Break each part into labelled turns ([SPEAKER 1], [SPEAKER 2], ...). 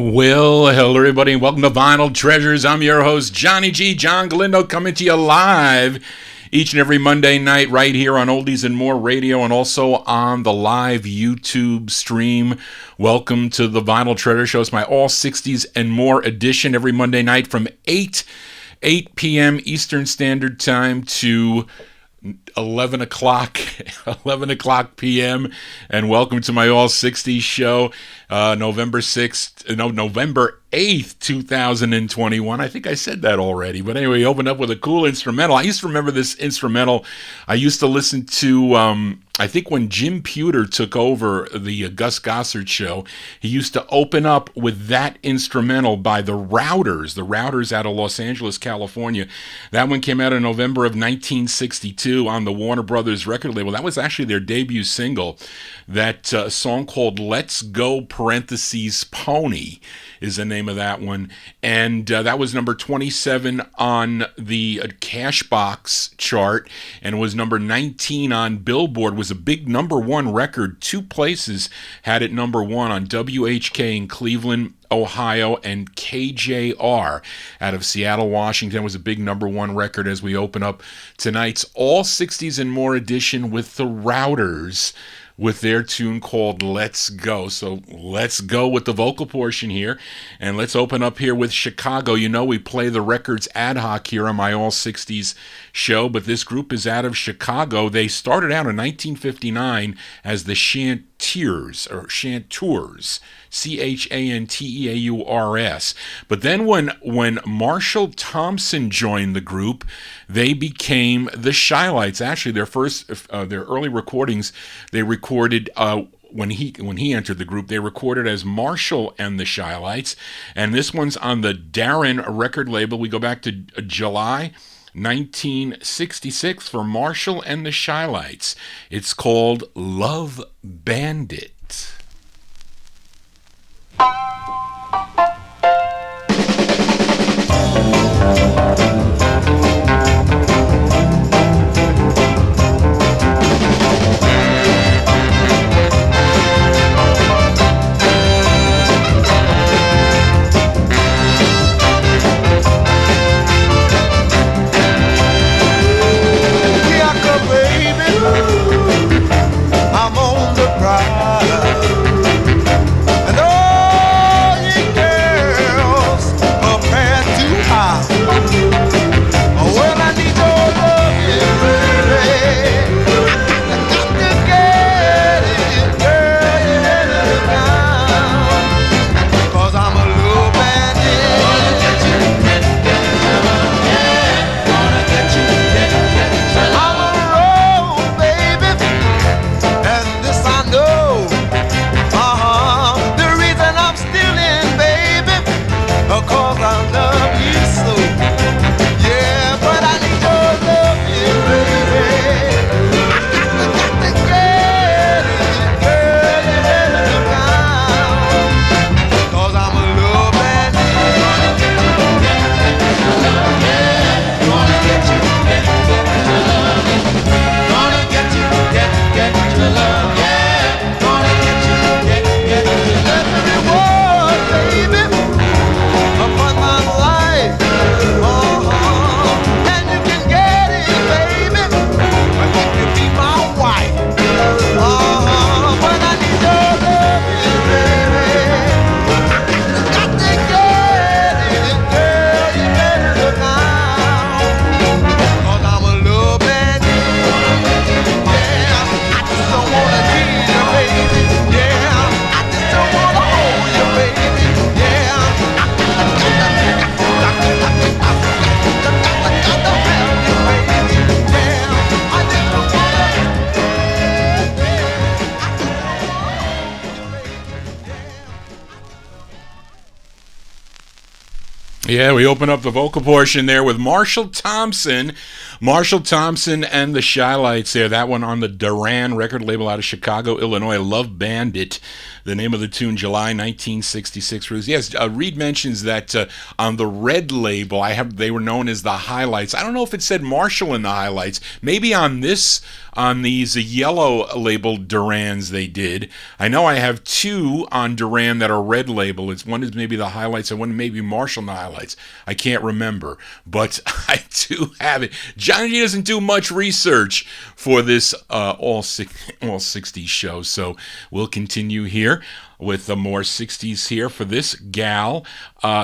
[SPEAKER 1] Well, hello everybody and welcome to Vinyl Treasures. I'm your host, Johnny G, John Galindo, coming to you live each and every Monday night right here on Oldies and More Radio and also on the live YouTube stream. Welcome to the Vinyl Treasure Show. It's my All 60s and More edition every Monday night from 8 p.m. Eastern Standard Time to 11 o'clock p.m. and welcome to my All 60s show, November 8th, 2021. I think I said that already, but anyway, opened up with a cool instrumental. I used to remember this instrumental. I used to listen to, I think when Jim Pewter took over the Gus Gossard show, he used to open up with that instrumental by the Routers out of Los Angeles, California. That one came out in November of 1962 on the Warner Brothers record label. That was actually their debut single. That song called Let's Go parentheses Pony is the name of that one. And that was number 27 on the Cashbox chart and was number 19 on Billboard. Was a big number one record. Two places had it number one on WHK in Cleveland, Ohio, and KJR out of Seattle, Washington. Was a big number one record as we open up tonight's All 60s and More edition with the Routers, with their tune called Let's Go. So let's go with the vocal portion here. And let's open up here with Chicago. You know we play the records ad hoc here on my All 60s show, but this group is out of Chicago. They started out in 1959 as the Chanteurs, Chanteaurs. But then when Marshall Thompson joined the group, they became the Shylights. Actually, their early recordings, they recorded when he entered the group, they recorded as Marshall and the Shylights, and this one's on the Darren record label. We go back to July 1966 for Marshall and the Shylights. It's called Love Bandit.
[SPEAKER 2] I'm on the
[SPEAKER 1] Yeah, we open up the vocal portion there with Marshall Thompson Marshall Thompson and the Shylights there. That one on the Duran record label out of Chicago, Illinois. Love Bandit. The name of the tune, July 1966 release. Yes, Reed mentions that on the Red label, they were known as the Highlights. I don't know if it said Marshall in the Highlights. Maybe on these yellow label Durans they did. I know I have two on Duran that are red label. One is maybe the Highlights and one maybe Marshall in the Highlights. I can't remember, but I do have it. Johnny G doesn't do much research for this all 60s show, so we'll continue here with the more 60s here for this gal,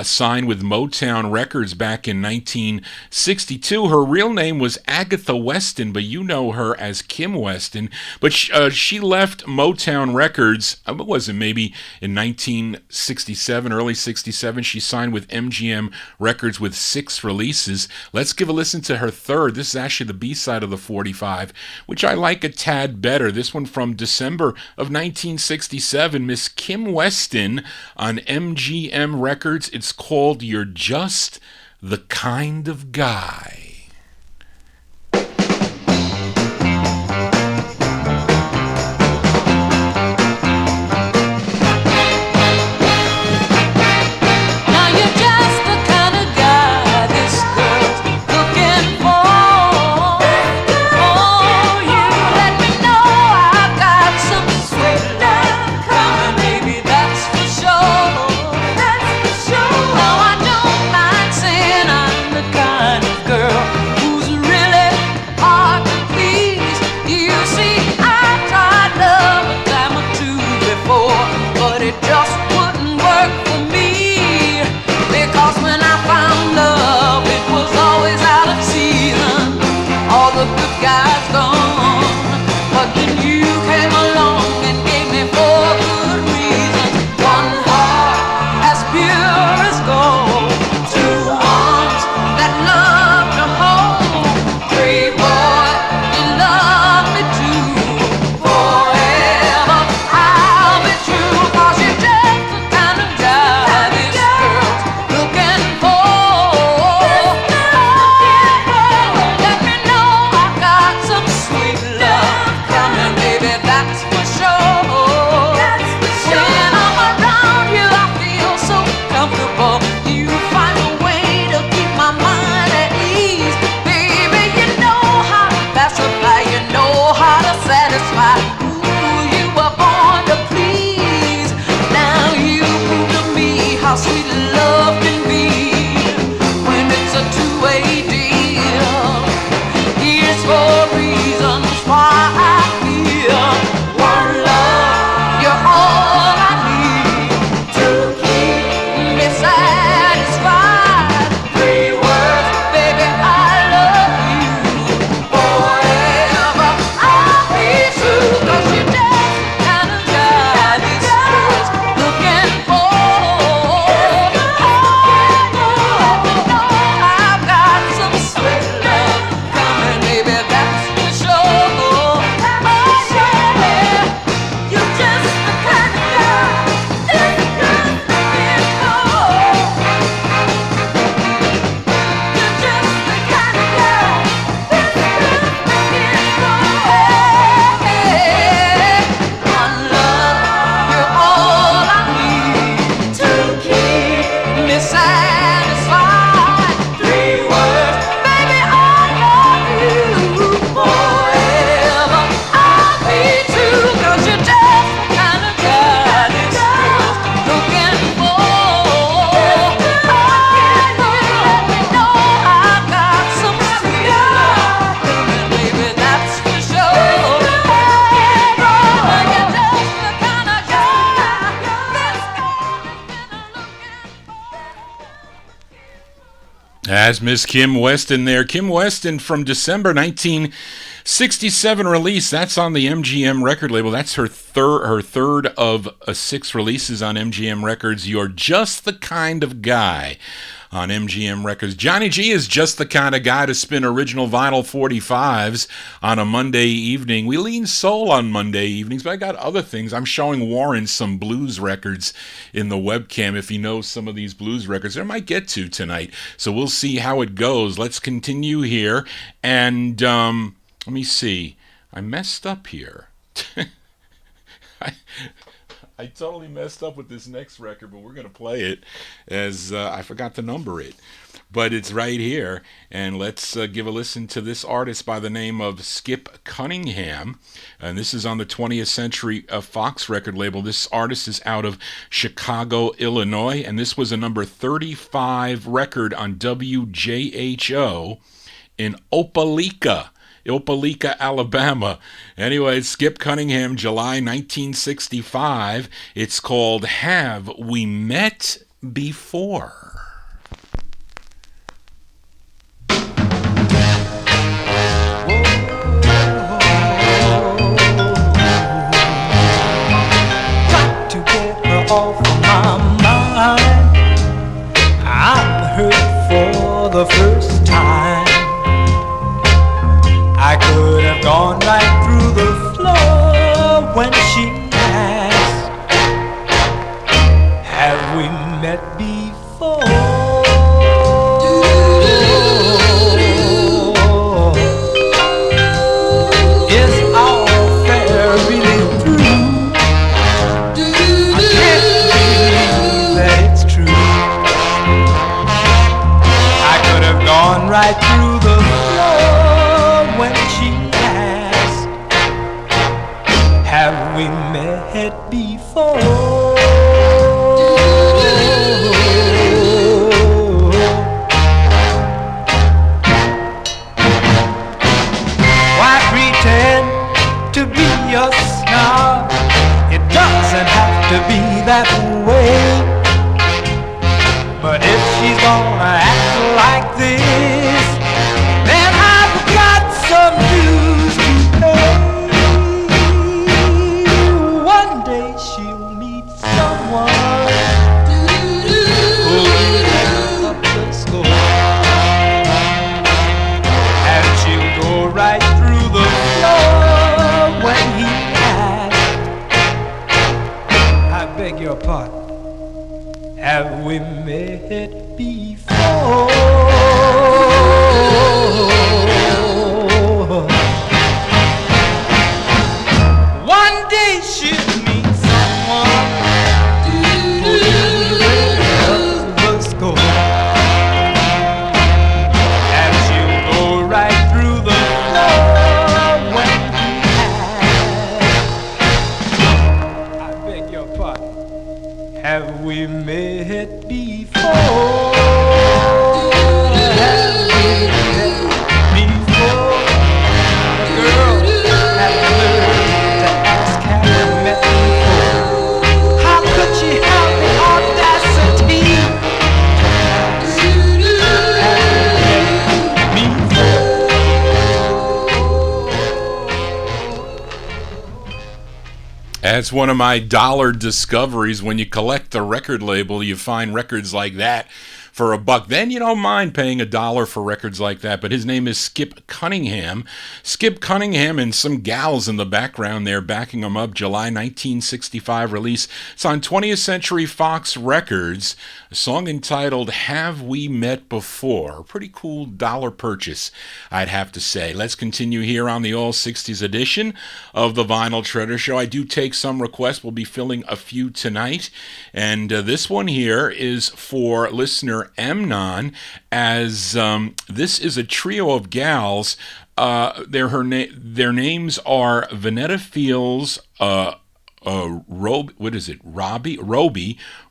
[SPEAKER 1] signed with Motown Records back in 1962. Her real name was Agatha Weston, but you know her as Kim Weston. But she left Motown Records, it wasn't maybe in 1967, early 67. She signed with MGM Records with 6 releases. Let's give a listen to her third. This is actually the B-side of the 45, which I like a tad better. This one from December of 1967, Miss Kim Weston on MGM Records. It's called You're Just the Kind of Guy. As Miss Kim Weston there. Kim Weston from December 19 67 release. That's on the MGM record label. That's her third of 6 releases on MGM Records. You're Just the Kind of Guy on MGM Records. Johnny G is just the kind of guy to spin original vinyl 45s on a Monday evening. We lean soul on Monday evenings, but I got other things. I'm showing Warren some blues records in the webcam. If he knows some of these blues records, I might get to tonight. So we'll see how it goes. Let's continue here. And let me see. I messed up here. I totally messed up with this next record, but we're going to play it as I forgot to number it. But it's right here, and let's give a listen to this artist by the name of Skip Cunningham. And this is on the 20th Century Fox record label. This artist is out of Chicago, Illinois, and this was a number 35 record on WJHO in Opelika, Alabama. Anyway, Skip Cunningham, July 1965. It's called Have We Met Before?
[SPEAKER 2] Got to get her off my mind. I'm hurt for the first time. I could have gone right through the floor when she asked, have we met before? Is our affair really through? I can't believe that it's true. I could have gone right through the floor when she asked, have we met before? Why pretend to be a snob? It doesn't have to be that way. But if she's gonna act like this, then I've got some news to tell. One day she'll meet someone who'll pick up the score, and she'll go right through the floor when he asks, I beg your pardon, have we met before? One day she'll meet someone who'll pick up the score, and she'll go right through the floor when he asks, I beg your pardon, have we met before? Have we met before? Girl, have learned to ask, have we met before? How could she have the audacity? Have we met before?
[SPEAKER 1] That's one of my dollar discoveries. When you collect the record label, you find records like that for $1. Then you don't mind paying $1 for records like that. But his name is Skip Cunningham. Skip Cunningham and some gals in the background there backing him up. July 1965 release. It's on 20th Century Fox Records. A song entitled Have We Met Before? Pretty cool dollar purchase, I'd have to say. Let's continue here on the All 60s edition of the Vinyl Treasure Show. I do take some requests. We'll be filling a few tonight. And this one here is for listener Amnon, as this is a trio of gals. Their names are Vanetta Fields,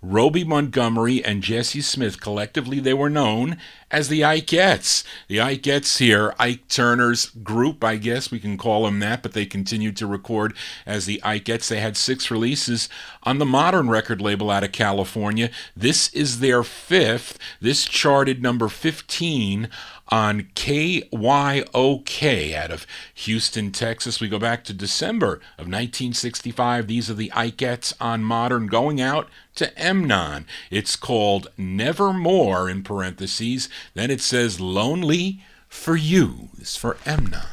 [SPEAKER 1] Roby Montgomery, and Jessie Smith. Collectively, they were known as the Ikeettes. The Ikeettes here, Ike Turner's group, I guess we can call them that, but they continued to record as the Ikeettes. They had 6 releases on the Modern record label out of California. This is their 5th. This charted number 15 on KYOK out of Houston, Texas. We go back to December of 1965. These are the Ikettes on Modern, going out to Emnon. It's called Nevermore in parentheses. Then it says Lonely for You. This is for Emnon.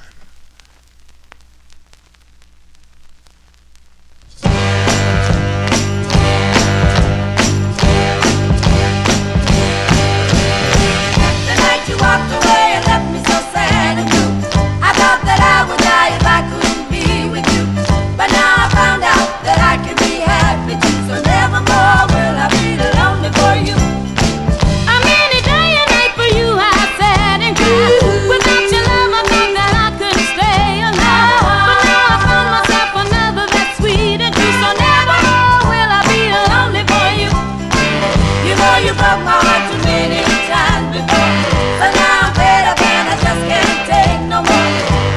[SPEAKER 3] Walked away and left me so sad and blue. I thought that I would die if I couldn't be with you, but now I found out that I can be happy too. So nevermore will I be lonely for you. I'm any day and night for you, I said and cried. Without your love I thought that I couldn't stay alive, but now I found myself another that's sweet and true. So nevermore will I be lonely for you. You know you broke my heart too many times before. So now I'm fed up and I just can't take no more.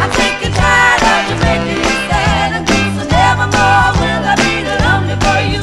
[SPEAKER 3] I'm sick and tired of you making me sad and blue. So nevermore will I be lonely for you.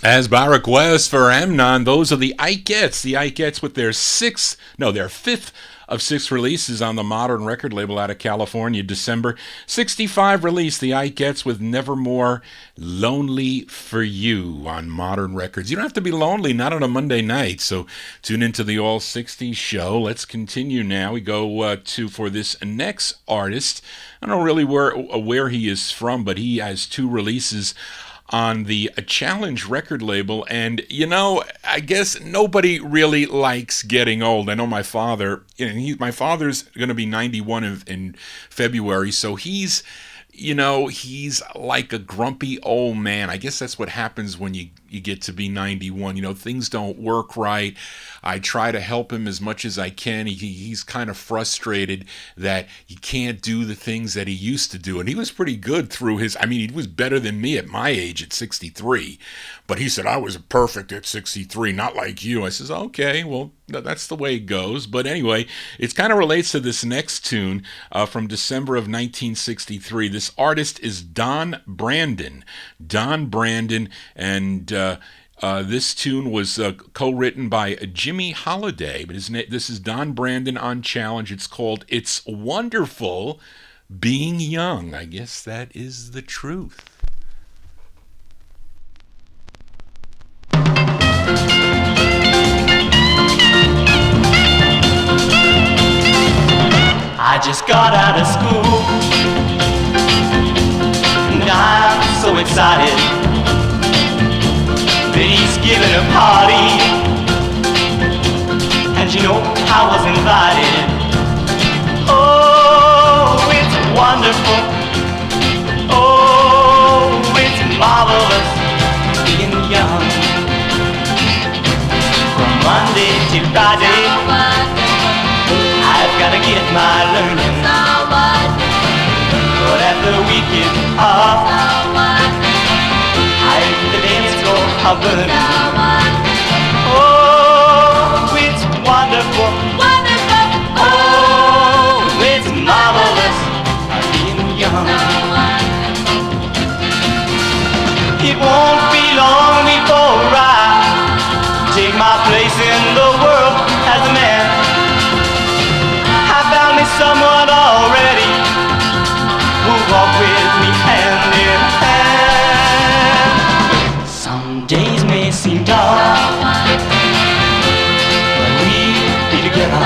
[SPEAKER 1] As by request for Amnon, those are the Ikettes. The Ikettes with their fifth of six releases on the Modern record label out of California. December 65 release, the Ikettes with Nevermore, Lonely for You on Modern Records. You don't have to be lonely, not on a Monday night, so tune into the All 60s show. Let's continue now. We go for this next artist. I don't know really where he is from, but he has two releases on the Challenge record label, and I guess nobody really likes getting old. I know my father, my father's going to be 91 in February, so he's like a grumpy old man. I guess that's what happens when you get to be 91. Things don't work right. I try to help him as much as I can. He's kind of frustrated that he can't do the things that he used to do. And he was pretty good through he was better than me at my age at 63. But he said, I was perfect at 63, not like you. I says, okay, well, that's the way it goes. But anyway, it kind of relates to this next tune from December of 1963. This artist is Don Brandon. Don Brandon, and this tune was co-written by Jimmy Holiday. But this is Don Brandon on Challenge. It's called It's Wonderful Being Young. I guess that is the truth.
[SPEAKER 4] I just got out of school and I'm so excited that he's giving a party, and I was invited. Oh, it's wonderful. Oh, it's marvelous being young. From Monday to Friday I've gotta get my learning. But after the week is off, I hit the dance floor of burning. Oh, it's wonderful. Oh, it's marvelous being young. It won't be long before I take my place in the world as a man. Someone already days may seem dark, but we'll be together.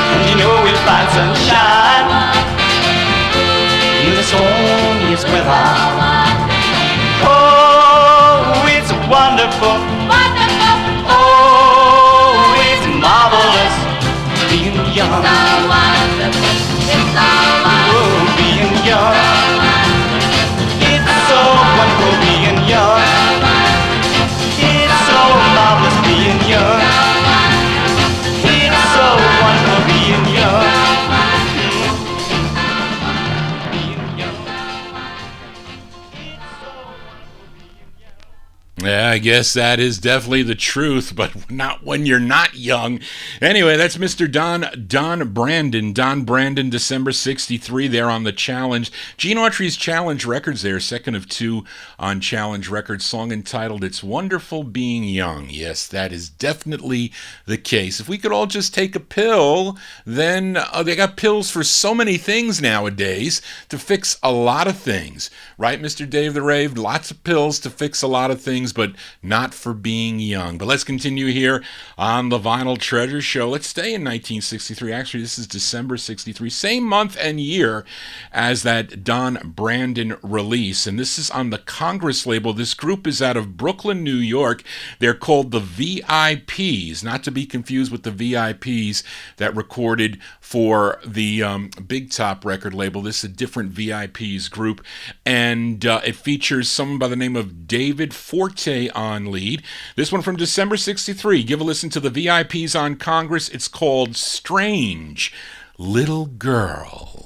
[SPEAKER 4] And you know we'll find sunshine in the stormiest weather. Oh, it's wonderful. Oh, it's marvelous being young. Oh, being young. It's so wonderful being young. It's so marvelous being young. It's so wonderful being young.
[SPEAKER 1] Yeah, I guess that is definitely the truth, but not when you're not young. Anyway, that's Mr. Don Brandon, December 63 there on the Challenge. Gene Autry's Challenge Records there, second of two on Challenge Records, song entitled It's Wonderful Being Young. Yes, that is definitely the case. If we could all just take a pill, then they got pills for so many things nowadays to fix a lot of things. Right, Mr. Dave the Rave? Lots of pills to fix a lot of things, but not for being young. But let's continue here on the Vinyltreasure Show. Let's stay in 1963. Actually, this is December 63, same month and year as that Don Brandon release. And this is on the Congress label. This group is out of Brooklyn, New York. They're called the VIPs, not to be confused with the VIPs that recorded for the Big Top record label. This is a different VIPs group. And it features someone by the name of David Forte on lead. This one from December 63. Give a listen to the VIPs on Congress. It's called Strange Little Girl.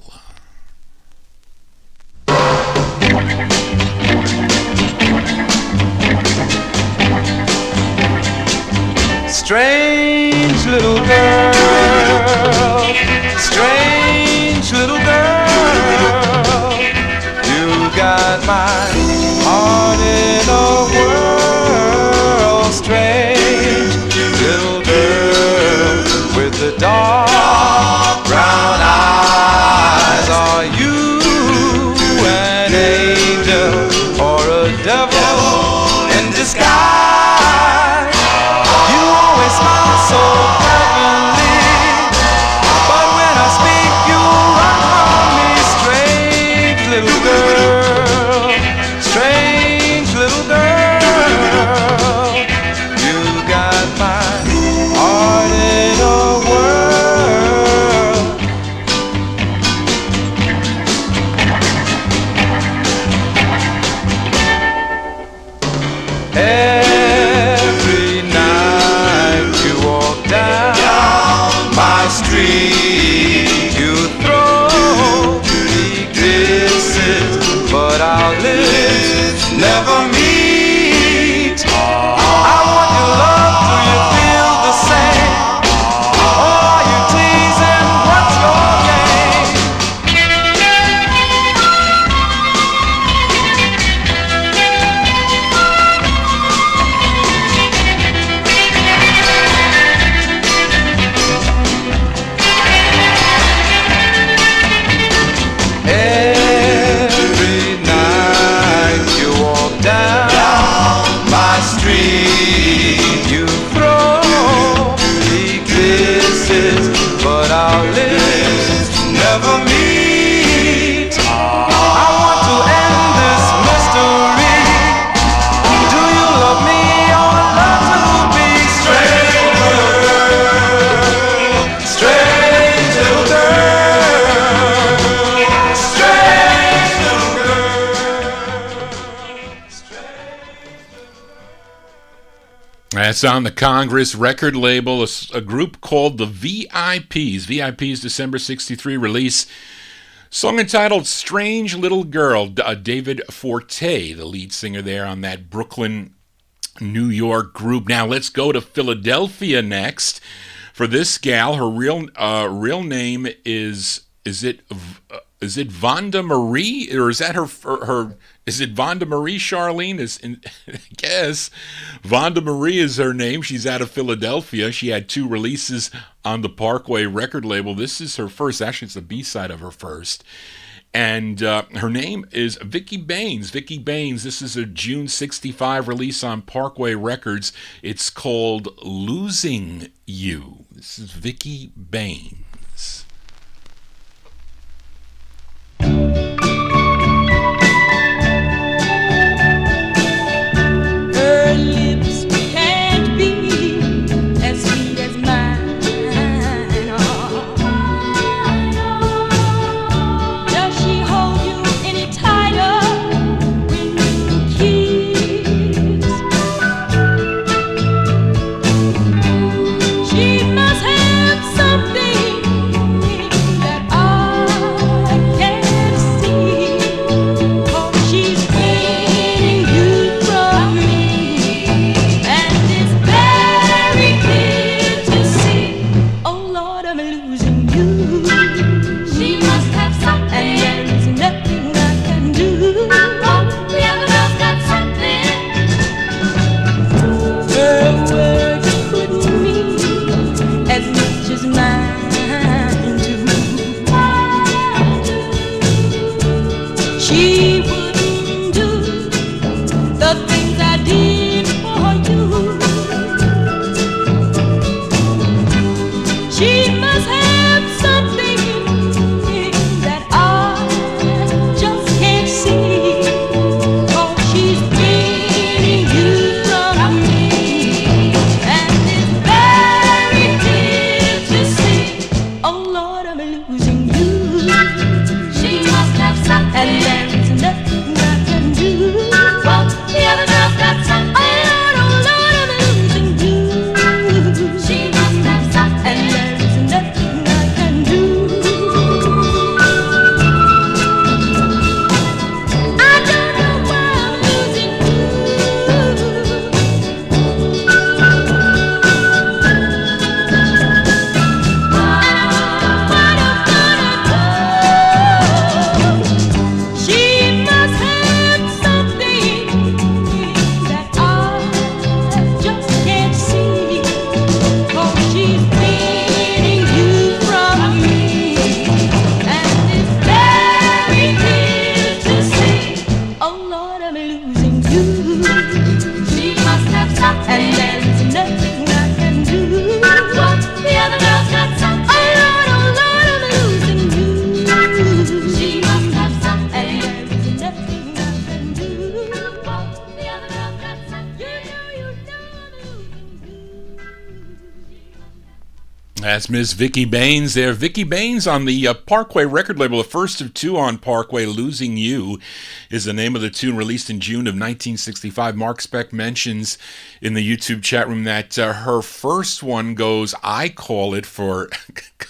[SPEAKER 2] Strange little girl, strange little girl, you got my heart in a whirl. Strange little girl with the dark brown eyes. Are you an angel or a devil in disguise? Smile so heavenly, but when I speak you run from me. Strange little girl, strange little girl, you got my heart in a whirl. Every night you walk down my street, you throw me kisses, but our lips never meet. I want your love, do you feel the same? Or are you teasing, what's your name? Every night you walk down my street, you throw me kisses, but our lips never meet. I want to end this mystery. Do you love me or love to be strange girl, strange little girl, strange little girl.
[SPEAKER 1] That's on the Congress record label, a group called the VIPs. VIPs December 63 release. Song entitled Strange Little Girl. David Forte, the lead singer there on that Brooklyn, New York group. Now let's go to Philadelphia next. For this gal, her real name is it Vonda Marie, or is that her is it Vonda Marie Charlene? I guess Vonda Marie is her name. She's out of Philadelphia. She had 2 releases on the Parkway record label. This is her first. Actually, it's the B-side of her first. And her name is Vicky Baines. Vicky Baines, this is a June 65 release on Parkway Records. It's called Losing You. This is Vicky Baines.
[SPEAKER 3] Her lips can't be as sweet as mine. Does she hold you any tighter when you kiss? She must have something that I can't see, 'cause she's getting you from me, and it's very clear to see. Oh Lord, I'm losing you. She must have something, and there's nothing I can do. Oh, the other girl's got something. Her words couldn't mean as much as mine do. She wouldn't do the things I did for you. She must have something that I just can't see, 'cause she's getting you from me, and it's very clear to see. Oh Lord, I'm losing you. She must have something, and there's nothing I can do. Well, the other girl's got something. Oh Lord, I'm losing you. She must have something, and there's nothing I can do. I don't know why I'm losing you. What I'm gonna do? She must have something that I just can't see, 'cause she's getting you from me, and it's very clear to see. Oh Lord, I'm losing you. She must have something, and there's nothing I can do. Well, the other girl's got something. Oh Lord, I'm losing you. She must have something, and there's nothing I can do. Well, the other girl's got something. You know I'm losing you.
[SPEAKER 1] That's Miss Vicky Baines there. Vicky Baines on the Parkway record label, the first of two on Parkway. Losing You is the name of the tune, released in June of 1965. Mark Speck mentions in the YouTube chat room that her first one goes, I call it for,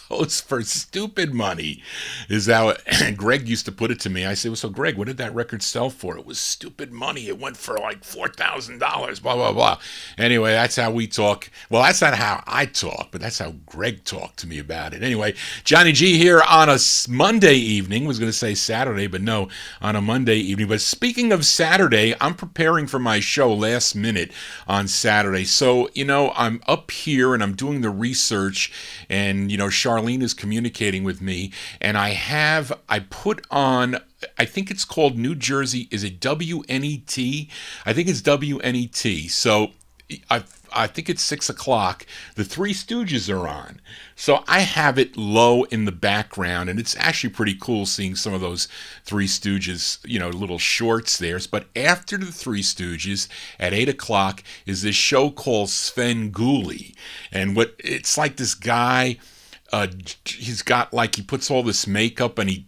[SPEAKER 1] goes for stupid money, is how Greg used to put it to me. I said, well, so Greg, what did that record sell for? It was stupid money. It went for like $4,000, blah, blah, blah. Anyway, that's how we talk. Well, that's not how I talk, but that's how Greg talked to me about it. Anyway, Johnny G here on a Monday evening. Was going to say Saturday, but no, on a Monday evening. But speaking of Saturday, I'm preparing for my show last minute on Saturday. So, I'm up here and I'm doing the research, and, Charlene is communicating with me, and I put on, I think it's called New Jersey, is it WNET? I think it's WNET. So I think it's 6 o'clock. The Three Stooges are on. So I have it low in the background, and it's actually pretty cool seeing some of those Three Stooges, little shorts there. But after the Three Stooges, at 8 o'clock, is this show called Svengoolie. And it's like this guy, he's got he puts all this makeup, and he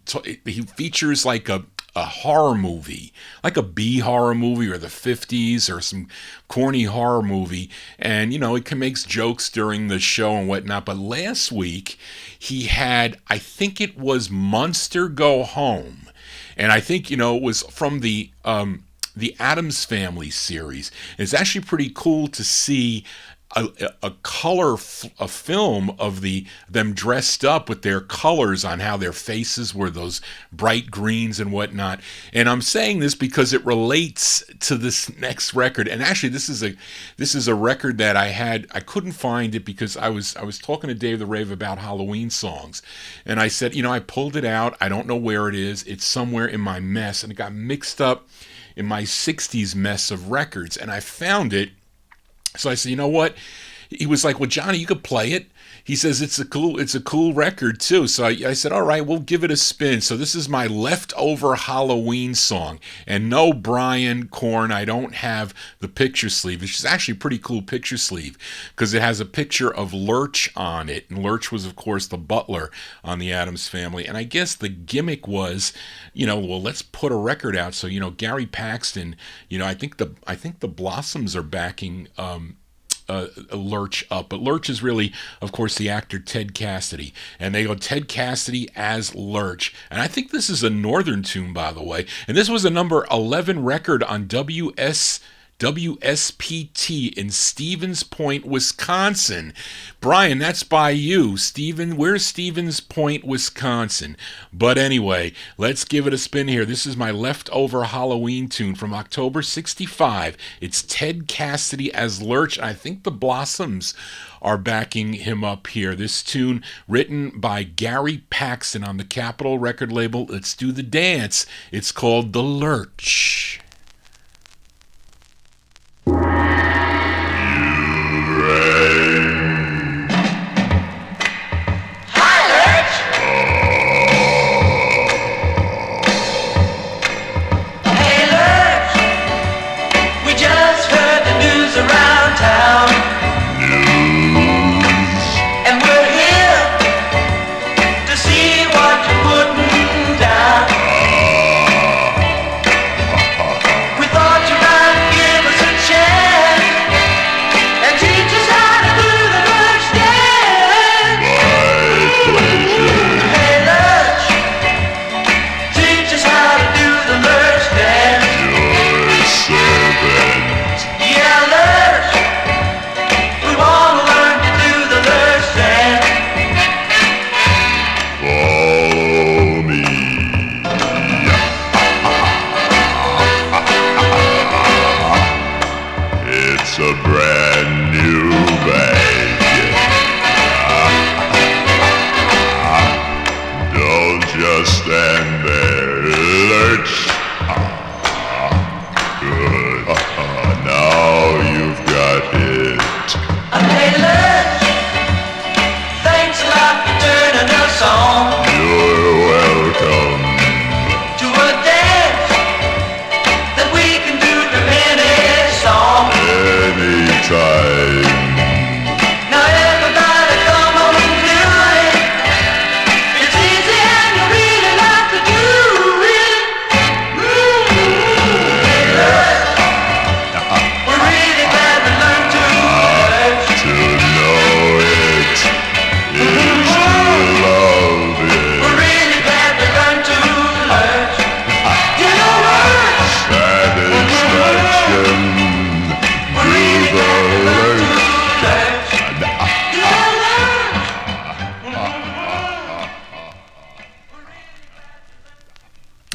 [SPEAKER 1] features like a horror movie, like a B horror movie or the 50s or some corny horror movie. And, it makes jokes during the show and whatnot. But last week he had, I think it was Monster Go Home. And I think, it was from the Addams Family series. It's actually pretty cool to see a color a film of them dressed up with their colors on how their faces were those bright greens and whatnot. And I'm saying this because it relates to this next record. And actually, this is a record that I couldn't find it because I was talking to Dave the Rave about Halloween songs, and I said, I pulled it out. I don't know where it is. It's somewhere in my mess, and it got mixed up in my 60s mess of records, and I found it. So I said, you know what? He was like, well, Johnny, you could play it. He says it's a cool record too. So I said, all right, we'll give it a spin. So this is my leftover Halloween song. And no, Brian Korn, I don't have the picture sleeve, which is actually a pretty cool picture sleeve because it has a picture of Lurch on it. And Lurch was, of course, the butler on the Addams Family. And I guess the gimmick was, well, let's put a record out. So, Gary Paxton, I think the Blossoms are backing Lurch up, but Lurch is really, of course, the actor Ted Cassidy, and they go Ted Cassidy as Lurch, and I think this is a Northern tune, by the way, and this was a number 11 record on WSPT in Stevens Point, Wisconsin. Brian, that's by you. Where's Stevens Point, Wisconsin? But anyway, let's give it a spin here. This is my leftover Halloween tune from October 65. It's Ted Cassidy as Lurch. I think the Blossoms are backing him up here. This tune written by Gary Paxton on the Capitol record label. Let's do the dance. It's called The Lurch.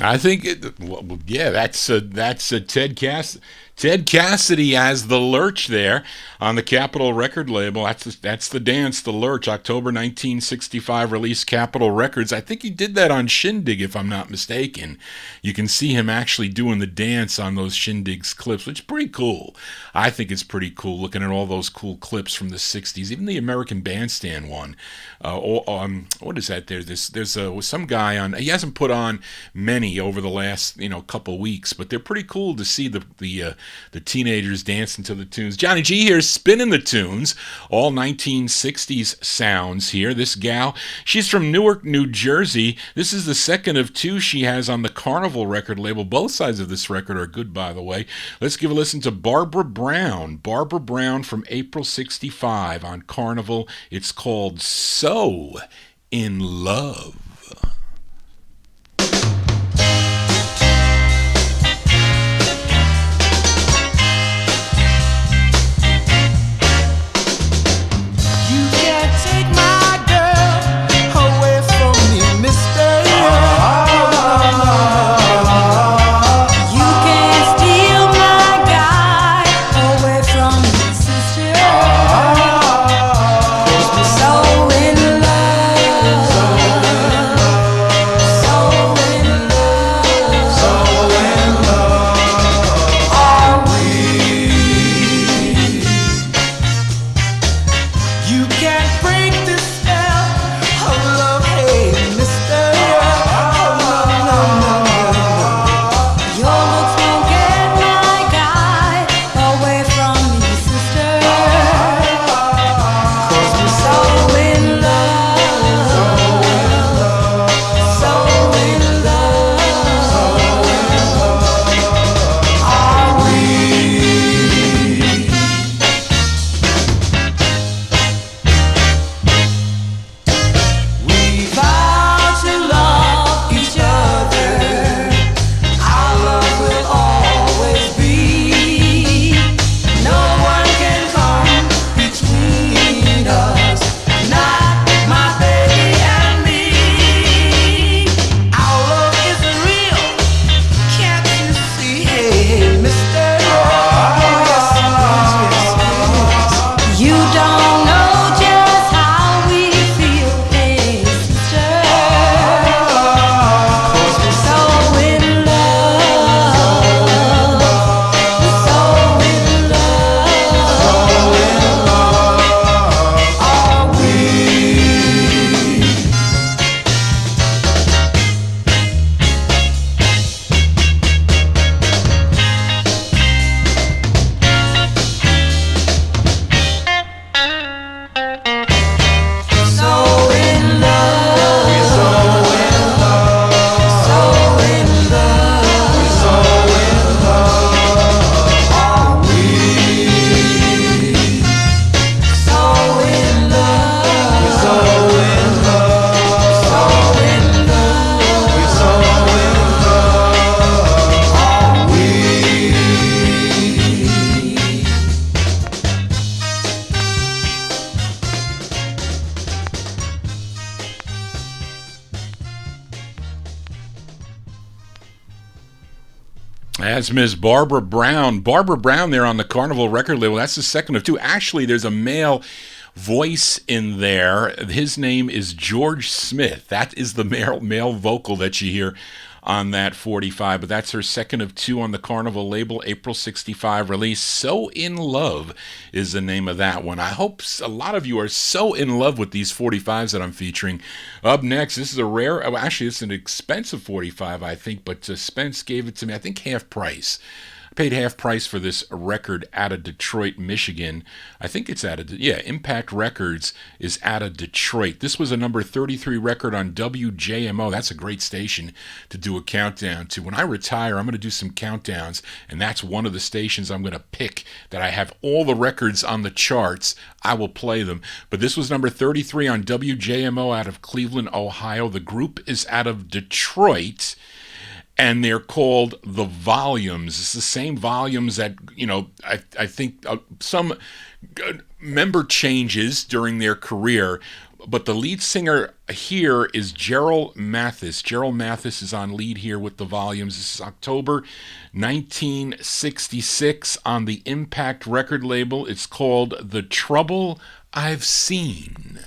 [SPEAKER 1] I think, that's Ted Cassidy as the Lurch there on the Capitol record label. That's the dance, the Lurch, October 1965 release, Capitol Records. I think he did that on Shindig, if I'm not mistaken. You can see him actually doing the dance on those Shindig's clips, which is pretty cool. I think it's pretty cool looking at all those cool clips from the 60s, even the American Bandstand one. What is that there? There's some guy on, he hasn't put on many over the last, couple weeks, but they're pretty cool to see the teenagers dancing to the tunes. Johnny G here spinning the tunes, all 1960s sounds here. This gal, she's from Newark, New Jersey. This is the second of two she has on the Carnival record label. Both sides of this record are good, by the way. Let's give a listen to Barbara Brown. Barbara Brown from April 65 on Carnival. It's called So in Love. That's Miss Barbara Brown. Barbara Brown there on the Carnival record label. That's the second of two. Actually, there's a male voice in there. His name is George Smith. That is the male vocal that you hear on that 45, but that's her second of two on the Carnival label, April 65 release. So In Love is the name of that one. I hope a lot of you are so in love with these 45s that I'm featuring. Up next, this is a rare, actually it's an expensive 45, I think, but Spence gave it to me, I think half price. I paid half price for this record out of Detroit, Michigan. I think it's out of, Impact Records is out of Detroit. This was a number 33 record on WJMO. That's a great station to do a countdown to. When I retire, I'm going to do some countdowns, and that's one of the stations I'm going to pick that I have all the records on the charts. I will play them. But this was number 33 on WJMO out of Cleveland, Ohio. The group is out of Detroit, and they're called The Volumes. It's the same Volumes that, I think some member changes during their career, but the lead singer here is Gerald Mathis. Gerald Mathis is on lead here with The Volumes. This is October 1966 on the Impact record label. It's called The Trouble I've Seen.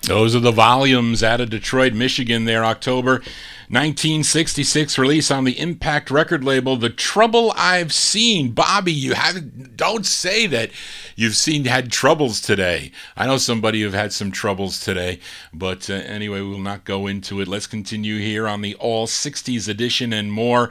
[SPEAKER 1] Those are The Volumes out of Detroit, Michigan, their October 1966 release on the Impact record label, The Trouble I've Seen. Bobby, don't say that you've had troubles today. I know somebody who've had some troubles today, but anyway, we will not go into it. Let's continue here on the All 60s edition and more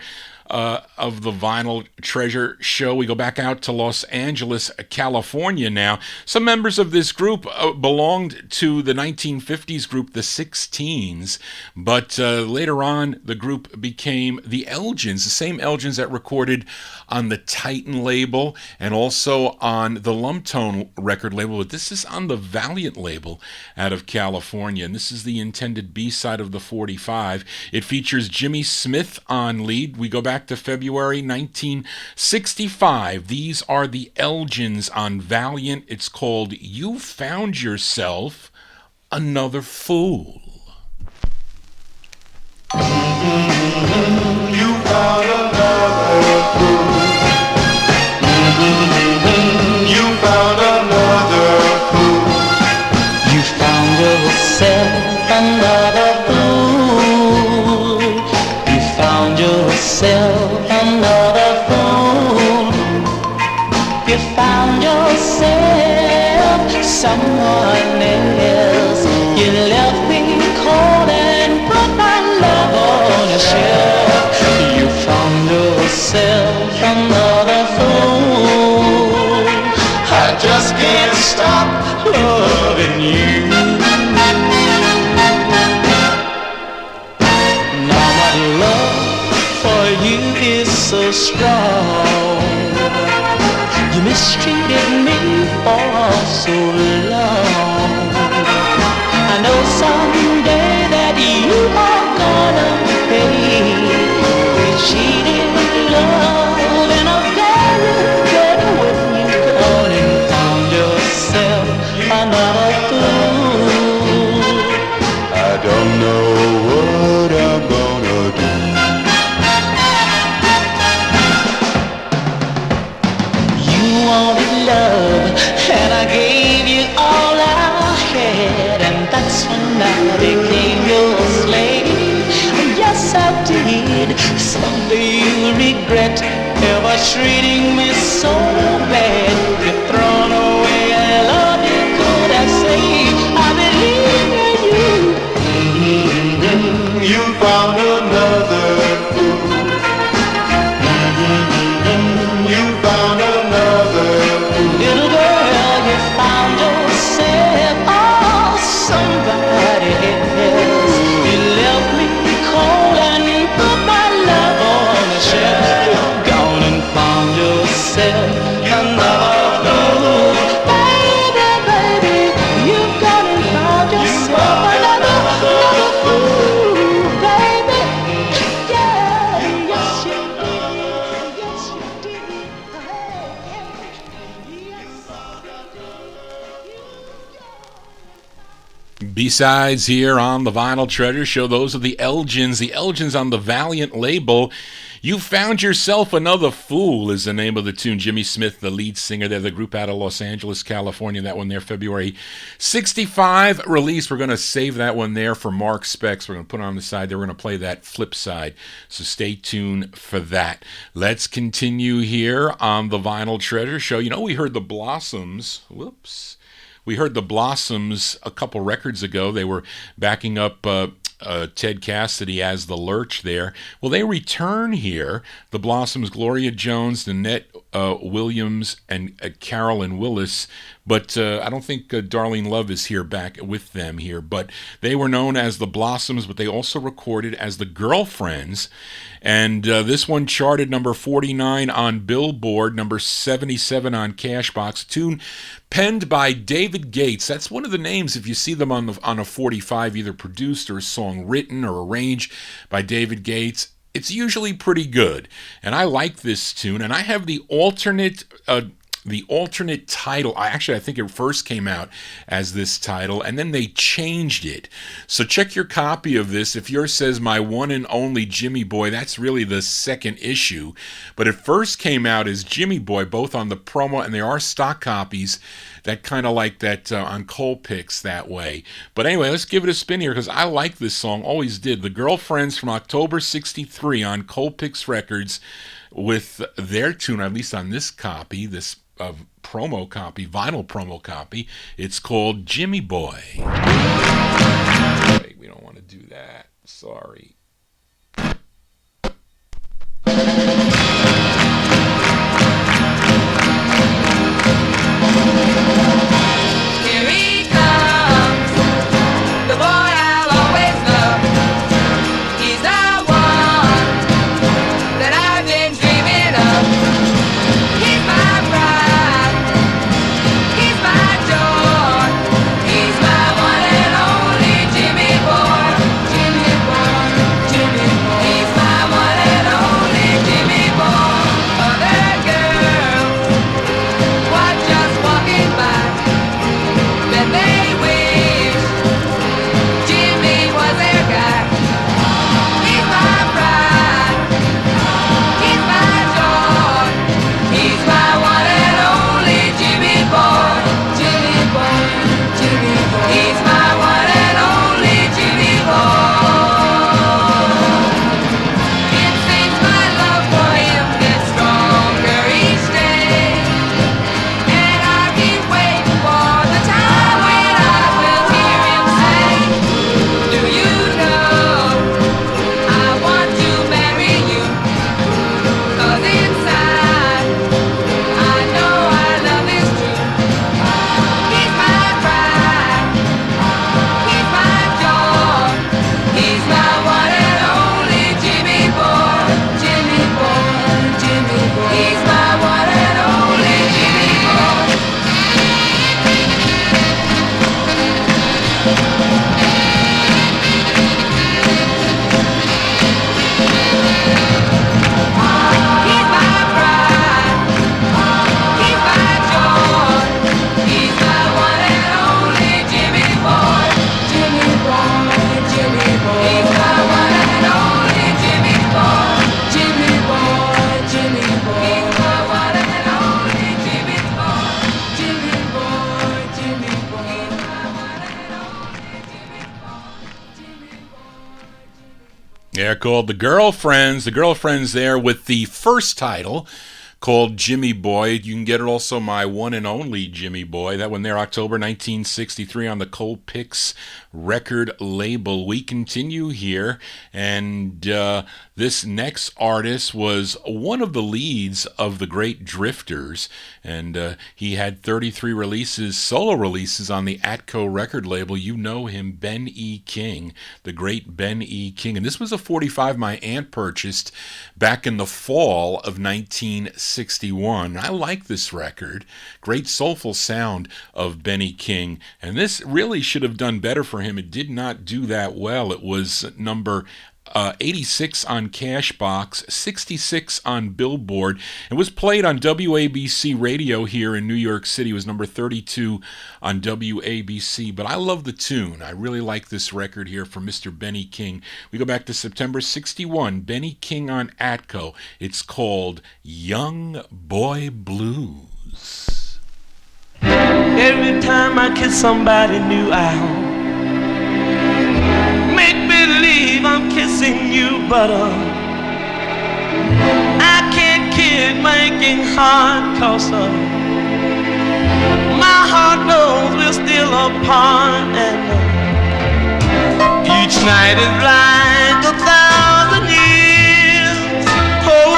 [SPEAKER 1] of the Vinyltreasure show. We go back out to Los Angeles, California now. Some members of this group belonged to the 1950s group, the 16's, but later on the group became the Elgins, the same Elgins that recorded on the Titan label and also on the Lumptone record label, but this is on the Valiant label out of California, and this is the intended B-side of the 45. It features Jimmy Smith on lead. We go back to February 1965. These are the Elgins on Valiant. It's called You Found Yourself Another Fool.
[SPEAKER 5] You found another fool. You found another fool.
[SPEAKER 6] You found yourself
[SPEAKER 4] so strong. You mistreated me for so long. I know someday that you are gonna pay. You cheated love in a very good way. You gone and found yourself another fool.
[SPEAKER 5] I don't know what I'm gonna do.
[SPEAKER 4] You wanted love, and I gave you all I had, and that's when I became your slave. Yes, I did. Someday you'll regret ever treating me so bad. You've thrown away a love you could have saved. I believe in you.
[SPEAKER 5] You found another fool. You found another fool.
[SPEAKER 4] Little girl, you found yourself, oh, somebody else. You left me cold and you put my love on the shelf. You've gone and found yourself another fool. Baby, baby, you've gone and found yourself another fool. Baby, yeah, yes you did, yes you did.
[SPEAKER 1] B-sides here on the Vinyl Treasure Show. Those are the Elgins. The Elgins on the Valiant label. You Found Yourself Another Fool is the name of the tune. Jimmy Smith, the lead singer there, the group out of Los Angeles, California. That one there, February 65 release. We're going to save that one there for Mark Specs. We're going to put it on the side there. We're going to play that flip side. So stay tuned for that. Let's continue here on the Vinyl Treasure Show. You know, we heard the Blossoms. We heard the Blossoms a couple records ago. They were backing up Ted Cassidy as the Lurch there. Well, they return here. The Blossoms, Gloria Jones, Nanette Williams, and Carolyn Willis. But I don't think Darlene Love is here back with them here. But they were known as the Blossoms, but they also recorded as the Girlfriends. And this one charted number 49 on Billboard, number 77 on Cashbox. Tune penned by David Gates. That's one of the names, if you see them on a 45, either produced or a song written or arranged by David Gates. It's usually pretty good. And I like this tune. And I have the alternate title. I think it first came out as this title, and then they changed it. So check your copy of this. If yours says My One and Only Jimmy Boy, that's really the second issue. But it first came out as Jimmy Boy, both on the promo, and there are stock copies that kind of like that on Colpix that way. But anyway, let's give it a spin here, because I like this song, always did. The Girlfriends from October 63 on Colpix Records with their tune, at least on this copy, this promo copy, vinyl promo copy. It's called Jimmy Boy. Wait, we don't want to do that. Sorry.
[SPEAKER 3] Here he comes, the boy I'll always love. He's the one that I've been dreaming of. He's my pride, he's my joy, he's my one and only Jimmy boy, Jimmy boy.
[SPEAKER 1] Yeah, called The Girlfriends. The Girlfriends there with the first title called Jimmy Boy. You can get it also, My One and Only Jimmy Boy. That one there, October 1963 on the Cold Picks record label. We continue here, and this next artist was one of the leads of the Great Drifters, and he had 33 releases, solo releases on the Atco record label. You know him, Ben E. King, the great Ben E. King. And this was a 45 my aunt purchased back in the fall of 1961. I like this record. Great soulful sound of Benny King. And this really should have done better for him. It did not do that well. It was number 86 on Cashbox, 66 on Billboard. It was played on WABC radio here in New York City. It was number 32 on WABC. But I love the tune. I really like this record here from Mr. Benny King. We go back to September 61. Benny King on Atco. It's called Young Boy Blues.
[SPEAKER 6] Every time I kiss somebody new, I make believe I'm kissing you, but I can't kid making hard, cause my heart knows we're still apart, and each night is like 1,000 years. Oh,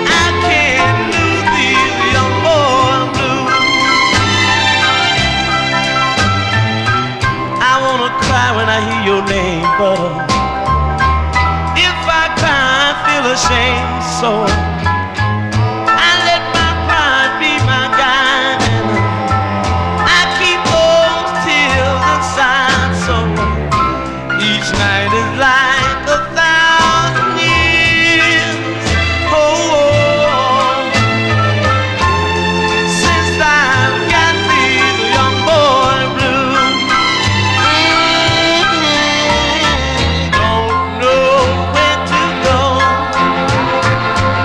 [SPEAKER 6] I can't lose these young boy blues. I wanna cry when I hear your name, but if I cry, I feel ashamed, so I let my pride be my guide, and I keep those tears inside, so each night is like 1,000 years. Oh, since I've got these young boy blues. Don't know where to go,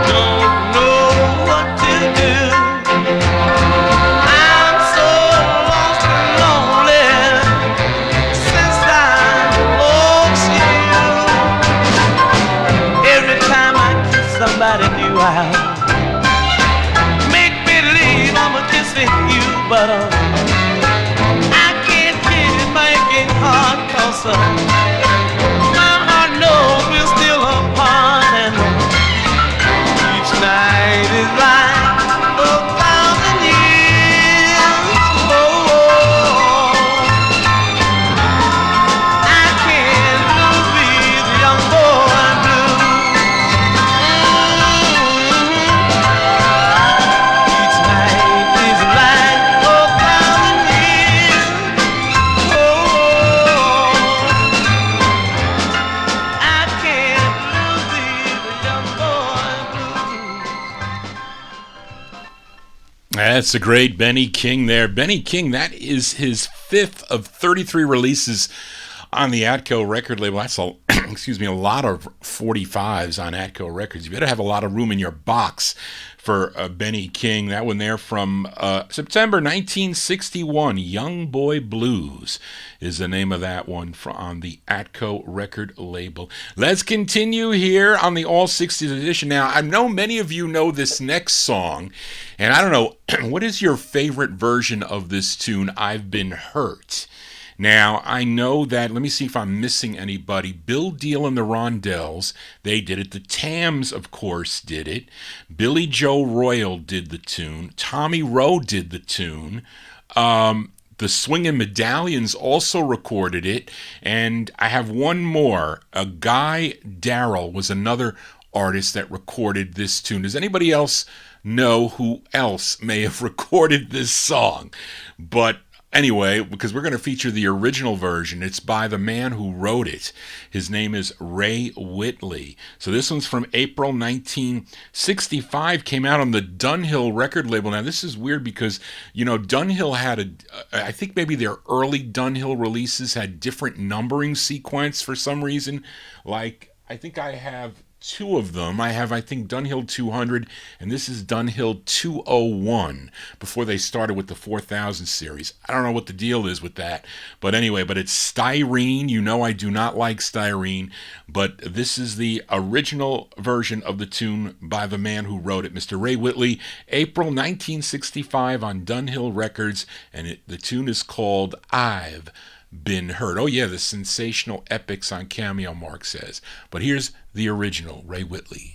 [SPEAKER 6] don't know what to do. I'm so lost and lonely since I lost you. Every time I kiss somebody new, I make believe I'm kissing you, but I can't get it making hard, cause my heart knows we're still apart, and each night is like 1,000 years. Oh, I can't lose these young boy blues. Each night is like 1,000 years. Oh, I can't lose these young boy blues.
[SPEAKER 1] That's the great Benny King there. Benny King, that is his fifth of 33 releases on the Atco record label. That's a, excuse me, a lot of 45s on Atco Records. You better have a lot of room in your box for Benny King. That one there from September 1961. Young Boy Blues is the name of that one on the Atco record label. Let's continue here on the All 60s edition. Now, I know many of you know this next song, and I don't know, what is your favorite version of this tune, I've Been Hurt? Now, I know that, let me see if I'm missing anybody. Bill Deal and the Rondells, they did it. The Tams, of course, did it. Billy Joe Royal did the tune. Tommy Rowe did the tune. The Swingin' Medallions also recorded it. And I have one more. Guy Darrell was another artist that recorded this tune. Does anybody else know who else may have recorded this song? But anyway, because we're going to feature the original version, it's by the man who wrote it. His name is Ray Whitley. So this one's from April 1965, came out on the Dunhill record label. Now this is weird because, you know, Dunhill had I think maybe their early Dunhill releases had different numbering sequence for some reason. Like, I think I have two of them. I have, I think, Dunhill 200, and this is Dunhill 201, before they started with the 4000 series. I don't know what the deal is with that, but anyway, but it's Styrene. You know I do not like Styrene, but this is the original version of the tune by the man who wrote it, Mr. Ray Whitley, April 1965 on Dunhill Records, and the tune is called I've Been Hurt. Oh yeah, the sensational epics on Cameo, Mark says. But here's the original, Ray Whitley.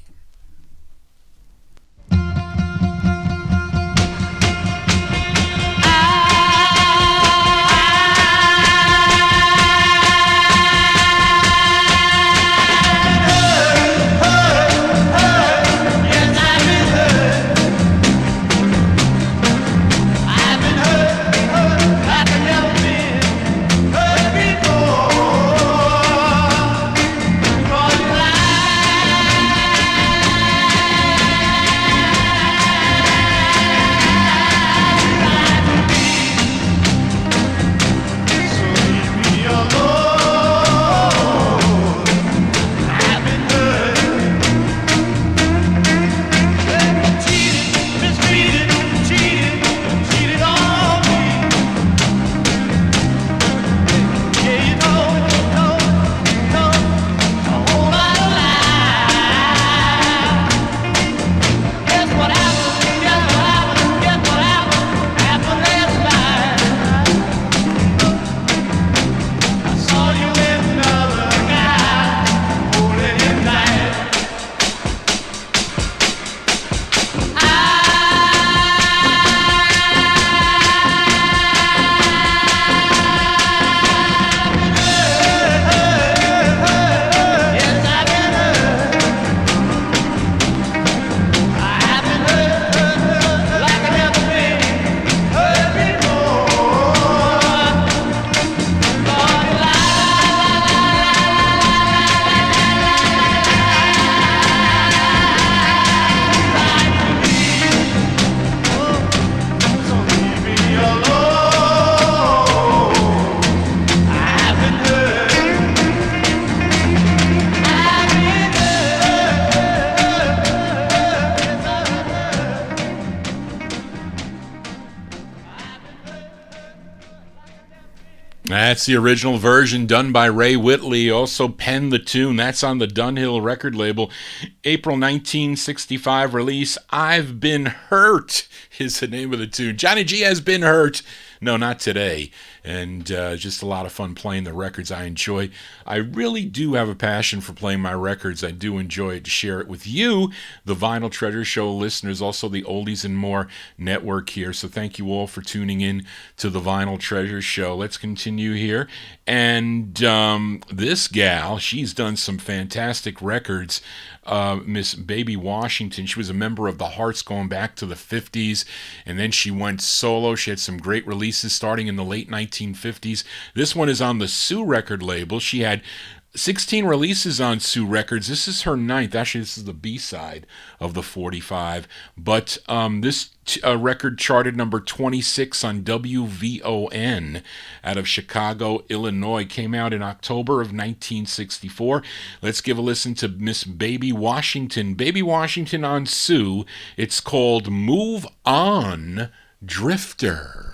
[SPEAKER 1] That's the original version done by Ray Whitley, also penned the tune. That's on the Dunhill record label. April 1965 release, I've Been Hurt is the name of the tune. Johnny G has been hurt. No, not today. And just a lot of fun playing the records I enjoy. I really do have a passion for playing my records. I do enjoy it to share it with you, the Vinyl Treasure Show listeners, also the Oldies and More network here. So thank you all for tuning in to the Vinyl Treasure Show. Let's continue here. And this gal, she's done some fantastic records. Miss Baby Washington, she was a member of the Hearts going back to the 50s, and then she went solo. She had some great releases starting in the late 1950s. This one is on the Sue record label. She had 16 releases on Sue Records. This is her 9th. Actually, this is the B-side of the 45. But this record charted number 26 on WVON out of Chicago, Illinois. Came out in October of 1964. Let's give a listen to Miss Baby Washington. Baby Washington on Sue. It's called Move On, Drifter.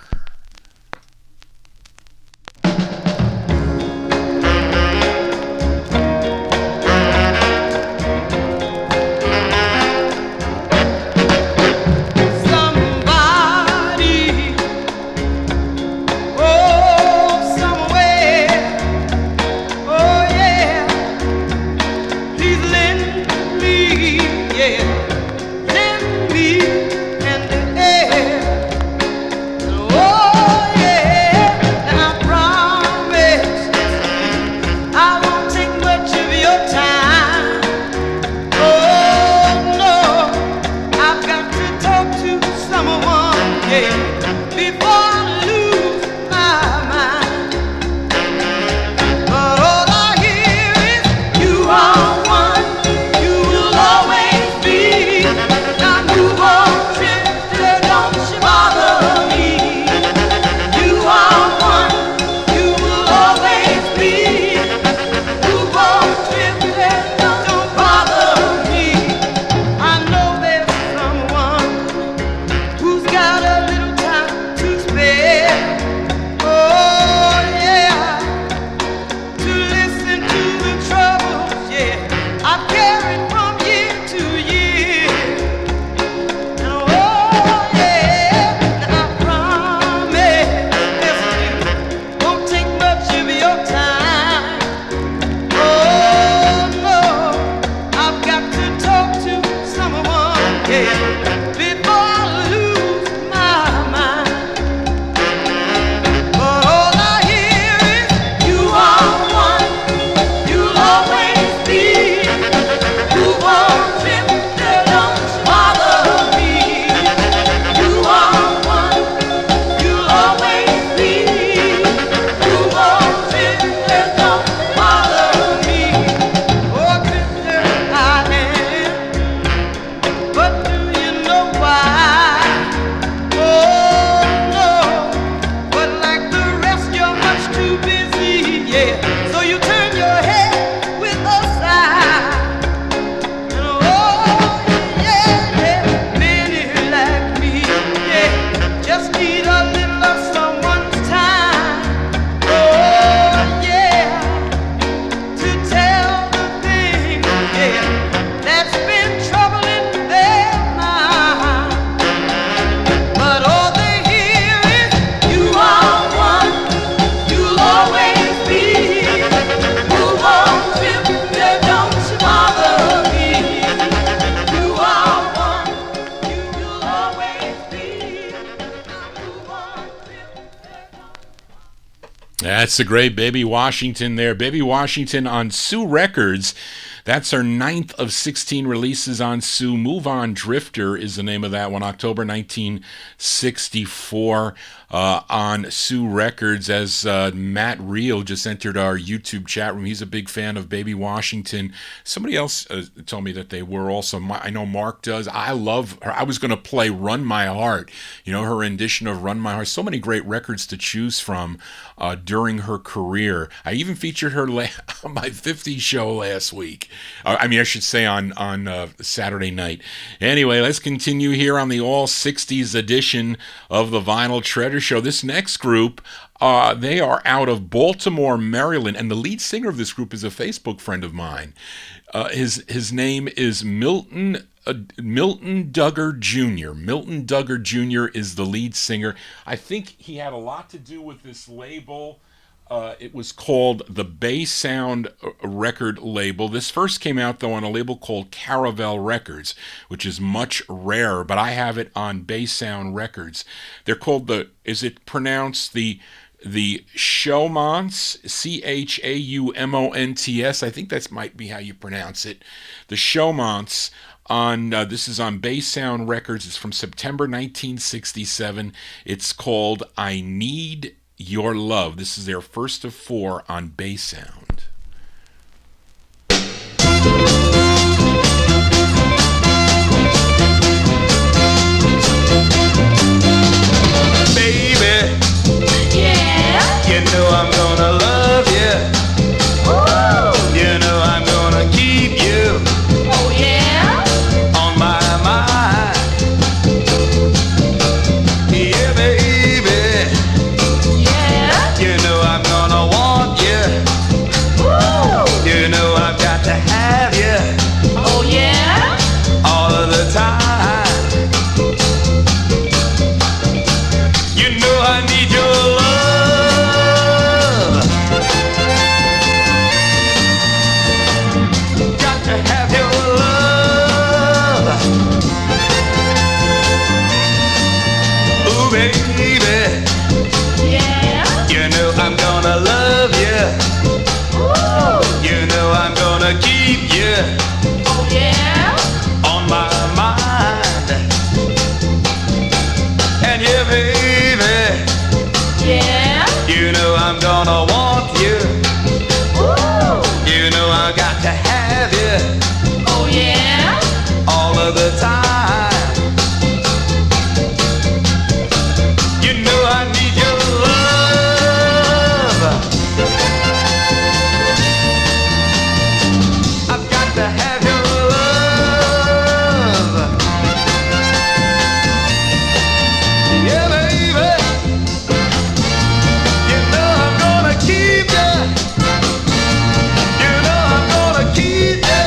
[SPEAKER 2] Oh
[SPEAKER 1] That's the great Baby Washington there. Baby Washington on Sue Records. That's her 9th of 16 releases on Sue. Move On Drifter is the name of that one. October 1964 on Sue Records. As Matt Reel just entered our YouTube chat room. He's a big fan of Baby Washington. Somebody else told me that they were also. I know Mark does. I love her. I was going to play Run My Heart. You know, her rendition of Run My Heart. So many great records to choose from during her career. I even featured her on my 50s show last week. I should say on Saturday night. Anyway, let's continue here on the All 60s edition of the Vinyl Treasure Show. This next group, they are out of Baltimore, Maryland, and the lead singer of this group is a Facebook friend of mine. His name is Milton Duggar Jr. Milton Duggar Jr. is the lead singer. I think he had a lot to do with this label. It was called the Bay Sound record label. This first came out, though, on a label called Caravel Records, which is much rarer, but I have it on Bay Sound Records. They're called is it pronounced the Showmonts, Chaumonts? I think that might be how you pronounce it. The Showmonts. This is on Bay Sound Records. It's from September 1967. It's called I Need Your Love. This is their first of 4 on Bay Sound.
[SPEAKER 6] Baby,
[SPEAKER 3] Yeah.
[SPEAKER 6] you know I'm gonna love you.
[SPEAKER 3] Ooh.
[SPEAKER 6] You know I'm gonna keep you
[SPEAKER 3] Oh yeah.
[SPEAKER 6] on my mind. Yeah, baby,
[SPEAKER 3] Yeah.
[SPEAKER 6] you know I'm gonna want you.
[SPEAKER 3] Ooh.
[SPEAKER 6] You know I've got to have you
[SPEAKER 3] Oh yeah.
[SPEAKER 6] all of the time. You know I need your love. Got to have your love. Ooh, baby,
[SPEAKER 3] Yeah.
[SPEAKER 6] you know I'm gonna love you.
[SPEAKER 3] Ooh.
[SPEAKER 6] You know I'm gonna keep you
[SPEAKER 3] Oh yeah.
[SPEAKER 6] on my mind. And yeah, baby,
[SPEAKER 3] Yeah.
[SPEAKER 6] you know I'm gonna want you.
[SPEAKER 3] Ooh.
[SPEAKER 6] You know I got to have you
[SPEAKER 3] Oh yeah.
[SPEAKER 6] all of the time. You know I need your love. I've got to have your love. Yeah, baby, you know I'm gonna keep you. You know I'm gonna keep you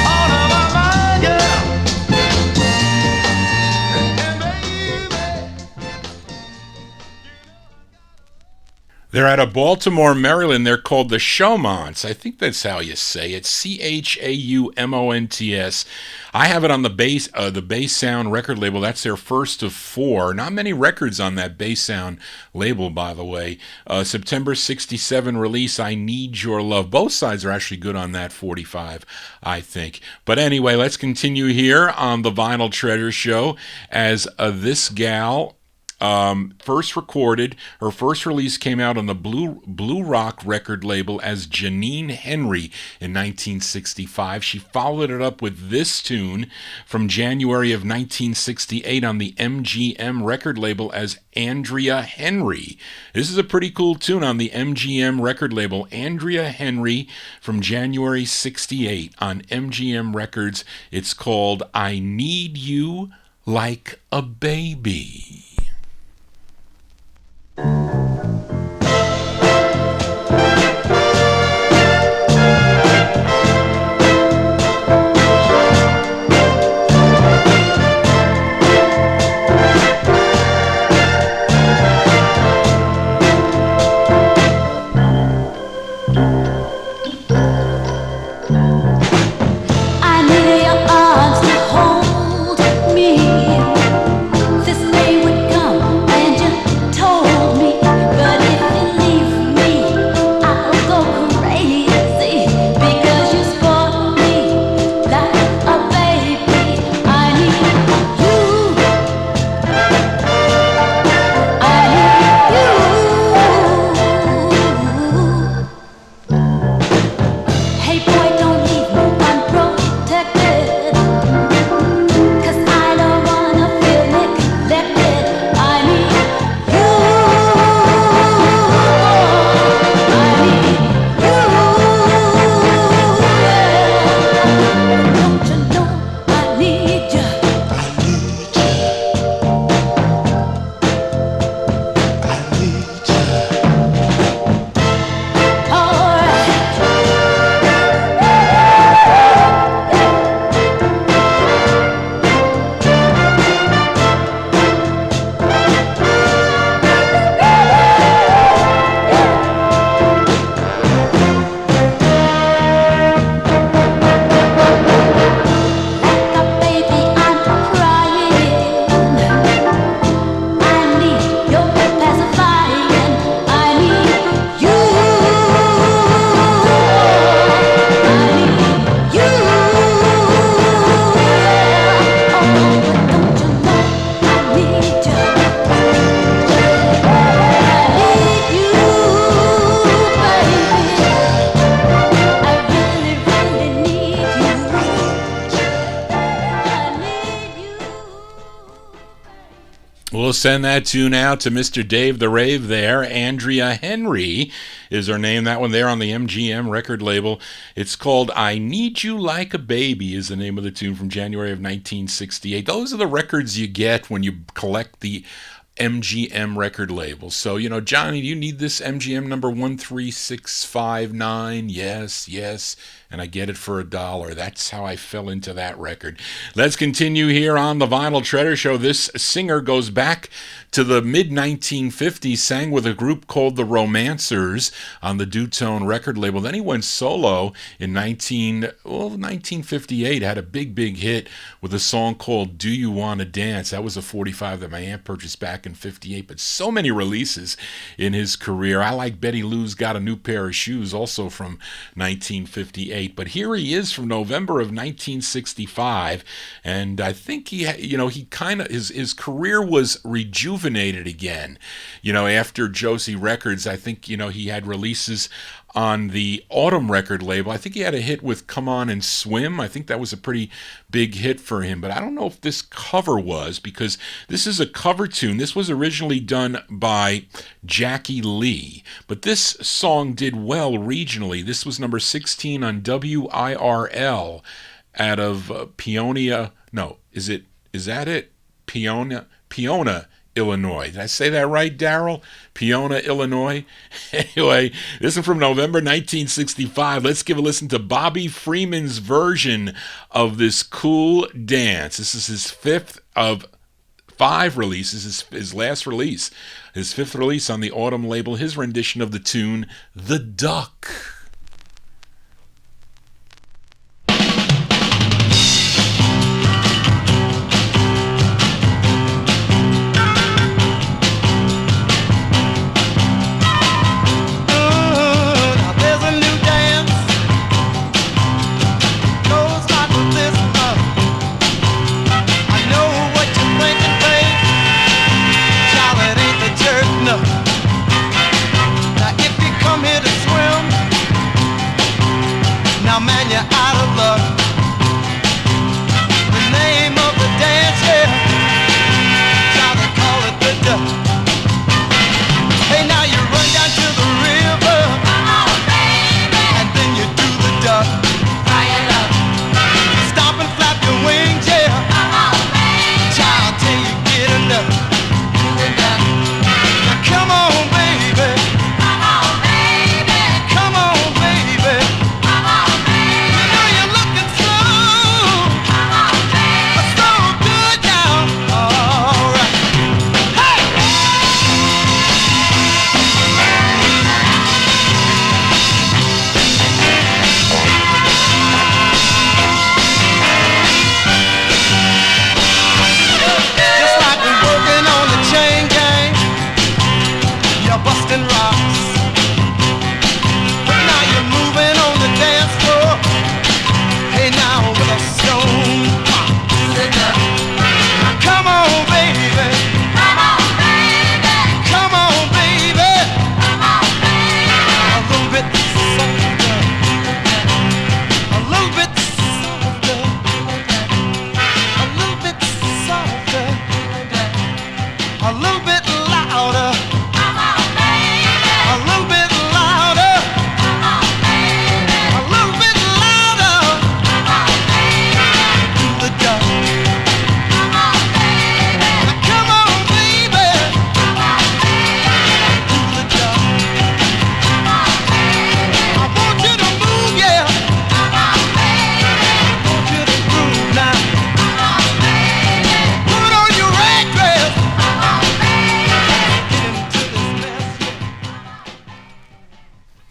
[SPEAKER 6] on my mind, yeah. And baby,
[SPEAKER 1] They're out of Baltimore, Maryland. They're called the Showmonts. I think that's how you say it. Chaumonts. I have it on the Bay Sound record label. That's their first of 4. Not many records on that Bay Sound label, by the way. September 67 release, I Need Your Love. Both sides are actually good on that 45, I think. But anyway, let's continue here on the Vinyl Treasure Show as this gal first recorded. Her first release came out on the Blue Rock record label as Janine Henry in 1965. She followed it up with this tune from January of 1968 on the MGM record label as Andrea Henry. This is a pretty cool tune on the MGM record label. Andrea Henry from January 68 on MGM Records. It's called I Need You Like a Baby.
[SPEAKER 3] I need your arms to hold me. This day would come and you told me, but
[SPEAKER 1] We'll send that tune out to Mr. Dave the Rave there. Andrea Henry is her name. That one there on the MGM record label. It's called I Need You Like a Baby is the name of the tune from January of 1968. Those are the records you get when you collect the MGM record label. So, Johnny, do you need this MGM number 13659? Yes, yes. And I get it for $1. That's how I fell into that record. Let's continue here on the Vinyl Treasure Show. This singer goes back to the mid-1950s, sang with a group called the Romancers on the Dutone record label. Then he went solo in 1958, had a big hit with a song called Do You Wanna Dance? That was a 45 that my aunt purchased back in 58, but so many releases in his career. I like Betty Lou's Got a New Pair of Shoes, also from 1958. But here he is from November of 1965, and I think he kind of his career was rejuvenated again. After Josie Records, I think he had releases on the Autumn record label. I think he had a hit with Come On and Swim. I think that was a pretty big hit for him, but I don't know if this cover was, because this is a cover tune. This was originally done by Jackie Lee, but this song did well regionally. This was number 16 on WIRL out of Peonia. No, is that it? Peonia, Illinois. Did I say that right, Daryl? Peonia, Illinois. Anyway, this is from November 1965. Let's give a listen to Bobby Freeman's version of this cool dance. This is his fifth of 5 releases, his last release, his 5th release on the Autumn label, his rendition of the tune, The Duck.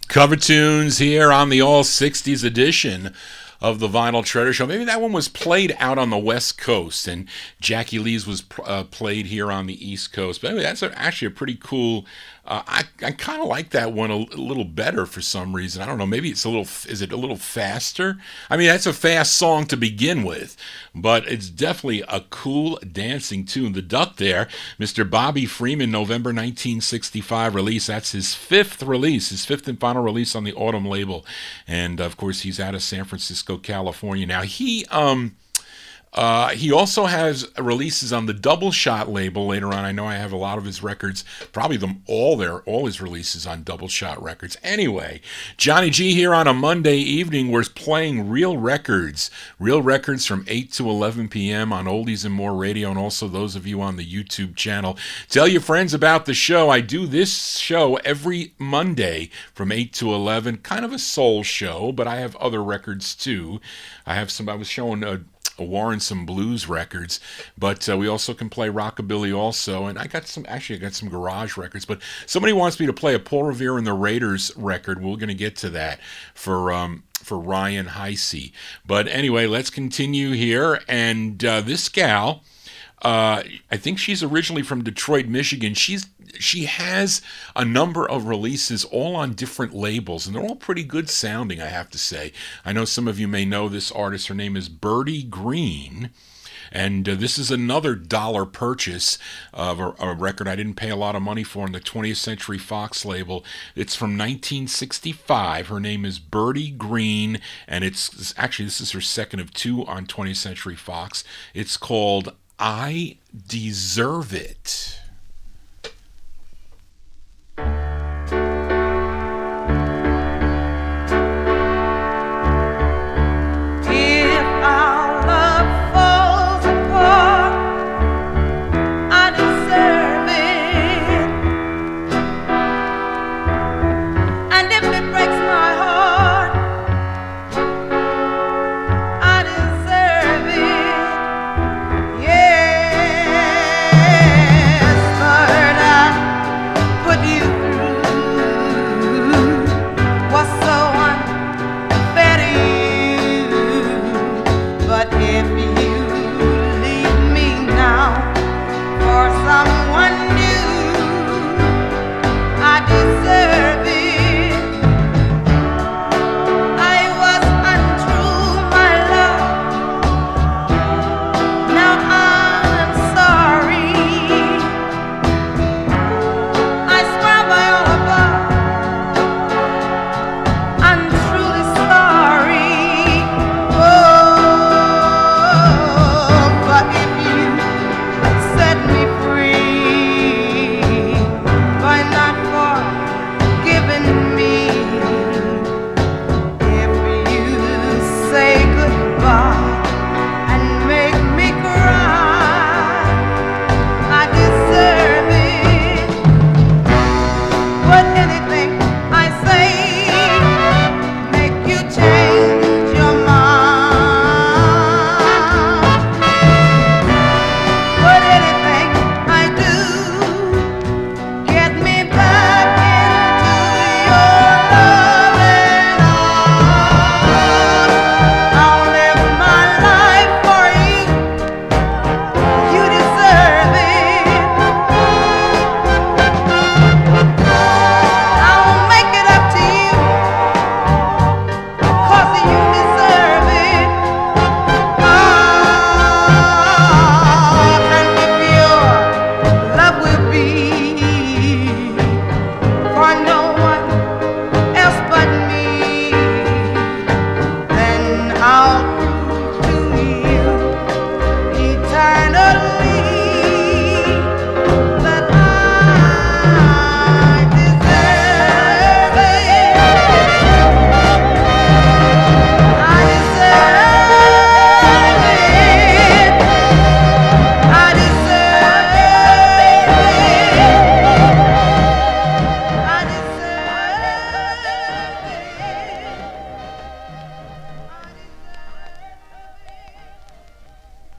[SPEAKER 1] Cover tunes here on the All 60s edition of the Vinyl Treasure Show. Maybe that one was played out on the West Coast, and Jackie Lee's was played here on the East Coast. But anyway, that's actually a pretty cool. I kind of like that one a little better for some reason. I don't know. Maybe it's is it a little faster? I mean, that's a fast song to begin with, but it's definitely a cool dancing tune. The Duck there, Mr. Bobby Freeman, November 1965 release. That's his 5th release, his 5th and final release on the Autumn label. And of course, he's out of San Francisco, California now. He He also has releases on the Double Shot label later on. I know I have a lot of his records, probably all his releases on Double Shot Records. Anyway, Johnny G here on a Monday evening. We're playing real records from 8 to 11 p.m. on Oldies and More Radio, and also those of you on the YouTube channel. Tell your friends about the show. I do this show every Monday from 8 to 11, kind of a soul show, but I have other records too. I was showing Warren some blues records, but we also can play rockabilly also, and I got some garage records, but somebody wants me to play a Paul Revere and the Raiders record. We're going to get to that for Ryan Heisey. But anyway, let's continue here, and this gal, I think she's originally from Detroit, Michigan. She has a number of releases all on different labels, and they're all pretty good sounding, I have to say. I know some of you may know this artist. Her name is Birdie Green, and this is another dollar purchase of a record I didn't pay a lot of money for on the 20th Century Fox label. It's from 1965. Her name is Birdie Green, and this is her second of two on 20th Century Fox. It's called I Deserve It.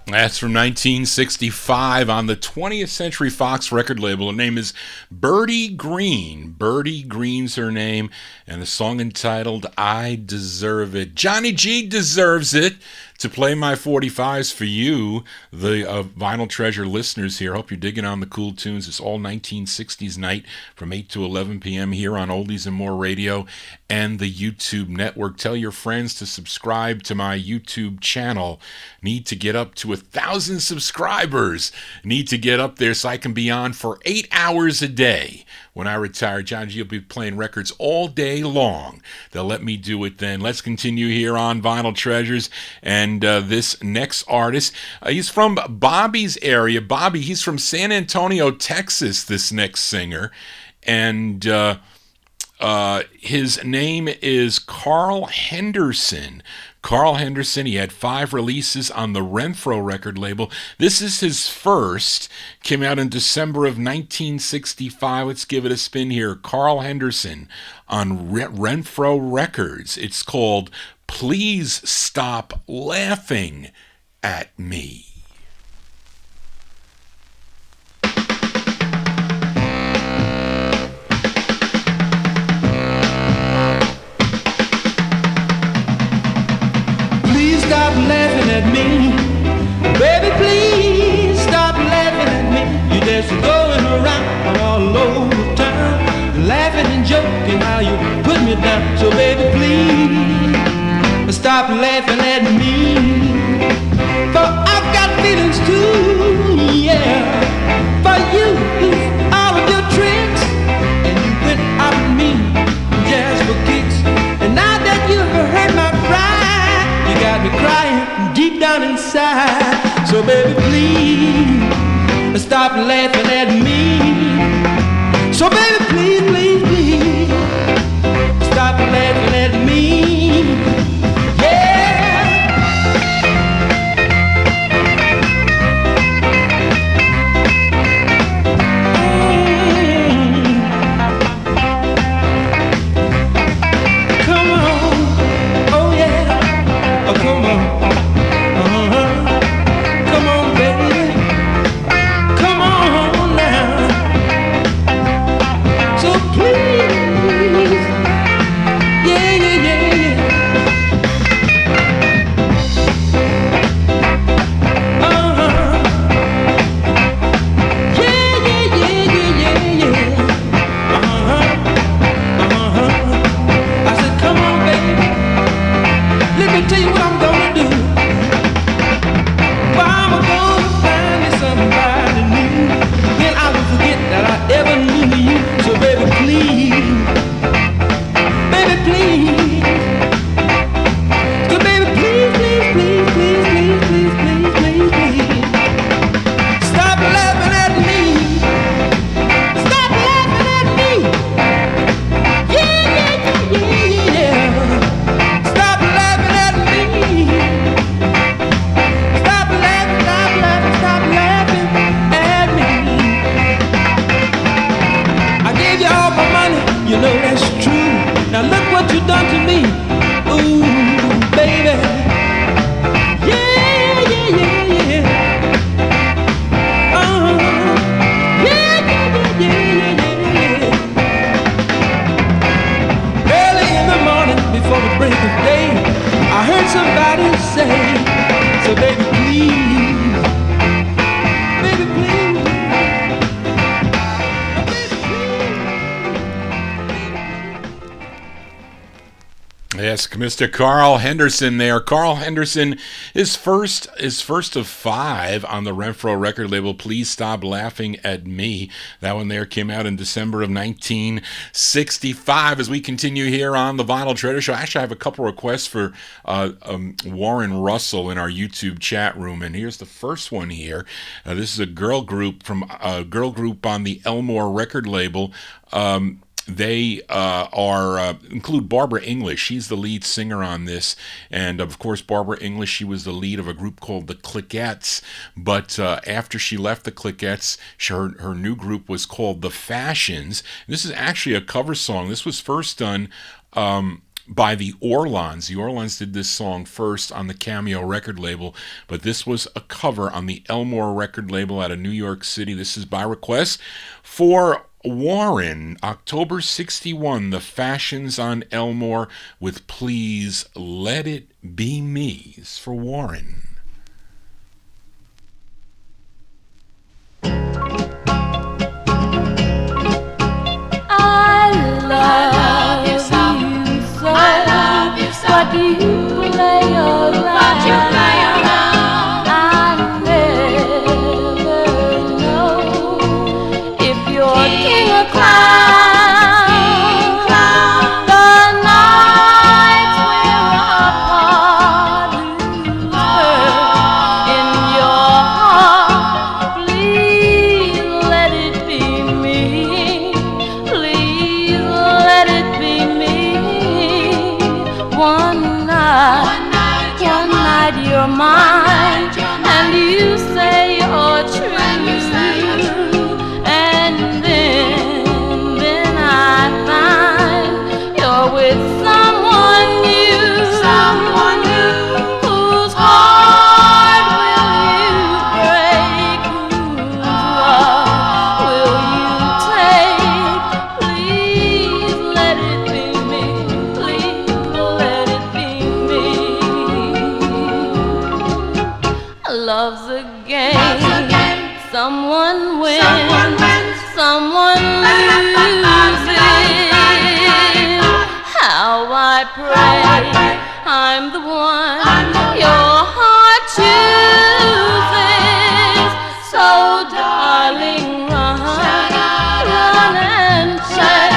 [SPEAKER 1] That's from 1965 on the 20th Century Fox record label. Her name is Birdie Green. Birdie Green's her name, and the song entitled I Deserve It. Johnny G deserves it to play my 45s for you, the Vinyl Treasure listeners here. Hope you're digging on the cool tunes. It's all 1960s night from 8 to 11 p.m. here on Oldies and More Radio and the YouTube network. Tell your friends to subscribe to my YouTube channel. Need to get up to 1,000 subscribers. Need to get up there so I can be on for 8 hours a day. When I retire, John G will be playing records all day long. They'll let me do it then. Let's continue here on Vinyl Treasures. And this next artist, he's from Bobby's area. Bobby, he's from San Antonio, Texas, this next singer. And his name is Carl Henderson. Carl Henderson, he had 5 releases on the Renfro record label. This is his first. Came out in December of 1965. Let's give it a spin here. Carl Henderson on Renfro Records. It's called Please Stop Laughing at Me.
[SPEAKER 6] Stop laughing at me, baby, please stop laughing at me. You're just going around all over town, laughing and joking how you put me down. So baby, please stop laughing at me, for I've got feelings too, yeah, for you, all of your tricks, and you went out with me just for kicks. And now that you've hurt my pride, you got me crying deep down inside. So baby, please stop laughing at me. So baby, please, please, please stop laughing at me. Yeah. Come on, oh yeah. Oh, come on, come on, baby, come on now. So please, yeah, yeah, yeah, yeah. Yeah, yeah, yeah, yeah, yeah, yeah. I said, come on, baby. Let me tell you what I'm gonna do. Well, I'm gonna find me somebody new, then I will forget that I ever knew you. So baby, please, baby, please. So baby, please, please, please, please, please, please, please, please, please. Stop laughing at me. Stop laughing at me. Yeah, yeah, yeah, yeah, yeah. Stop laughing at me. Stop laughing, stop laughing, stop laughing at me. I gave you all my money, you know that's true. Now look what you done to me. Ooh, baby. Yeah, yeah, yeah, yeah. Yeah, yeah, yeah, yeah, yeah. Early in the morning, before the break of day, I heard somebody say, so baby, please, baby, please,
[SPEAKER 1] Yes, Mr. Carl Henderson there. Carl Henderson is first of 5 on the Renfro record label, Please Stop Laughing at Me. That one there came out in December of 1965. As we continue here on the Vinyl Treasure Show, actually I have a couple requests for Warren Russell in our YouTube chat room, and here's the first one here. This is a girl group from a girl group on the Elmore record label. They include Barbara English. She's the lead singer on this. And, of course, Barbara English, she was the lead of a group called the Cliquettes. But after she left the Cliquettes, her new group was called The Fashions. This is actually a cover song. This was first done by the Orlons. The Orlons did this song first on the Cameo record label, but this was a cover on the Elmore record label out of New York City. This is by request for Warren, October 61, The Fashions on Elmore with Please Let It Be Me. It's for Warren.
[SPEAKER 3] I love you so. I love you so. But you play around. I One night you're mine, and you say you're true. And then I find you're with someone new, whose heart will you break, whose love will you take? Please let it be me, please let it be me. Love's a game, someone wins, someone loses. How I pray I'm the one your heart chooses. So darling, run and play,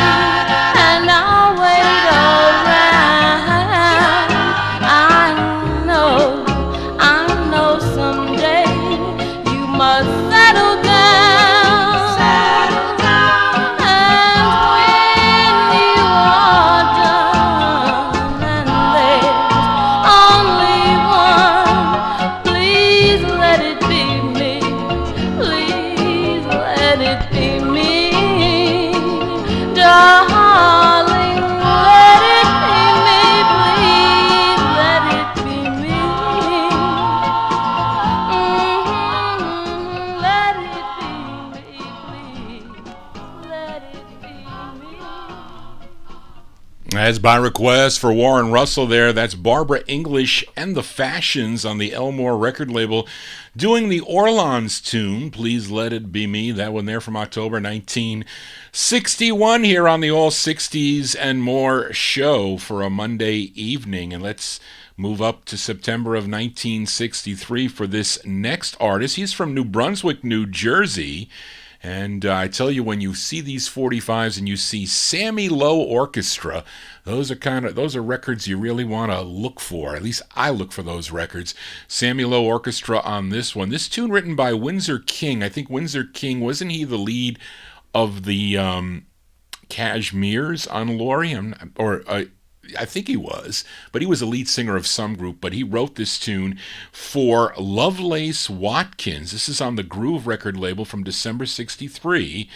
[SPEAKER 3] and I'll wait around. I know someday you must settle down. And when you are done and there's only one, please let it be me, please let it be me. Darling, let it be me, please let it be me. Let it be me, please let it be me.
[SPEAKER 1] As by request for Warren Russell there, that's Barbara English and the Fashions on the Elmore record label doing the Orleans tune, Please Let It Be Me. That one there from October 1961 here on the All 60s and More show for a Monday evening. And let's move up to September of 1963 for this next artist. He's from New Brunswick, New Jersey. And I tell you, when you see these 45s and you see Sammy Lowe Orchestra, those are records you really want to look for. At least I look for those records. Sammy Lowe Orchestra on this one. This tune written by Windsor King. I think Windsor King, wasn't he the lead of the Cashmeres on Laurie? I think he was, but he was a lead singer of some group, but he wrote this tune for Lovelace Watkins. This is on the Groove record label from December 63.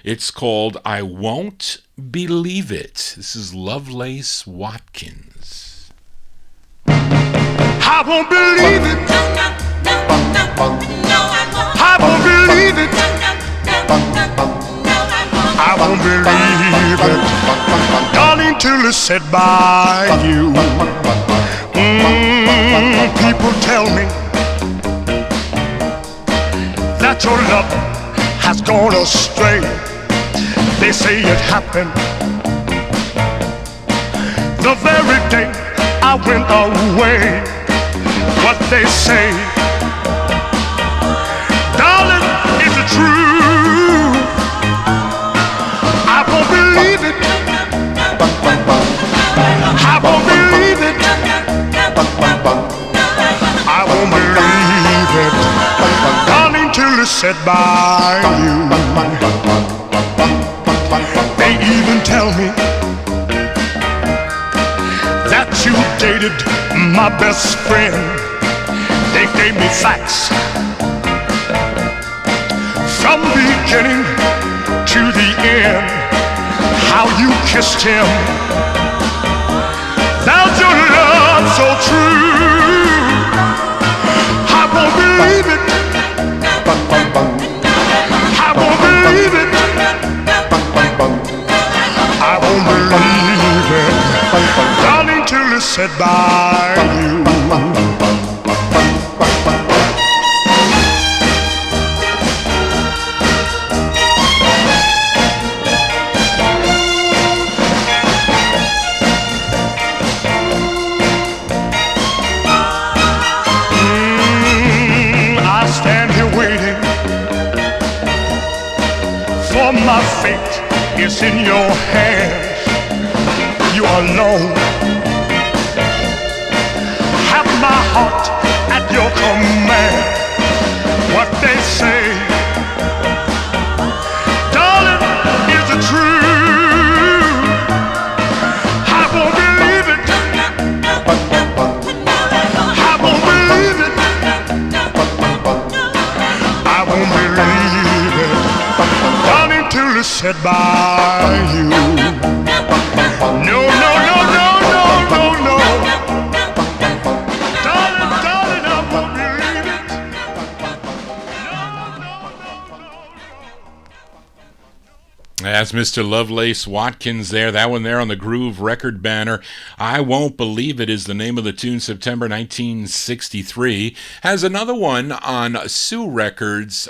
[SPEAKER 1] It's called I Won't Believe It. This is Lovelace Watkins.
[SPEAKER 5] I won't believe it. I won't believe it. I won't believe it, darling, till it's said by you. People tell me that your love has gone astray. They say it happened the very day I went away. What they say, darling, is it true? I won't believe it. I won't believe it. I won't believe it, darling, till it's said by you. They even tell me that you dated my best friend. They gave me facts from beginning to the end, how you kissed him. That's your love so true. I won't believe it. I won't believe it. I won't believe it, darling, till it's said by you. My fate is in your hands. You alone have my heart at your command. What they say, darling, is it true? I won't believe it. get by you. No, no, no, no, no, no, no. Darling, darling, I won't believe it.
[SPEAKER 1] That's Mr. Lovelace Watkins there. That one there on the Groove record banner. I Won't Believe It is the name of the tune, September 1963. Has another one on Sue Records.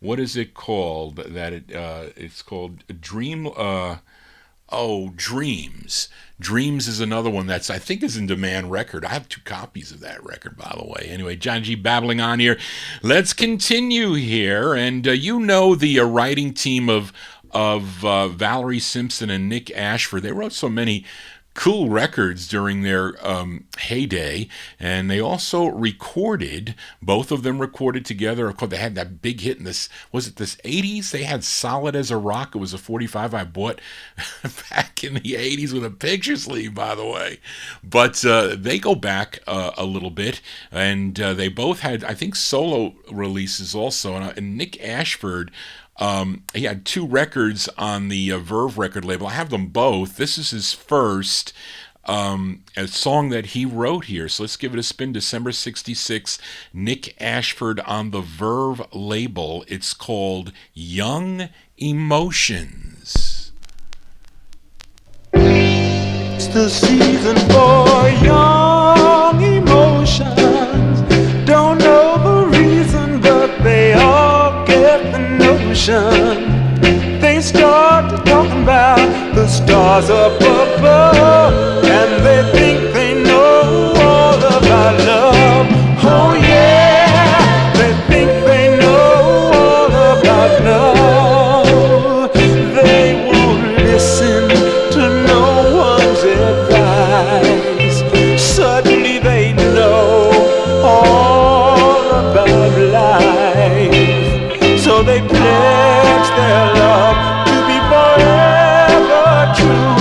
[SPEAKER 1] What is it called? It's called Dream. Dreams. Dreams is another one that's, I think, is in demand record. I have 2 copies of that record, by the way. Anyway, John G. babbling on here. Let's continue here. And you know the writing team of Valerie Simpson and Nick Ashford. They wrote so many cool records during their heyday, and they also recorded, both of them recorded together. Of course, they had that big hit in this 80s? They had Solid as a Rock. It was a 45 I bought back in the 80s with a picture sleeve, by the way. But they go back a little bit, and they both had, I think, solo releases also. And Nick Ashford, he had 2 records on the Verve record label. I have them both. This is his first a song that he wrote here. So let's give it a spin. December 66, Nick Ashford on the Verve label. It's called Young Emotions.
[SPEAKER 6] It's the season for young emotions. Don't know the reason, but they all get the notion. They start talking about the stars up above, and they think they know all about love. Oh yeah, they think they know all about love. They won't listen to no one's advice. Suddenly they know all about life. So they pledge their love to be forever true.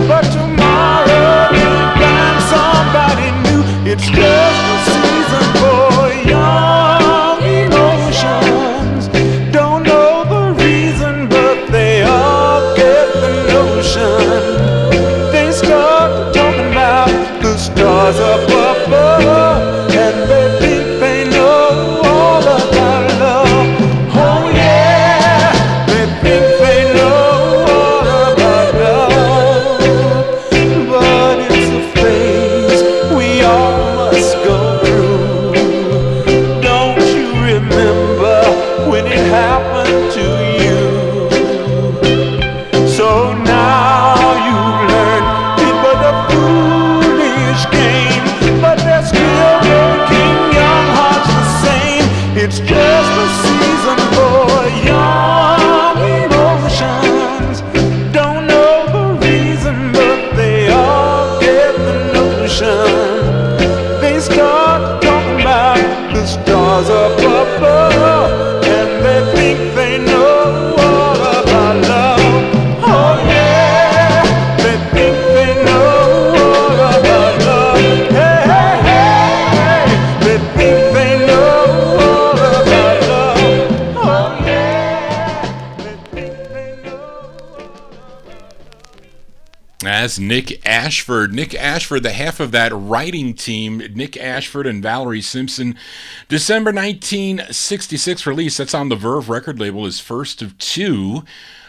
[SPEAKER 6] But tomorrow they'll find somebody new. It's just a season for young emotions. Don't know the reason, but they all get the notion. They start talking about the stars up above, and they think they know all about love. Oh yeah, they think they know all about love. But it's a phase we all must go through. Don't you remember when it happened to you? So now you've learned it was a foolish game, but they're still making young hearts the same. It's just a season for young emotions. Don't know the reason, but they all get the notion. They start talking about the stars up above, and they think they know all about love. Oh yeah, they think they know all about love. Hey, hey, hey, they think they know all about love. Oh yeah, they think they know all about love.
[SPEAKER 1] That's Nick Ashford. Nick Ashford, the half of that writing team, Nick Ashford and Valerie Simpson. December 1966 release. That's on the Verve record label, his first of 2.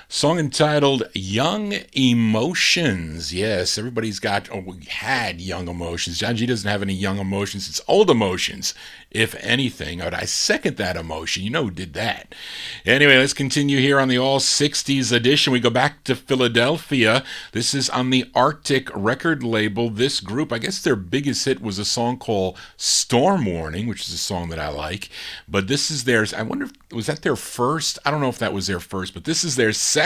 [SPEAKER 1] Song entitled Young Emotions. Yes, everybody's got, we had young emotions. John G doesn't have any young emotions. It's old emotions, if anything. I second that emotion. You know who did that. Anyway, let's continue here on the All 60s edition. We go back to Philadelphia. This is on the Arctic record label. This group, I guess their biggest hit was a song called Storm Warning, which is a song that I like. But this is theirs. I wonder, was that their first? I don't know if that was their first, but this is their second.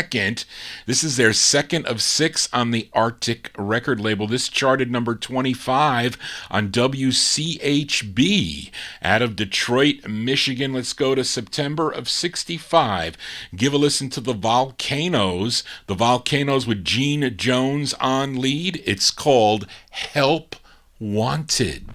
[SPEAKER 1] This is their second of 6 on the Arctic record label. This charted number 25 on WCHB out of Detroit, Michigan. Let's go to September of 65. Give a listen to the Volcanoes. The Volcanoes with Gene Jones on lead. It's called Help Wanted.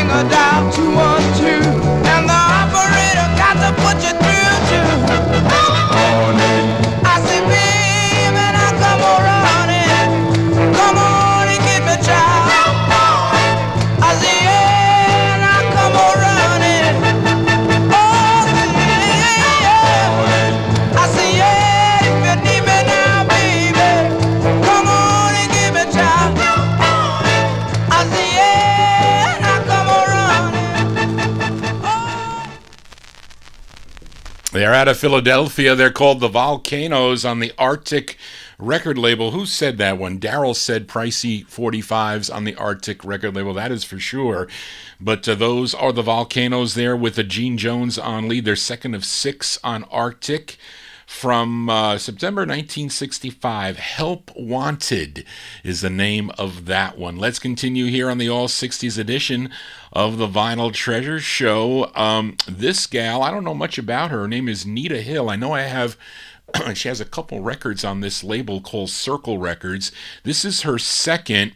[SPEAKER 2] ring a dial 212, and the operator got to put you through to morning. I say, baby, now come on running, come on and get me, child. I say, yeah, now come on running, oh yeah. I say, yeah, if you need me now, baby, come on and get me, child. I say, yeah, now come on running. Oh.
[SPEAKER 1] They're out of Philadelphia. They're called the Volcanoes on the Arctic record label. Who said that one? Daryl said pricey 45s on the Arctic record label. That is for sure. But those are the Volcanoes there with Gene Jones on lead. They're second of 6 on Arctic. From September 1965, Help Wanted is the name of that one. Let's continue here on the All 60s edition of the Vinyl Treasure Show. This gal, I don't know much about her. Her name is Nita Hill. I know I have... she has a couple records on this label called Circle Records. This is her second,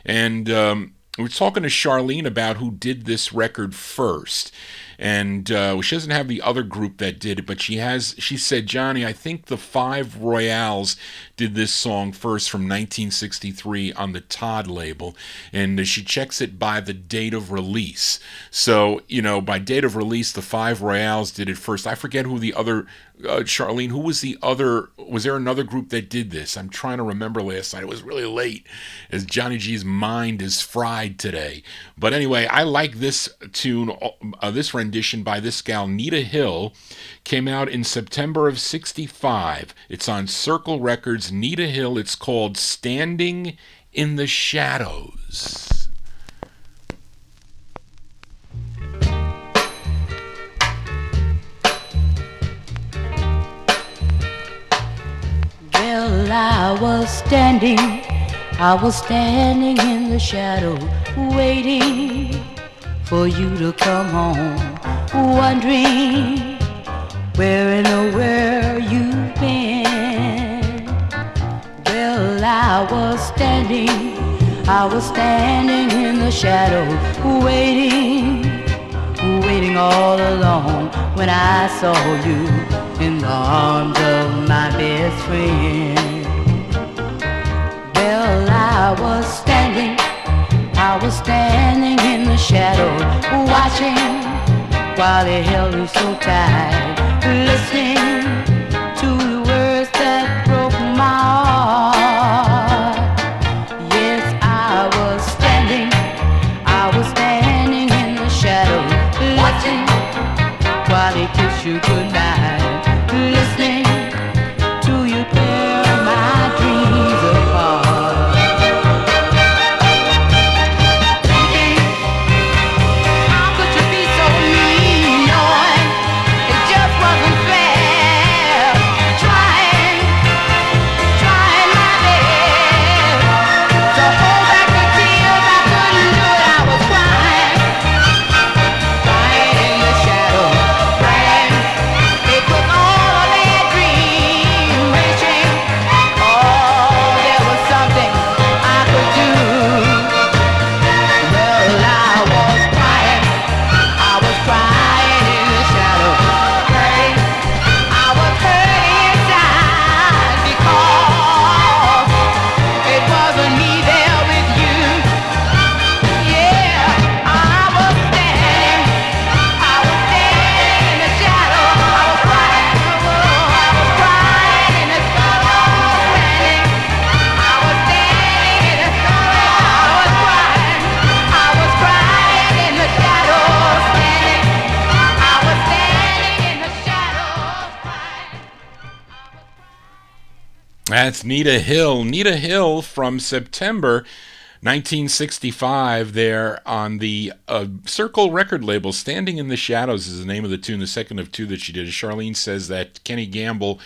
[SPEAKER 1] and we're talking to Charlene about who did this record first. And she doesn't have the other group that did it, but she said, Johnny, I think the Five Royales did this song first from 1963 on the Todd label, and she checks it by the date of release. So, by date of release, the Five Royales did it first. I forget who the other, Charlene, who was the other, was there another group that did this? I'm trying to remember last night. It was really late, as Johnny G's mind is fried today. But anyway, I like this tune, this rendition by this gal, Nita Hill, came out in September of 65. It's on Circle Records, Nita Hill. It's called Standing in the Shadows.
[SPEAKER 7] Well, I was standing in the shadow, waiting for you to come home, wondering where you've been. Well, I was standing in the shadow, waiting all alone, when I saw you in the arms of my best friend. Well, I was standing in the shadow, watching while he held me so tight, listening to the words that broke my heart. Yes, I was standing in the shadow, watching while he kissed you goodnight, listening to you tear my dreams apart. How could you be so mean, knowing it just wasn't fair? Trying my best to hold back the tears, I couldn't do it. I was crying in the shadow, crying. It was all a bad dream, wishing, oh, there was something I could do. Well, I was crying in the shadow, hurting. I was hurting inside because it wasn't me there with you. Yeah, I was standing in the shadow. I was crying in the shadow, standing. I was standing in the shadow. I was crying in the shadow, standing. I was standing in the shadow, crying.
[SPEAKER 1] That's Nita Hill. Nita Hill from September 1965 there on the Circle record label. Standing in the Shadows is the name of the tune, the second of two that she did. Charlene says that Kenny Gamble,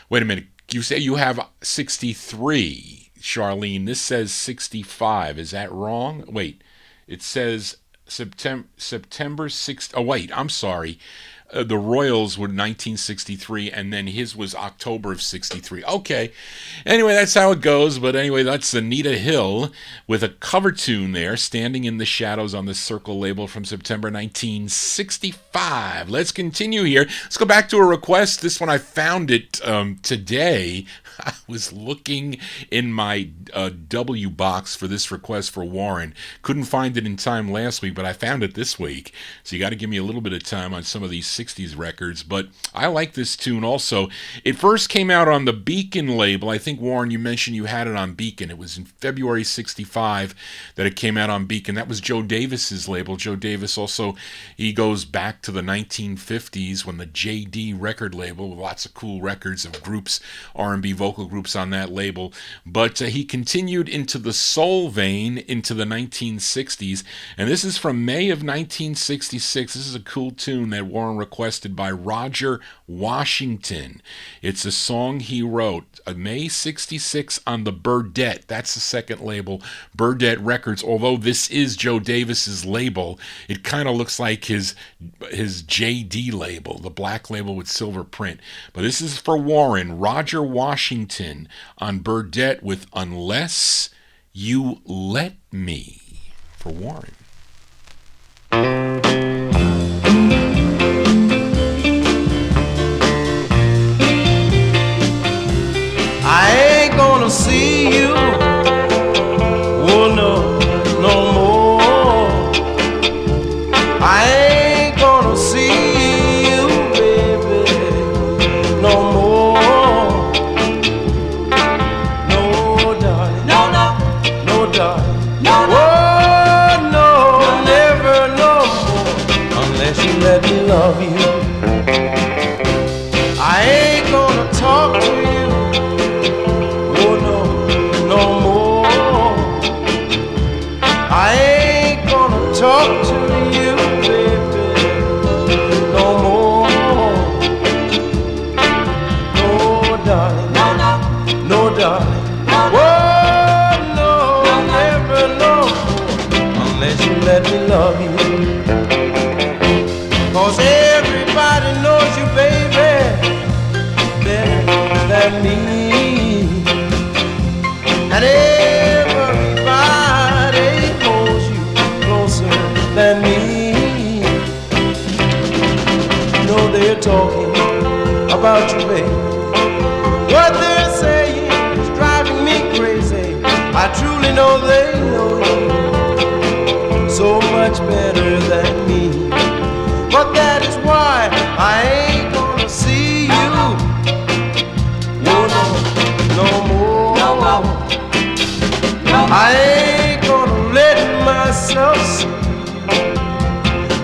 [SPEAKER 1] wait a minute, you say you have 63, Charlene. This says 65. Is that wrong? Wait, it says September 6th. Oh, wait, I'm sorry. the Royals were 1963, and then his was October of 63. Okay. Anyway, that's how it goes. But anyway, that's Anita Hill with a cover tune there, Standing in the Shadows on the Circle label from September 1965. Let's continue here. Let's go back to a request. This one, I found it today. I was looking in my W box for this request for Warren. Couldn't find it in time last week, but I found it this week. So you got to give me a little bit of time on some of these 60s records. But I like this tune also. It first came out on the Beacon label. I think, Warren, you mentioned you had it on Beacon. It was in February 65 that it came out on Beacon. That was Joe Davis's label. Joe Davis also, he goes back to the 1950s when the JD record label, with lots of cool records of groups, R&B vocal groups on that label. But he continued into the soul vein into the 1960s. And this is from May of 1966. This is a cool tune that Warren requested by Roger Washington. It's a song he wrote May 66 on the Burdette. That's the second label, Burdette Records. Although this is Joe Davis's label, it kind of looks like his JD label, the black label with silver print. But this is for Warren, Roger Washington on Burdette with Unless You Let Me, for Warren.
[SPEAKER 6] I ain't gonna see you, oh no, no more. I ain't gonna see you, baby, no more. No, darling, no, no, no, darling, no, no. Oh no, never, no more, unless you let me love you. I ain't gonna talk to you, oh no, no more. I ain't gonna talk to you, baby, no more. No, darling, no, no, no, darling, no, oh no, never, no more, unless you let me love you. 'Cause everybody knows you, baby, better than me. And everybody holds you closer than me. You know they're talking about you, baby. What they're saying is driving me crazy. I truly know they know you so much better than me. But that is why I ain't gonna see you, no, no, no more. No more. I ain't gonna let myself see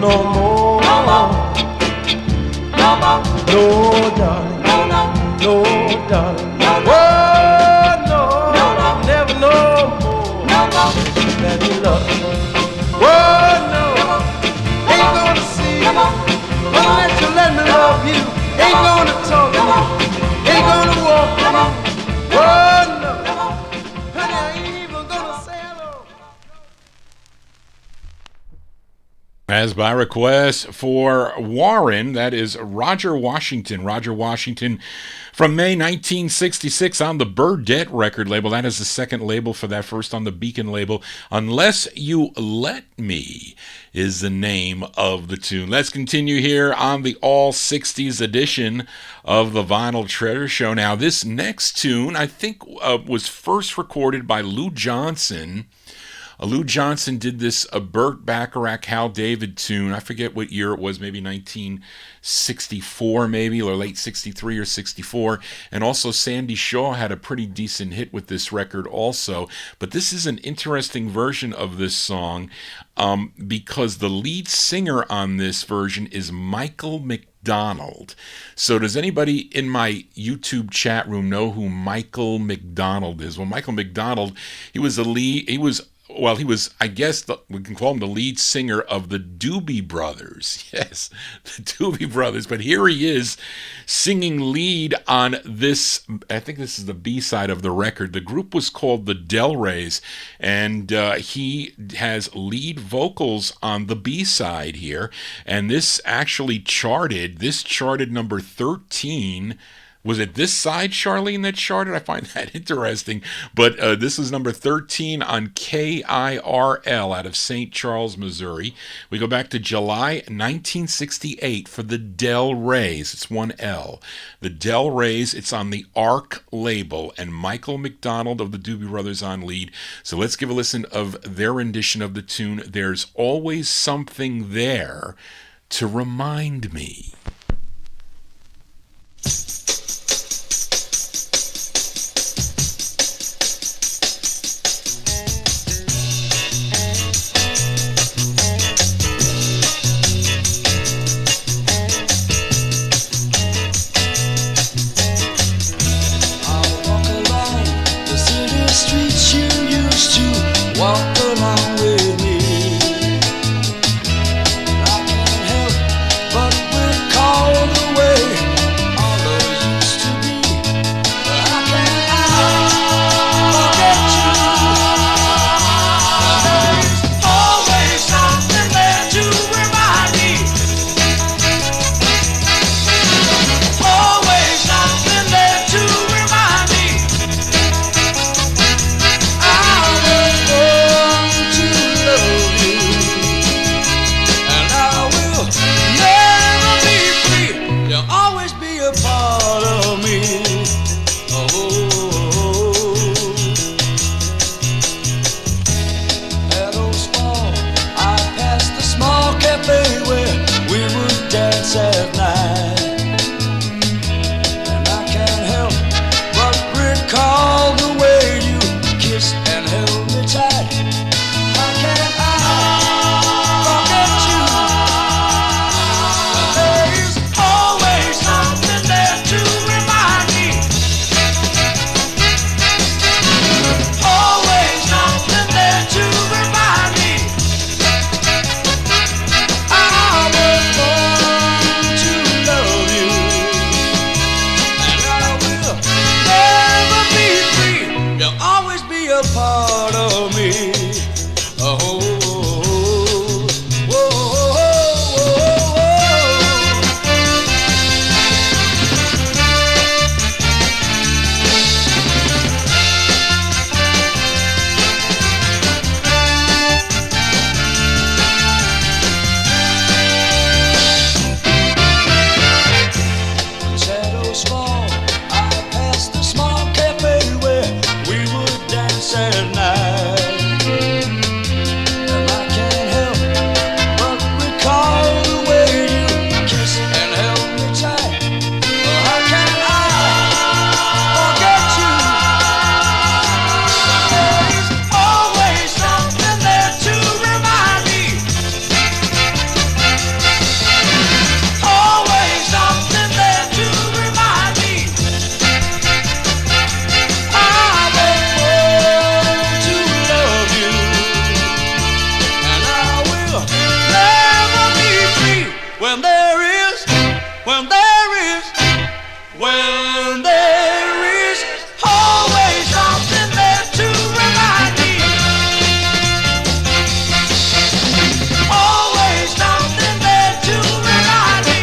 [SPEAKER 6] no more. No more. No more. No, darling. No, no. No, darling. No, no. Oh, no. No, no. Never no more. No more. Let me love you. Oh, no. Ain't gonna see you unless you let me love you. Ain't gonna talk to you. Ain't gonna walk with you. Oh, no. Honey, I ain't even gonna say hello.
[SPEAKER 1] As by request for Warren, that is Roger Washington. Roger Washington from May 1966 on the Burdette record label. That is the second label for that, first on the Beacon label. Unless You Let Me is the name of the tune. Let's continue here on the All 60s edition of the Vinyl Treasure Show. Now, this next tune, I think, was first recorded by Lou Johnson. Lou Johnson did this Burt Bacharach, Hal David tune. I forget what year it was, maybe 1964 maybe, or late 63 or 64. And also Sandy Shaw had a pretty decent hit with this record also. But this is an interesting version of this song because the lead singer on this version is Michael McDonald. So does anybody in my YouTube chat room know who Michael McDonald is? Well, Michael McDonald, he was well, he was, I guess we can call him the lead singer of the Doobie Brothers. Yes, the Doobie Brothers. But here he is singing lead on this, I think this is the B-side of the record. The group was called the Del Reys, and he has lead vocals on the B-side here. And this actually charted. This charted number 13. Was it this side, Charlene, that charted? I find that interesting. But this is number 13 on KIRL out of St. Charles, Missouri. We go back to July 1968 for the Del Reys. It's one L. The Del Reys, it's on the ARC label, and Michael McDonald of the Doobie Brothers on lead. So let's give a listen of their rendition of the tune, There's Always Something There to Remind Me.
[SPEAKER 8] Walk along with me. I can't help but recall the way all those used to be. How can I forget you? There's always something there to remind me. Always something there to remind me. At night, and I can't help but recall the way you kissed and held me tight. How can I forget you? There's always something there to remind me. Always something there to remind me. I was born to love you, and I will never be free. You'll always be a part of me. Oh, oh, oh, oh, oh, oh. When shadows fall, I pass the small cafe where we would dance at night. And I can't help but recall the way you kissed and held me tight. Oh, how can I forget you? There's always something there to remind me. Always something there to remind me. I was born to love you, and I will never be free. When there is always something there to remind me. Always something there to remind me.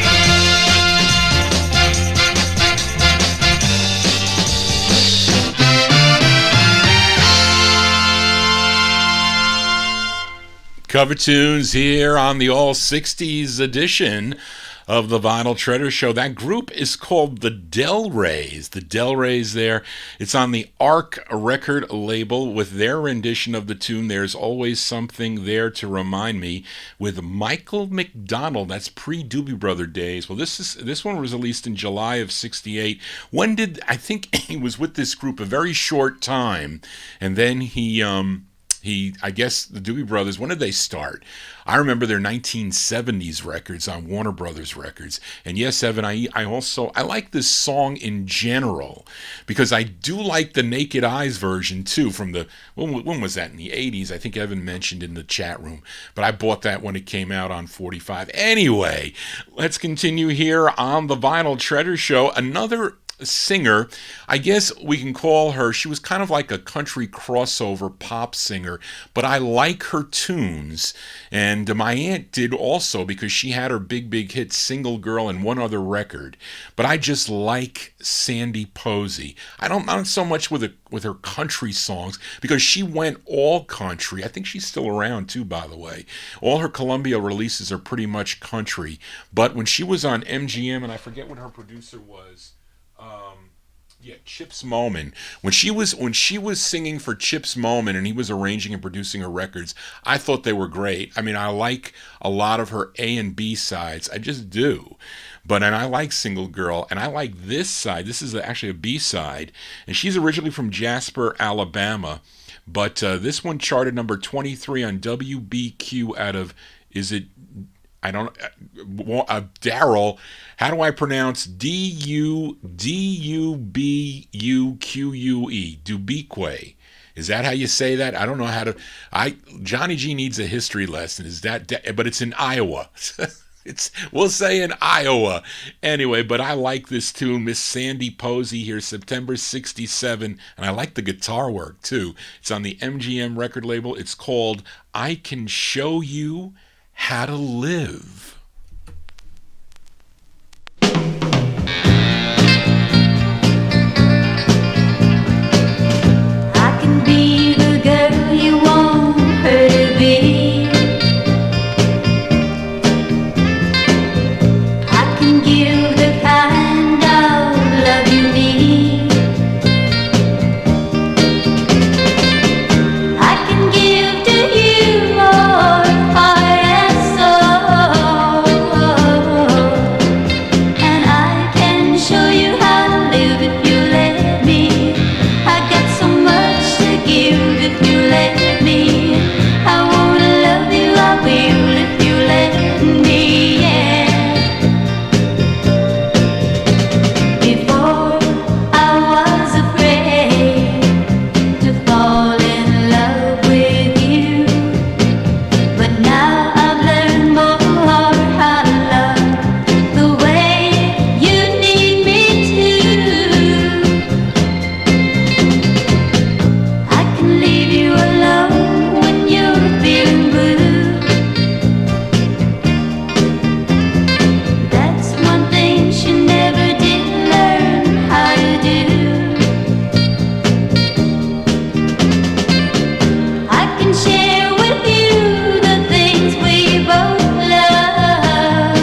[SPEAKER 1] Cover tunes here on the All 60s edition of the Vinyl Treasure Show. That group is called the Del Reys. The Del Reys there. It's on the ARC record label with their rendition of the tune There's Always Something There to Remind Me with Michael McDonald. That's pre-Doobie Brother days. Well, this one was released in July of 68. When did, I think he was with this group a very short time, and then he I guess the Doobie Brothers, when did they start? I remember their 1970s records on Warner Brothers Records. And yes, Evan, I like this song in general because I do like the Naked Eyes version too from when was that, in the 80s? I think Evan mentioned in the chat room. But I bought that when it came out on 45. Anyway, let's continue here on the Vinyl Treasure Show. Another singer, I guess we can call her, she was kind of like a country crossover pop singer, but I like her tunes, and my aunt did also because she had her big hit Single Girl and one other record. But I just like Sandy Posey. I don't, not so much with her country songs, because she went all country. I think she's still around too, by the way. All her Columbia releases are pretty much country, but when she was on MGM, and I forget what her producer was, Chips Moman. When she was singing for Chips Moman and he was arranging and producing her records, I thought they were great. I mean, I like a lot of her A and B sides. I just do. And I like Single Girl, and I like this side. This is actually a B side, and she's originally from Jasper, Alabama. But this one charted number 23 on WBQ out of, Daryl. How do I pronounce Dubuque? Dubuque. Is that how you say that? I don't know how to. Johnny G needs a history lesson. But it's in Iowa. We'll say in Iowa. Anyway, but I like this tune, Miss Sandy Posey here, September 67, and I like the guitar work too. It's on the MGM record label. It's called I Can Show You How to Live.
[SPEAKER 3] I can be the girl you want her to be. I can give the kind of love you need. I can give to you more heart and soul, and I can show you how to live if you let me. I got so much to give if you let me. I wanna love you, I will if you let me, yeah. Before I was afraid to fall in love with you, but now I've learned more how to love the way you need me to. I can leave you alone when you're feeling blue. That's one thing she never did learn how to do. I can share with you the things we both love,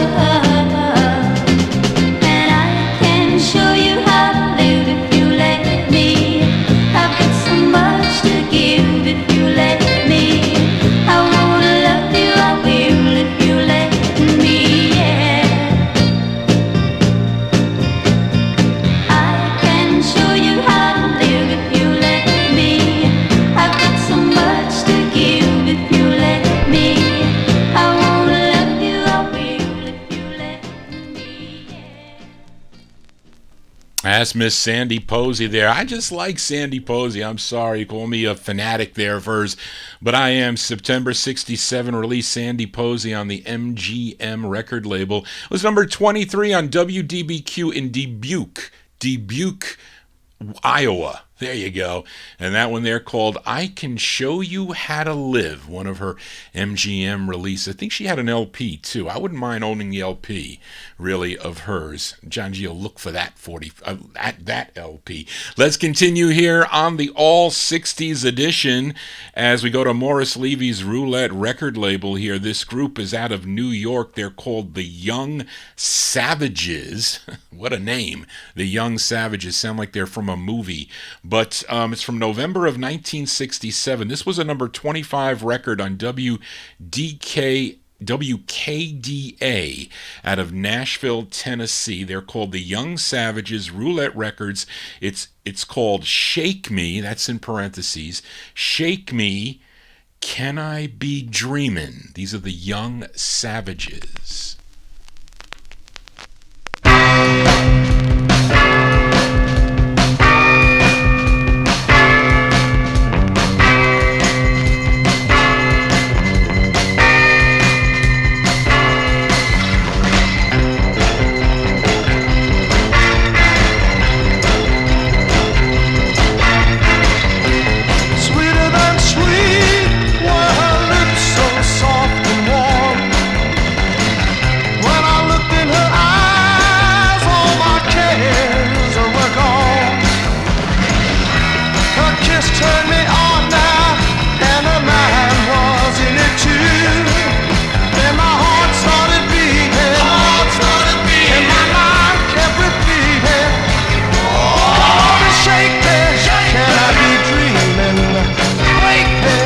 [SPEAKER 3] and I can show you how to live if you let me. I've got so much to give if you let me. I wanna love you, I will if you let me, yeah. I can show you how to live if you let me. I've got so much to give if you let me. I wanna love you, I will if you let me, yeah.
[SPEAKER 1] That's Miss Sandy Posey there. I just like Sandy Posey. I'm sorry, you call me a fanatic there of hers, but I am. September 67 release, Sandy Posey on the MGM record label. It was number 23 on WDBQ in Dubuque, Iowa. There you go. And that one there called I Can Show You How to Live, one of her MGM releases. I think she had an LP too. I wouldn't mind owning the LP, really, of hers. John G will look for that that LP. Let's continue here on the All 60s edition as we go to Morris Levy's Roulette record label here. This group is out of New York. They're called the Young Savages. What a name. The Young Savages sound like they're from a movie. But it's from November of 1967. This was a number 25 record on WKDA out of Nashville, Tennessee. They're called the Young Savages, Roulette Records. It's called Shake Me, that's in parentheses, Shake Me Can I Be Dreamin'? These are the Young Savages.
[SPEAKER 2] Sweeter than sweet were her lips, so soft and warm. When I looked in her eyes, all my cares were gone. Her kiss turned me on now, and her mind was in it too. Then my heart started beating, and my mind kept repeating, "Come and shake me, can I be dreaming? Wake me,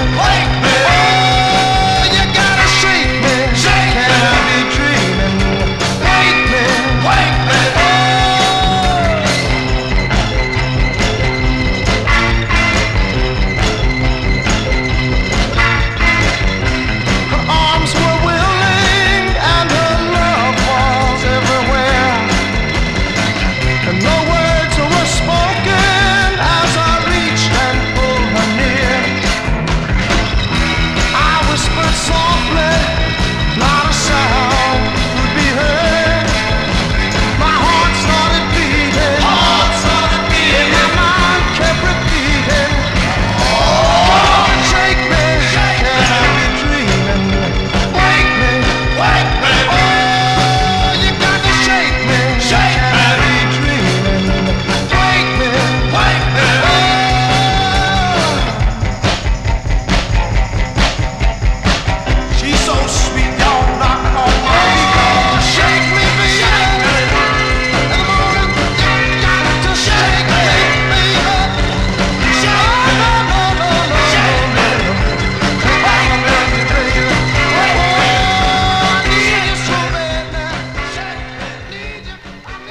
[SPEAKER 2] oh, you gotta shake me, can I be dreaming? Wake me, oh." Her arms were willing and her love was everywhere, and no words were spoken as I reached and pulled her near. I whispered softly, not a sound could be heard. My heart started beating, and my mind kept repeating, "Come and shake me, can I be dreaming? Wake me, oh, you got to shake me, can I be dreaming? Wake me, oh." She's so sweet, y'all knock on my door. Shake me, baby. In the morning, you got to shake me, baby. Shake me, shake me, wake me, baby. Oh, I need you so bad now. Shake me, need you, I need you.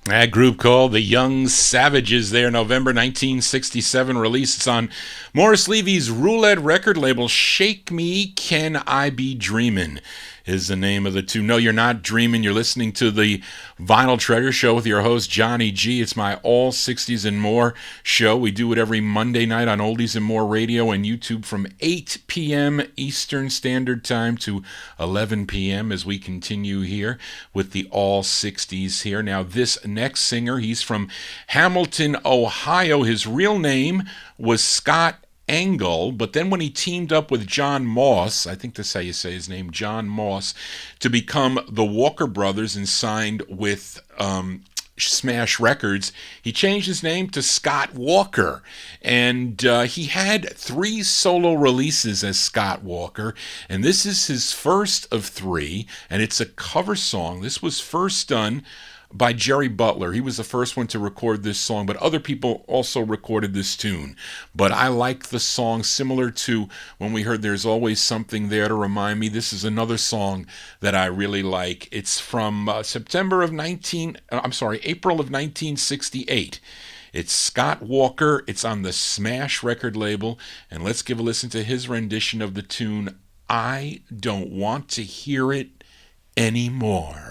[SPEAKER 1] That group called the Young Savages there, November 1967 release. It's on Morris Levy's Roulette record label. Shake Me, Can I Be Dreamin' is the name of the tune. No, you're not dreaming. You're listening to the Vinyl Treasure Show with your host, Johnny G. It's my All 60s and More show. We do it every Monday night on Oldies and More Radio and YouTube from 8 p.m. Eastern Standard Time to 11 p.m. as we continue here with the All 60s here. Now, this next singer, he's from Hamilton, Ohio. His real name was Scott Engel, but then when he teamed up with John Moss, I think that's how you say his name, John Moss, to become the Walker Brothers and signed with Smash Records, he changed his name to Scott Walker. And he had 3 solo releases as Scott Walker, and this is his first of 3, and it's a cover song. This was first done by Jerry Butler. He was the first one to record this song, but other people also recorded this tune. But I like the song, similar to when we heard There's Always Something There to Remind Me. This is another song that I really like. It's from April of 1968. It's Scott Walker. It's on the Smash record label, and let's give a listen to his rendition of the tune, I Don't Want to Hear It Anymore.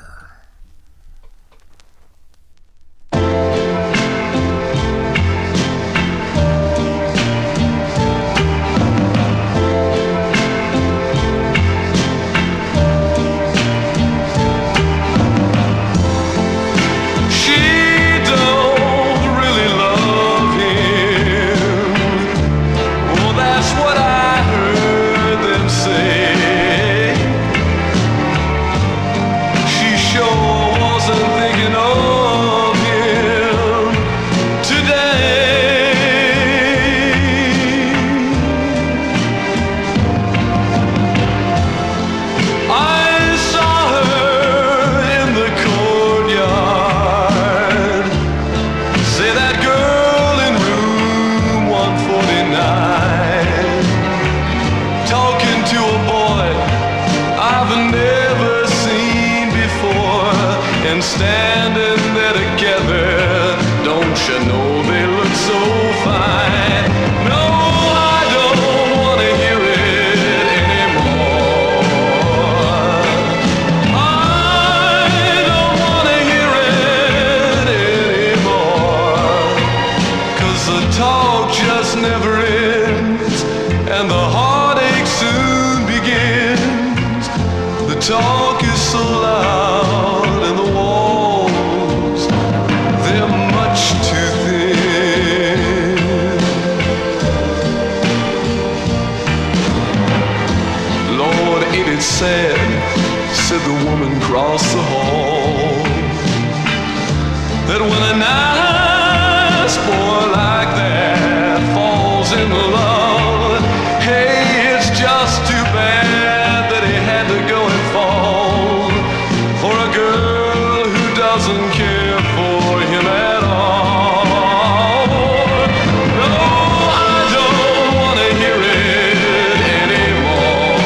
[SPEAKER 9] Standing there together, don't you know they look so fine? No soon begins. The talk is so loud and the walls, they're much too thin. Lord, ain't it sad, said the woman across the hall, that when a nice boy like that falls in love, hey, it's just too bad that he had to go and fall for a girl who doesn't care for him at all. No, I don't want to hear it anymore.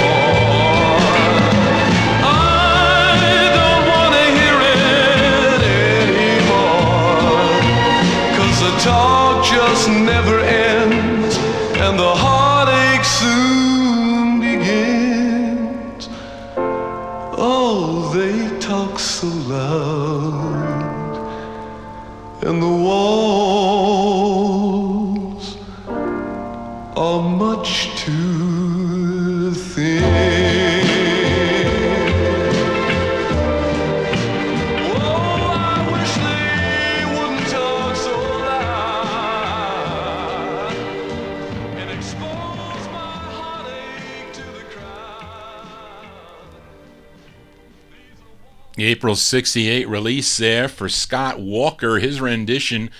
[SPEAKER 9] I don't want to hear it anymore, 'cause the talk just never ends and the heartache soon begins. Oh, they talk so loud and the walls are much too thin. Oh, I wish they wouldn't talk so loud and expose my heartache to the crowd.
[SPEAKER 1] The April 68 release there for Scott Walker, his rendition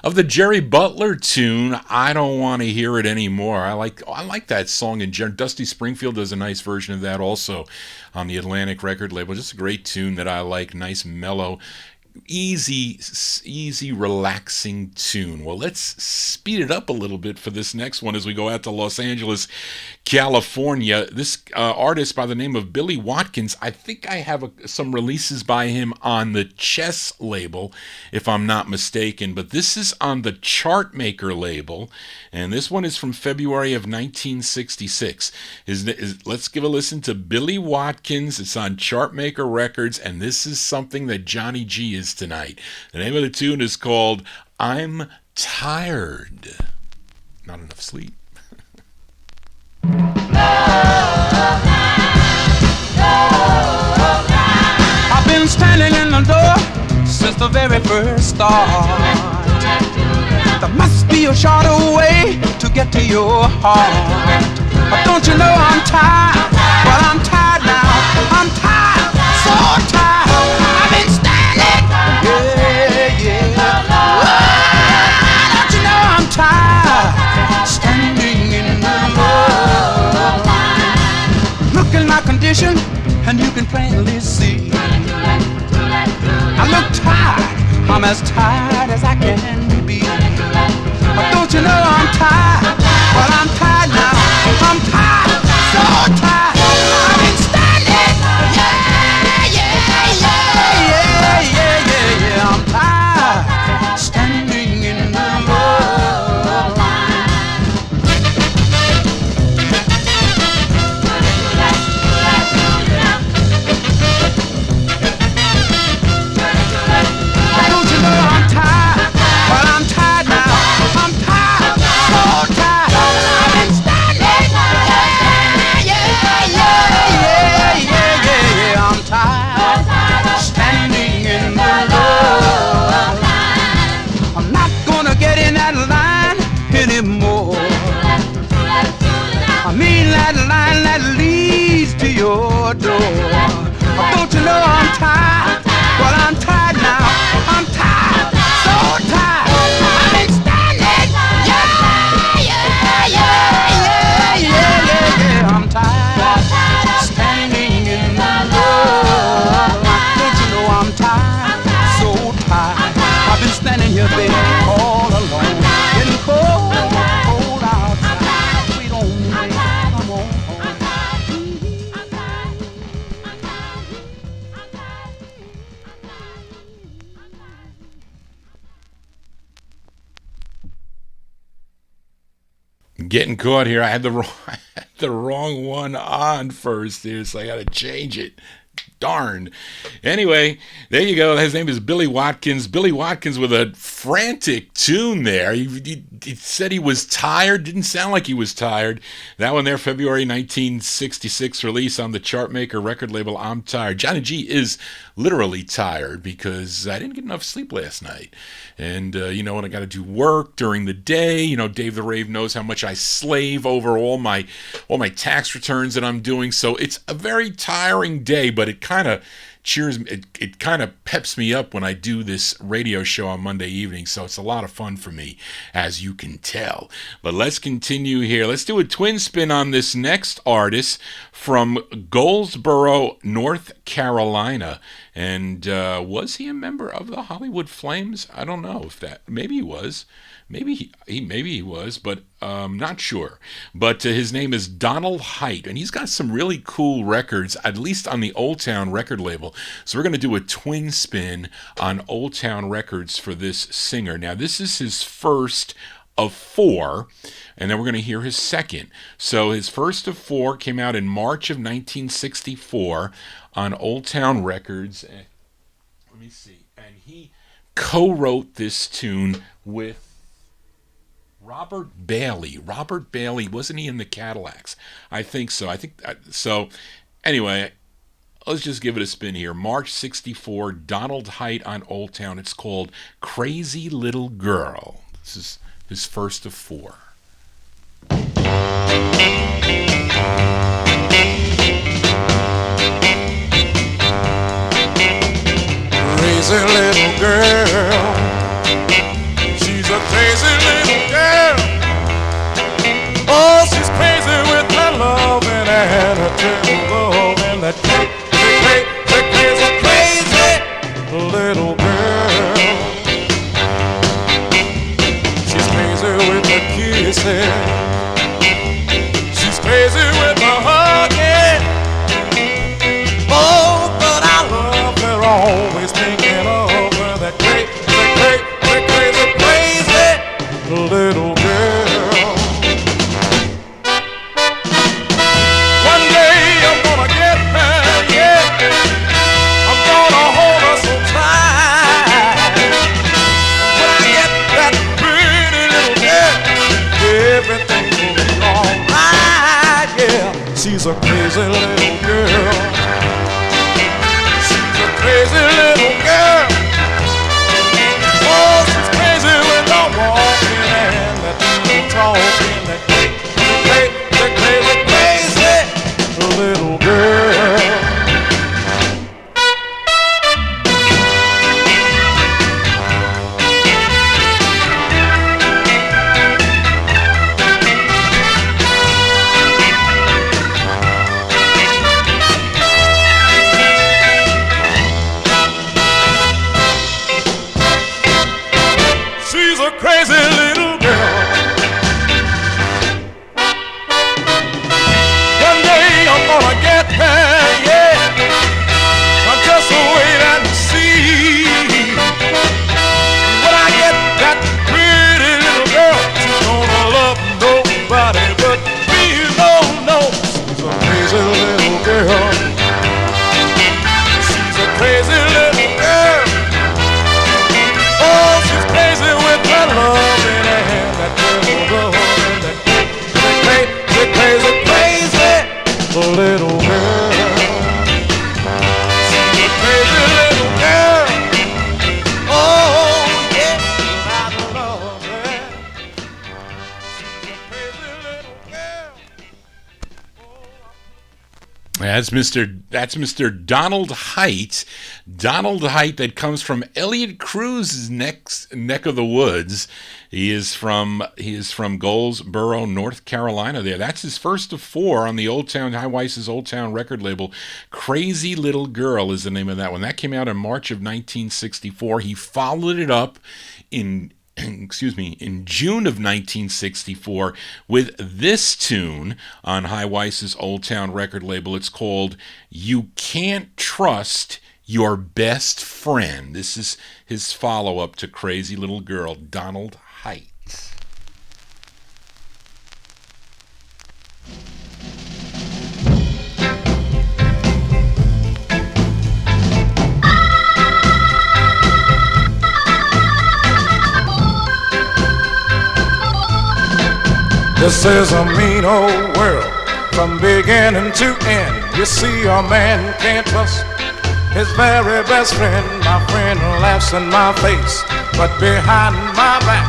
[SPEAKER 1] of the Jerry Butler tune, I Don't Want to Hear It Anymore. I like that song, and Dusty Springfield does a nice version of that also on the Atlantic record label. Just a great tune that I like, nice, mellow, easy, relaxing tune. Well, let's speed it up a little bit for this next one as we go out to Los Angeles, California. This artist by the name of Billy Watkins, I think I have some releases by him on the Chess label, if I'm not mistaken, but this is on the Chartmaker label, and this one is from February of 1966. Let's give a listen to Billy Watkins. It's on Chartmaker Records, and this is something that Johnny G is tonight. The name of the tune is called I'm Tired. Not enough sleep.
[SPEAKER 2] I've been standing in the door since the very first start. There must be a shorter way to get to your heart. But don't you know I'm tired? Well, I'm tired now. I'm tired, so tired. I've been standing, don't you know I'm tired? Standing in the love line. Look at my condition, and you can plainly see I look tired. I'm as tired as I can be. But don't you know I'm tired? Well, I'm tired now. I'm tired, so tired. I've been standing, I'm tired, standing in the love line. Don't you know I'm tired? Well, I'm tired now. I'm tired, so tired. I've been standing, I'm tired, standing in the love line. I'm not gonna get in that line anymore. I mean that line that leads to your door. Don't you know I'm tired? Well, I'm tired now. I'm tired, so tired. I've been standing, I'm tired, standing in the love line. Don't you know I'm tired, so tired. I've been standing here, baby, all alone. Getting cold, cold outside. Sweet home, baby, come on home.
[SPEAKER 1] Getting caught here. I had the wrong one on first here, so I got to change it. Darn. Anyway, there you go. His name is Billy Watkins. Billy Watkins with a frantic tune there. He said he was tired. Didn't sound like he was tired. That one there, February 1966 release on the Chartmaker record label, I'm Tired. Johnny G is literally tired because I didn't get enough sleep last night. And, when I got to do work during the day, Dave the Rave knows how much I slave over all my tax returns that I'm doing. So it's a very tiring day, but it kind of cheers me. It kind of peps me up when I do this radio show on Monday evening. So it's a lot of fun for me, as you can tell. But let's continue here. Let's do a twin spin on this next artist from Goldsboro, North Carolina. And was he a member of the Hollywood Flames? I don't know if that. Maybe he was. Maybe he was, but not sure. But his name is Donald Haidt, and he's got some really cool records, at least on the Old Town record label. So we're going to do a twin spin on Old Town Records for this singer. Now, this is his first of 4, and then we're going to hear his second. So his first of 4 came out in March of 1964 on Old Town Records. Let me see. And he co-wrote this tune with Robert Bailey. Robert Bailey, wasn't he in the Cadillacs? I think so. So. Anyway, let's just give it a spin here. March 64, Donald Haidt on Old Town. It's called Crazy Little Girl. This is his first of 4.
[SPEAKER 5] Crazy little girl, she's a crazy little girl. Oh, she's crazy with her loving and her terrible loving. That crazy little girl. She's crazy with her kissing. She's crazy with her hugging. Oh, but I love her always thinking of her. That crazy little girl. One day I'm gonna get her, yeah. I'm gonna hold her so tight. When I get that pretty little girl, everything will be alright, yeah. She's a crazy little girl. She's a crazy little girl. Oh, she's crazy with the walking and that talking, that crazy little girl. She's a crazy little girl. One day I'm gonna get her, yeah. I'm just wait and see. When I get that pretty little girl, she's gonna love nobody but me. No, she's a crazy little girl. She's a crazy little girl. Oh, she's crazy with her loving and that terrible loving, that crazy little girl. She's a crazy little girl. Oh, yeah, I love her. She's a crazy little girl.
[SPEAKER 1] That's Mr. Donald Haidt. Donald Haidt, that comes from Elliot Cruz's neck of the woods. He is from Goldsboro, North Carolina. That's his first of 4 on the Old Town High Weiss's Old Town record label. Crazy Little Girl is the name of that one. That came out in March of 1964. He followed it up in June of 1964 with this tune on High Weiss's Old Town record label. It's called You Can't Trust Your Best Friend. This is his follow-up to Crazy Little Girl, Donald Haidt.
[SPEAKER 5] This is a mean old world from beginning to end. You see, a man can't trust his very best friend. My friend laughs in my face, but behind my back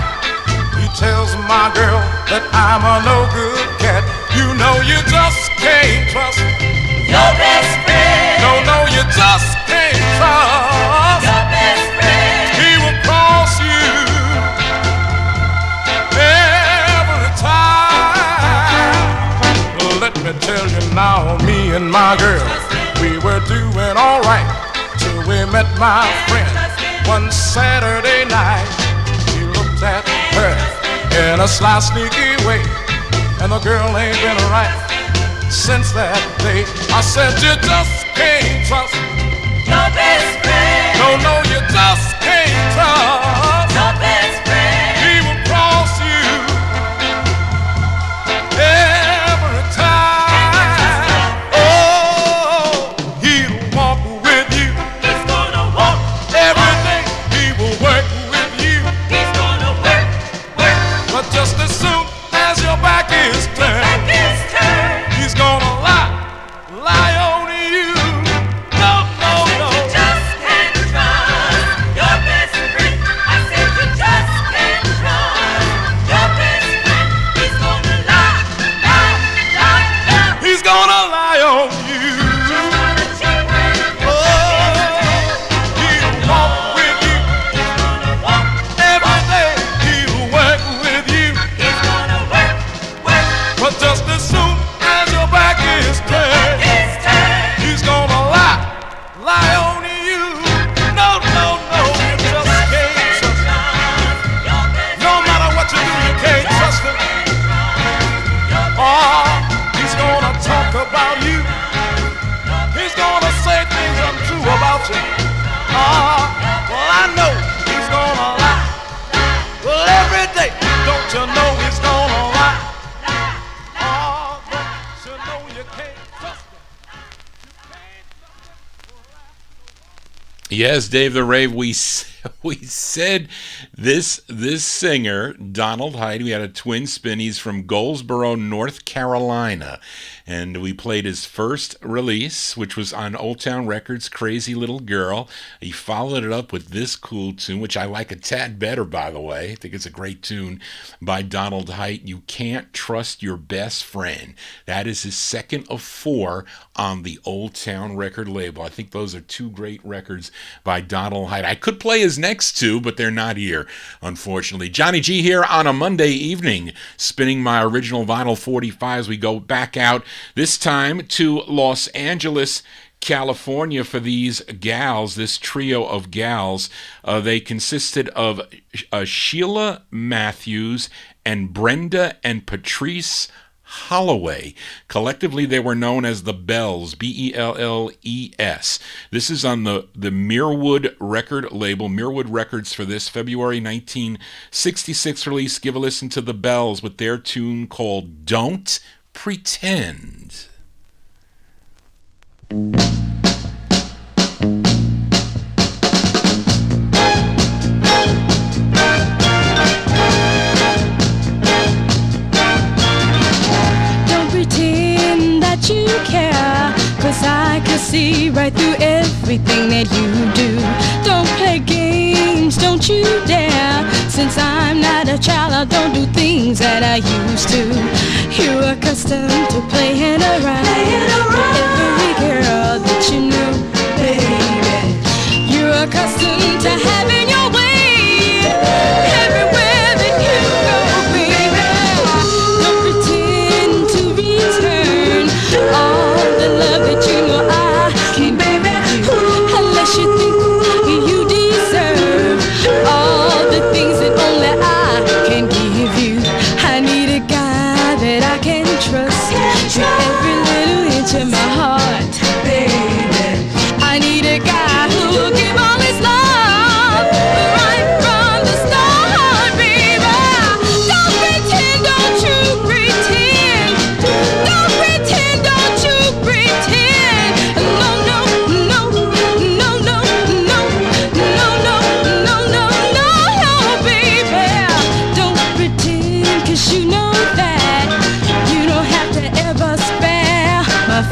[SPEAKER 5] he tells my girl that I'm a no good cat. You know you just can't trust
[SPEAKER 3] Your best friend.
[SPEAKER 5] no, no, you just can't trust
[SPEAKER 3] Your best friend.
[SPEAKER 5] He will cross you every time. Let me tell you now, me and my girl, we were doing all right till we met my friend. One Saturday night, he looked at her in a sly, sneaky way, and the girl ain't been right since that day. I said, you just can't trust
[SPEAKER 3] Your best friend.
[SPEAKER 5] no, no, you just can't trust
[SPEAKER 3] Your best friend.
[SPEAKER 5] He will cross you every time. Oh, he'll walk with you
[SPEAKER 3] He's gonna walk.
[SPEAKER 5] every day. He will work with you,
[SPEAKER 3] He's gonna work.
[SPEAKER 5] but just as soon as your back is turned,
[SPEAKER 3] Back his turn.
[SPEAKER 5] he's gonna lie on you. No, no, no.
[SPEAKER 3] You just can't trust your best friend. I said you just can't trust your best friend. He's gonna lie.
[SPEAKER 5] He's gonna lie on you.
[SPEAKER 3] Gonna cheat when
[SPEAKER 5] Oh, he'll walk with you
[SPEAKER 3] he's gonna walk.
[SPEAKER 5] every day. He'll work with you,
[SPEAKER 3] He's gonna work.
[SPEAKER 5] but just as soon as your back is turned,
[SPEAKER 3] His turn.
[SPEAKER 5] he's gonna lie on you. No, no, no, you just can't trust him.
[SPEAKER 3] Your best
[SPEAKER 5] No matter what you do, you can't trust him. Oh, he's gonna talk about you. He's gonna say things untrue about you. Oh, well, I know he's gonna lie. Well, every day, don't you know he's gonna lie? Oh, don't you know you can't trust him?
[SPEAKER 1] Yes, Dave the Rave. We said this singer, Donald Hyde. We had a twin spin. He's from Goldsboro, North Carolina, and we played his first release, which was on Old Town Records, "Crazy Little Girl." He followed it up with this cool tune, which I like a tad better, by the way. I think it's a great tune by Donald Hyde. "You Can't Trust Your Best Friend." That is his second of 4 on the Old Town record label. I think those are 2 great records by Donald Hyde. I could play his next 2, but they're not here, unfortunately. Johnny G here on a Monday evening, spinning my original vinyl 45s. We go back out, this time to Los Angeles, California, for these gals, this trio of gals. They consisted of Sheila Matthews and Brenda and Patrice Holloway. Collectively, they were known as the Bells, Belles. This is on the Mirwood record label, Mirwood Records, for this February 1966 release. Give a listen to the Bells with their tune called "Don't Pretend."
[SPEAKER 10] You care, 'cause I can see right through everything that you do. Don't play games, don't you dare. Since I'm not a child, I don't do things that I used to. You're accustomed to playing around every girl that you know, baby. You're accustomed to having your way everywhere that you go, baby. Don't pretend to return all the love that you know I can give you, unless you think you deserve all the things that only I can give you. I need a guy that I can trust with every little inch of my heart, baby. I need a guy who will give all his love right from the start, baby. Don't pretend, don't you pretend. Don't pretend, don't you pretend. No, no, no, no, no, no, no, no, no, no, no, baby. Don't pretend, 'cause you know that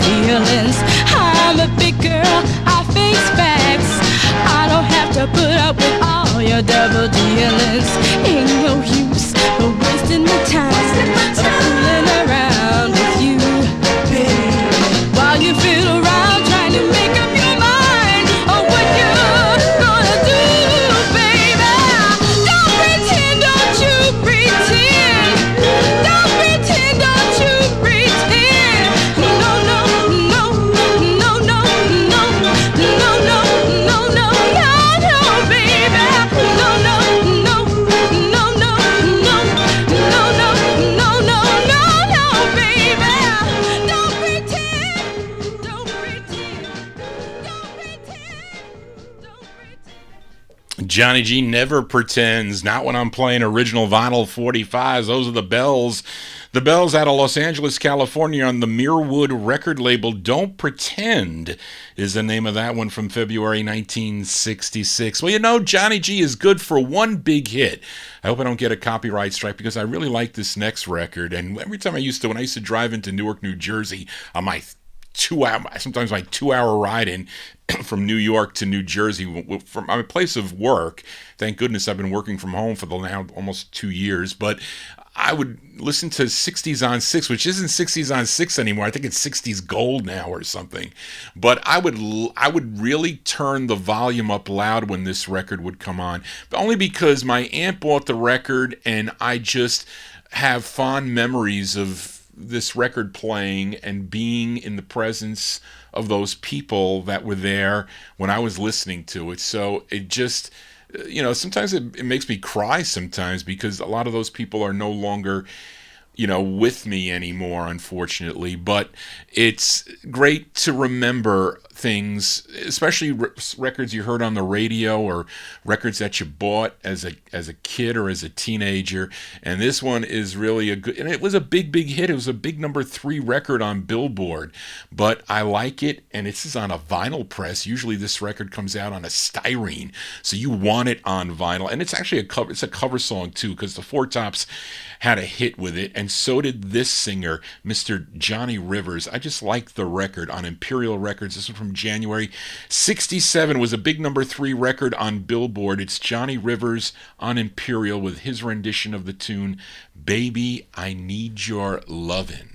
[SPEAKER 10] feelings. I'm a big girl, I face facts. I don't have to put up with all your double dealings. Ain't no use for wasting my time fooling around with you, baby. While you feel around trying to make up your mind on what you're gonna do, baby. Don't pretend, don't you pretend. Don't pretend, don't you pretend. No, no, no, no, no, no, no, no, no, no, no, baby. No, no, no, no, no, no, no, no, no, no, no, baby. Don't pretend, don't pretend, don't pretend, don't pretend.
[SPEAKER 1] Johnny G never pretends, not when I'm playing original vinyl 45s. Those are the Bells. The Bells out of Los Angeles, California on the Mirrorwood record label. Don't Pretend is the name of that one from February 1966. Well, you know, Johnny G is good for one big hit. I hope I don't get a copyright strike because I really like this next record. And every time when I used to drive into Newark, New Jersey on my 2-hour ride in from New York to New Jersey from my place of work. Thank goodness I've been working from home for the now almost 2 years, but I would listen to 60's on 6, which isn't 60's on 6 anymore. I think it's 60's Gold now or something. But I would really turn the volume up loud when this record would come on, only because my aunt bought the record and I just have fond memories of this record playing and being in the presence of those people that were there when I was listening to it. So it just, you know, sometimes it makes me cry sometimes because a lot of those people are no longer, you know, with me anymore, unfortunately. But it's great to remember things, especially records you heard on the radio or records that you bought as a kid or as a teenager. And this one is really a good, and it was a big hit. It was a big number 3 record on Billboard, but I like it. And this is on a vinyl press. Usually this record comes out on a styrene, so you want it on vinyl. And it's actually it's a cover song too, because the Four Tops had a hit with it, and so did this singer, Mr. Johnny Rivers. I just like the record on Imperial Records. This was from January 67. Was a big number 3 record on Billboard. It's Johnny Rivers on Imperial with his rendition of the tune Baby, I Need Your Lovin'.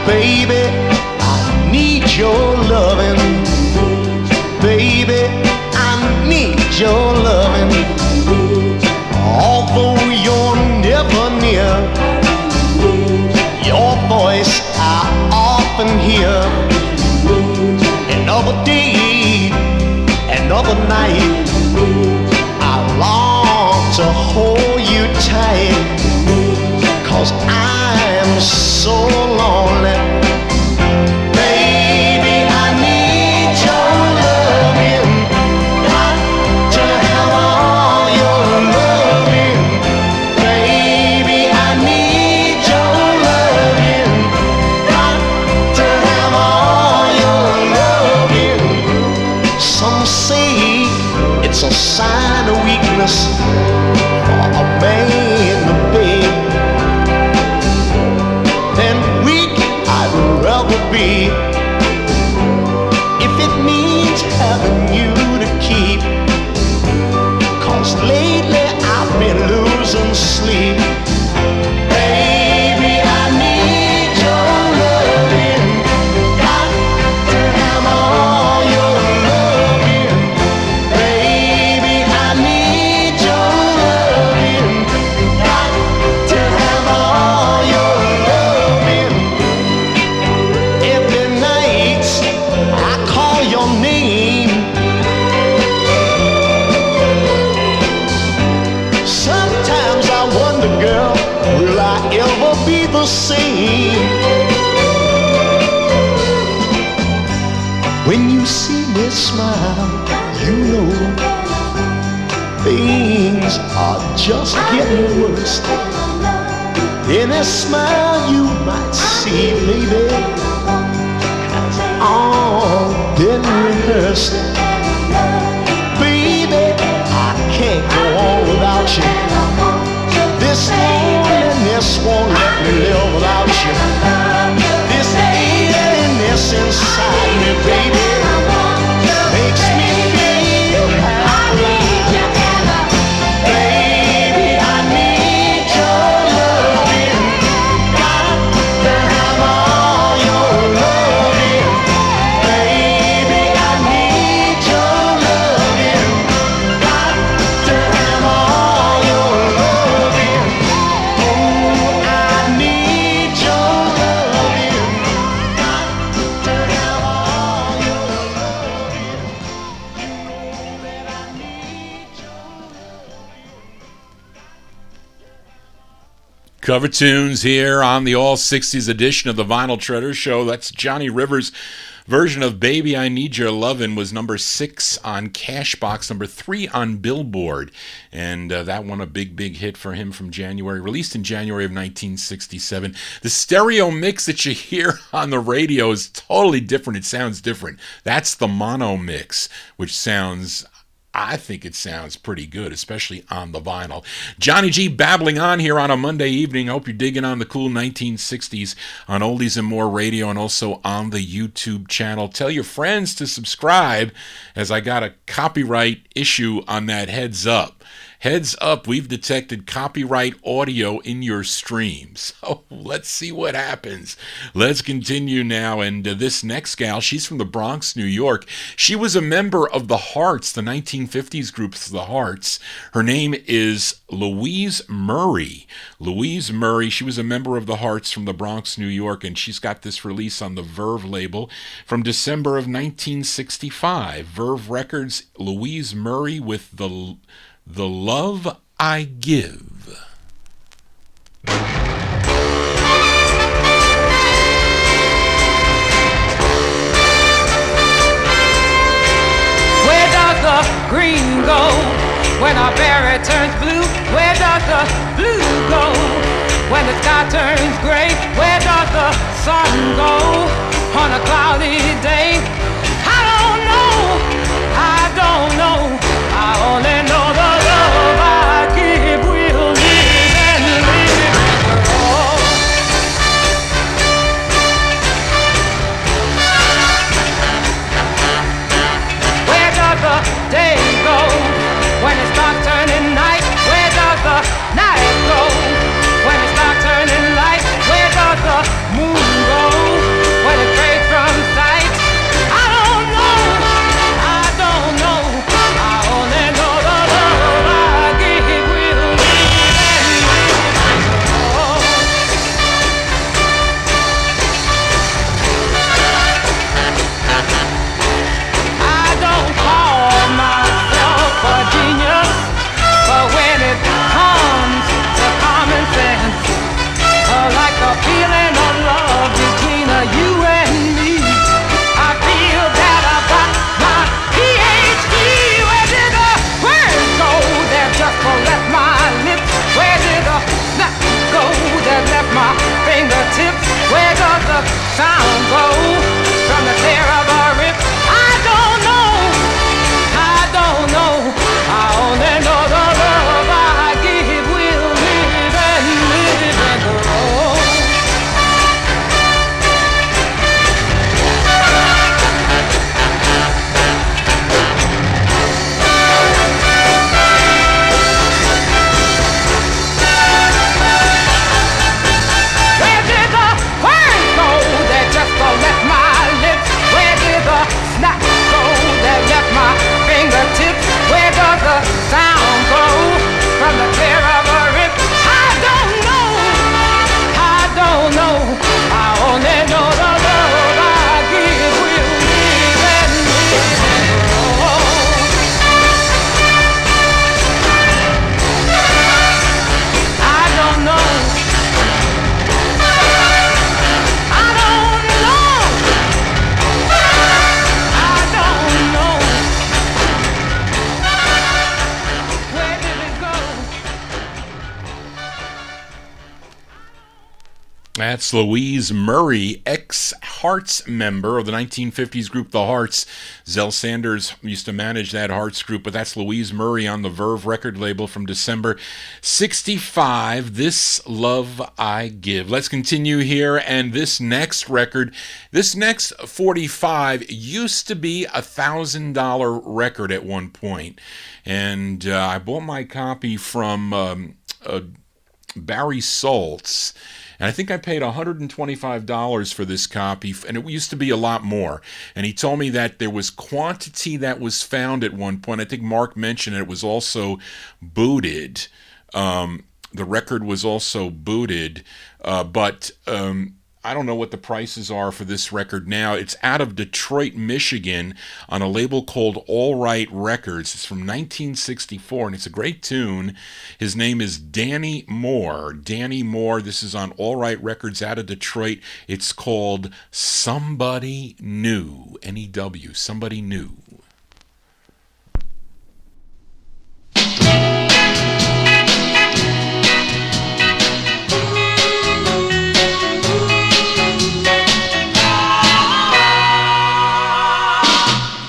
[SPEAKER 6] Baby, I need your loving. Baby, I need your loving. Although you're never near, your voice I often hear. Another day, another night, I long to hold you tight. 'Cause I'm so lonely. Baby, I need your loving. Got to have all your loving. Baby, I need your loving. Got to have all your loving. Some say it's a sign of weakness for a man to beg. Be if it means having you to keep. 'Cause lately I've been losing sleep. Baby, I need your loving. Got to have all your loving. Baby, I need your loving. Got to have all your loving. Every night I call your name. Sometimes I wonder, girl, will I ever be the same? When you see me smile, you know things are just getting worse. In a smile you might see, baby, all been rehearsed. Baby, I can't go on without you. This loneliness won't let me live without you. This emptiness inside me, baby, makes me feel happy. Baby, I need your loving. Got to have all your loving. Baby, I need your loving. Got to have all your loving. Oh, I need your loving. Got to have all your loving. You know that I need your
[SPEAKER 1] Cover tunes here on the All 60s edition of the Vinyltreasure Show. That's Johnny Rivers' version of Baby I Need Your Lovin' was number 6 on Cashbox, number 3 on Billboard. And that one a big hit for him from January, released in January of 1967. The stereo mix that you hear on the radio is totally different. It sounds different. That's the mono mix, which sounds... I think it sounds pretty good, especially on the vinyl. Johnny G babbling on here on a Monday evening. I hope you're digging on the cool 1960s on Oldies and More Radio and also on the YouTube channel. Tell your friends to subscribe, as I got a copyright issue on that Heads Up. Heads up, we've detected copyright audio in your stream. So let's see what happens. Let's continue now. And this next gal, she's from the Bronx, New York. She was a member of the Hearts, the 1950s group The Hearts. Her name is Louise Murray. Louise Murray, she was a member of the Hearts from the Bronx, New York, and she's got this release on the Verve label from December of 1965. Verve Records, Louise Murray with The Love I Give.
[SPEAKER 7] Where does the green go when our berry turns blue? Where does the blue go when the sky turns gray? Where does the sun go on a cloudy day? I don't know, I don't know. I only know the love I give will live and live. Oh. Where does the day go when it starts turning night? Where does the night go when it starts turning light? Where does the moon go when it fades from sight? I don't know, I don't know. I only know the love I give will live and live. Oh. I don't call myself a genius, but when it comes to common sense, like the feeling of love between you and me, I feel that I got my PhD. Where did the words go that just left my lips? Where did the snap go that left my fingertips? Where does the sound go from the tear of a rip? I don't know, I don't know. I only know the love I give will live and live and grow.
[SPEAKER 1] That's Louise Murray, ex-Hearts member of the 1950s group The Hearts. Zell Sanders used to manage that Hearts group, but that's Louise Murray on the Verve record label from December 65, This Love I Give. Let's continue here, and this next record, this next 45 used to be a $1,000 record at one point, and I bought my copy from Barry Saltz. And I think I paid $125 for this copy, and it used to be a lot more. And he told me that there was quantity that was found at one point. I think Mark mentioned it was also booted. The record was also booted, but I don't know what the prices are for this record now. It's out of Detroit, Michigan, on a label called All Right Records. It's from 1964, and it's a great tune. His name is Danny Moore. Danny Moore. This is on All Right Records out of Detroit. It's called Somebody New. N-E-W. Somebody New.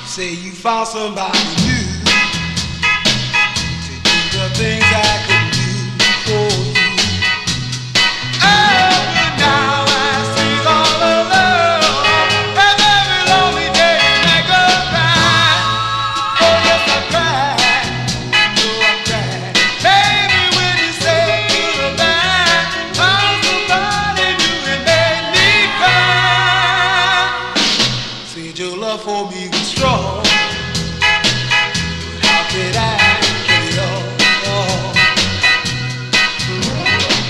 [SPEAKER 2] Say you found somebody new to do the things I could do for you. Oh, but now I see all alone, and every lonely day I go cry. Oh yes, I cry. Oh, I cry. Baby, when you say goodbye, found somebody new and made me cry. Said your love for me was strong. How could I get it all?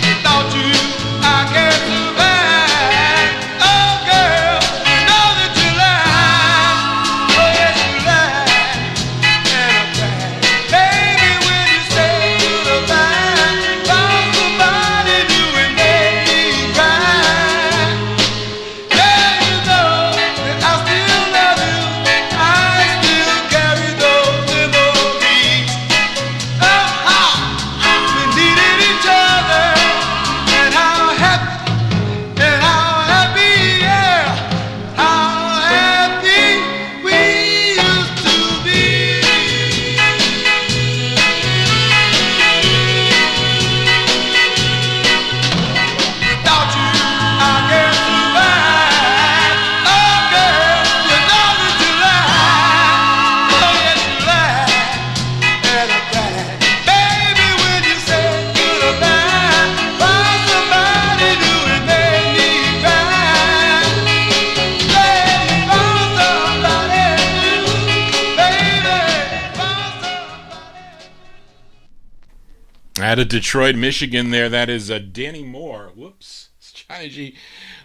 [SPEAKER 2] Without you, I can't survive. Oh, girl, you know that you lie. Oh, yes, you lie. And I cry. Baby, when you say goodbye, found somebody new and made me cry. Yeah, you know that I still love you. I still carry those memories of how we needed each other, and how happy, yeah, how happy we used to be. Without you, I can't survive. Oh, girl, you know that you lie. Oh, yes, you lie. And I cry. Baby, when you say goodbye, found somebody new and made me cry. Yeah, you found somebody new, baby, found somebody.
[SPEAKER 1] Out of Detroit, Michigan there, that is Danny Moore. Whoops. Johnny G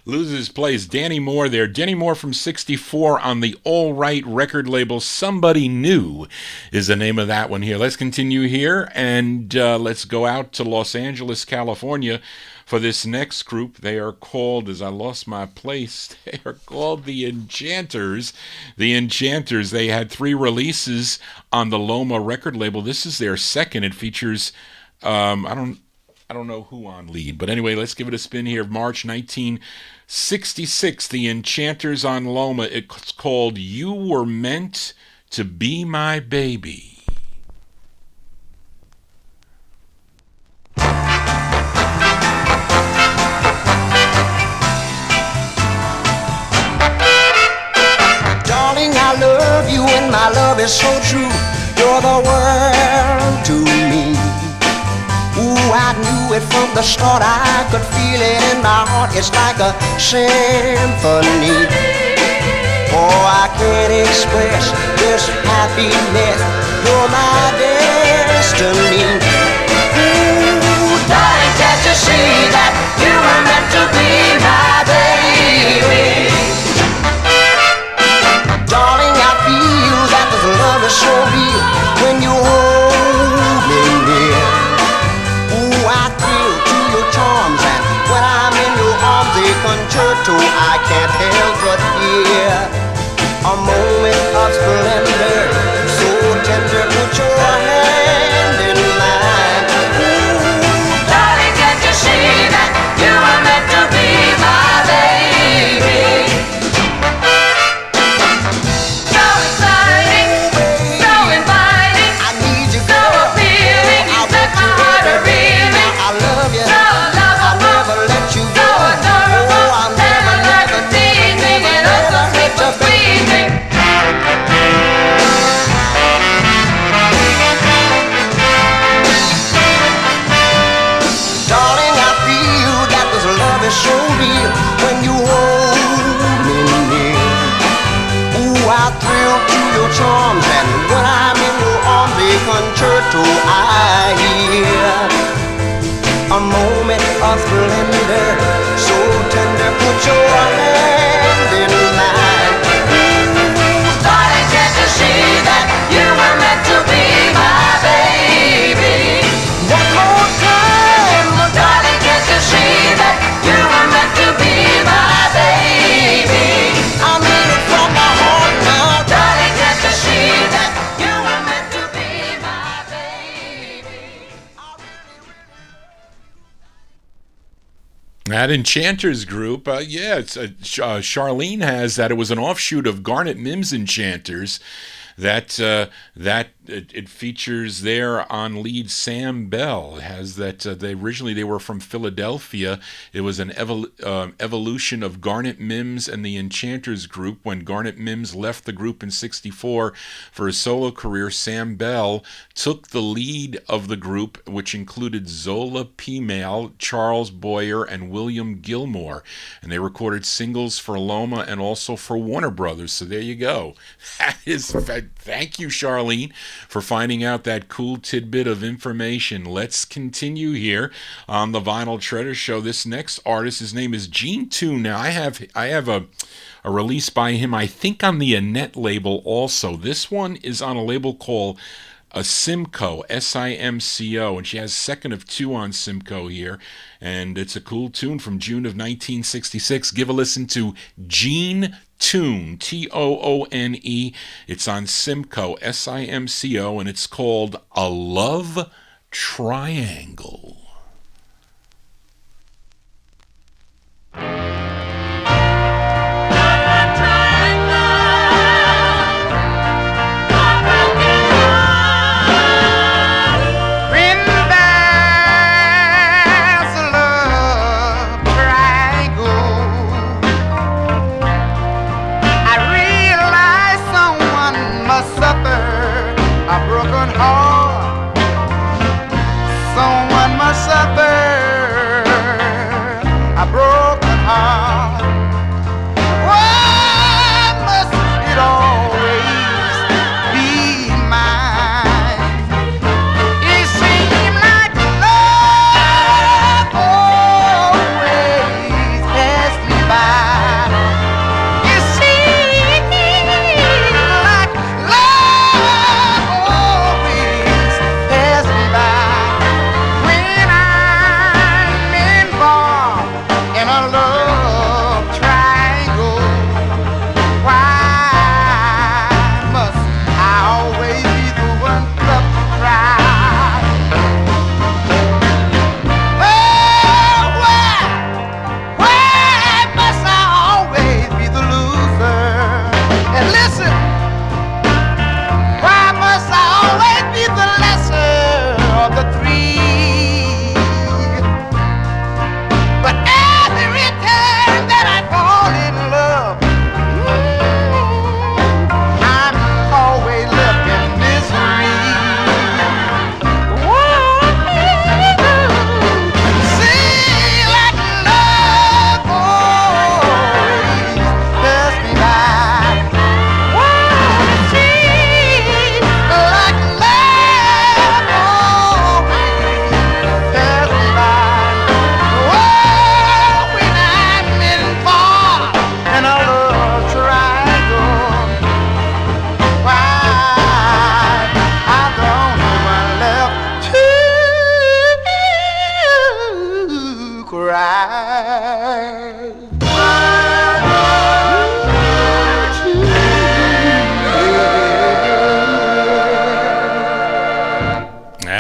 [SPEAKER 1] loses his place. Danny Moore there. Danny Moore from 64 on the All Right record label. Somebody New is the name of that one here. Let's continue here, and let's go out to Los Angeles, California for this next group. They are called, as I lost my place, they are called the Enchanters. The Enchanters, they had 3 releases on the Loma record label. This is their second. It features, I don't know who on lead, but anyway, let's give it a spin here. March 1966, the Enchanters on Loma. It's called You Were Meant to Be My Baby.
[SPEAKER 11] Darling, I love you and my love is so true. You're the world to me. Ooh, I knew it from the start. I could feel it in my heart. It's like a symphony. Oh, I can't express this happiness. You're my destiny. Ooh, darling, can't you see that you were meant to be my baby? Darling, I feel that this love is so real when you hold me near. Ooh, I thrill to your charms, and when I'm in your arms, a concerto I can't help but hear. A moment of splendor, so tender, put your hand in mine. Ooh, darling, can't you see that you were meant to be motto I hear. A moment of splendor, so tender, put your hand in mine.
[SPEAKER 3] Darling, can't you see that you were meant to be my baby?
[SPEAKER 11] One more time,
[SPEAKER 3] Darling, can't you see that you were meant to be my baby?
[SPEAKER 11] I mean it from my heart now.
[SPEAKER 3] Darling, can't you see that you were meant to be my baby?
[SPEAKER 1] That Enchanters group, Charlene has that. It was an offshoot of Garnet Mimms Enchanters. It features there on lead Sam Bell. It has that they were from Philadelphia. It was an evolution of Garnet Mimms and the Enchanters group. When Garnet Mimms left the group in '64 for his solo career, Sam Bell took the lead of the group, which included Zola P-Mail, Charles Boyer, and William Gilmore. And they recorded singles for Loma and also for Warner Brothers. So there you go. Thank you, Charlene, for finding out that cool tidbit of information. Let's continue here on the Vinyl Treasure Show. This next artist, his name is Gene Toon. Now, I have a release by him, I think, on the Annette label also. This one is on a label called Simcoe, S-I-M-C-O, and she has second of two on Simcoe here, and it's a cool tune from June of 1966. Give a listen to Gene Toon, Toone. It's on Simcoe, S-I-M-C-O, and it's called A Love Triangle.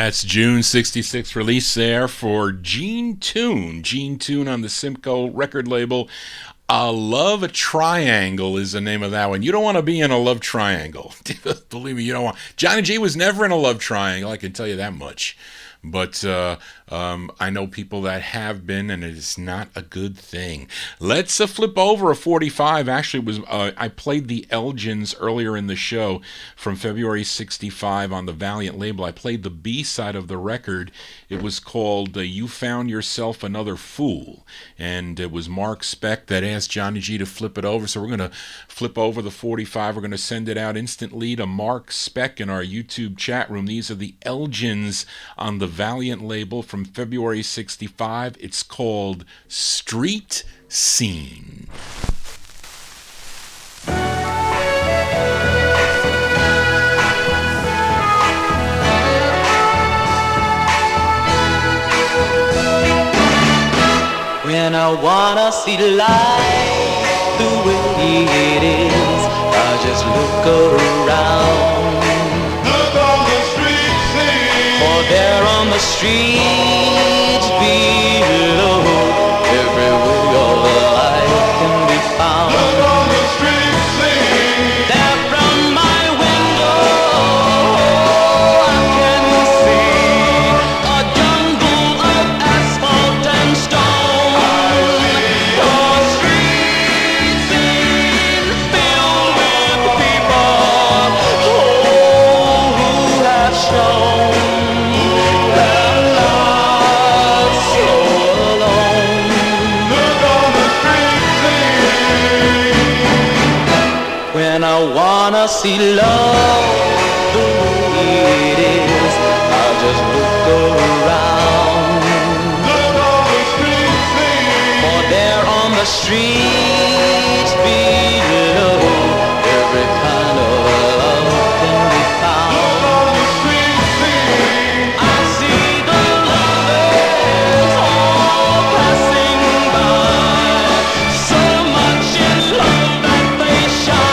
[SPEAKER 1] That's June 66 release there for Gene Toon. Gene Toon on the Simcoe record label. A Love Triangle is the name of that one. You don't want to be in a love triangle. Believe me, you don't want. Johnny G was never in a love triangle, I can tell you that much. But I know people that have been, and it is not a good thing. Let's flip over a 45. Actually, it was I played the Elgins earlier in the show from February 65 on the Valiant label. I played the B-side of the record. It was called You Found Yourself Another Fool. And it was Mark Speck that asked Johnny G to flip it over. So we're going to flip over the 45. We're going to send it out instantly to Mark Speck in our YouTube chat room. These are the Elgins on the Valiant label from February 65. It's called Street Scene.
[SPEAKER 6] When I wanna see life the way it is, I just look around. Look on the street scene. For there on the streets below, everywhere all the life can be found. Look on the street scene. There from my window I can see a jungle of asphalt and stone. When I wanna see love the way it is, I'll just look around. Look on the street scene. For there on the streets below, every kind of love can be found. Look on the street scene. I see the lovers all passing by, so much in love that they shine.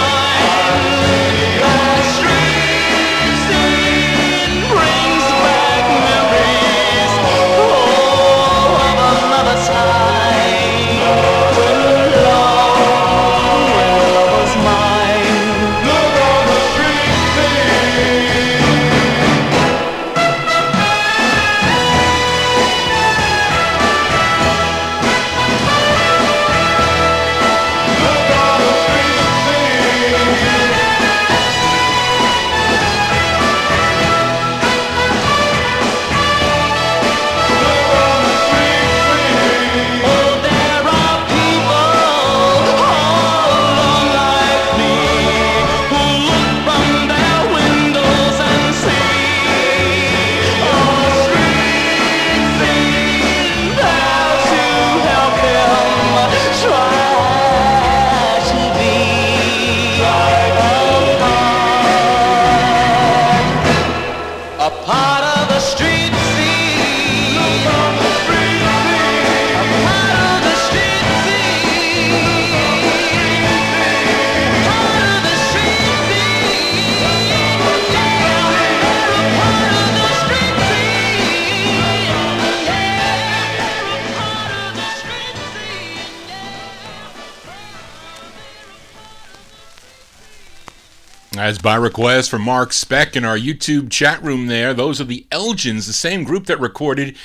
[SPEAKER 1] As by request from Mark Speck in our YouTube chat room there, those are the Elgins, the same group that recorded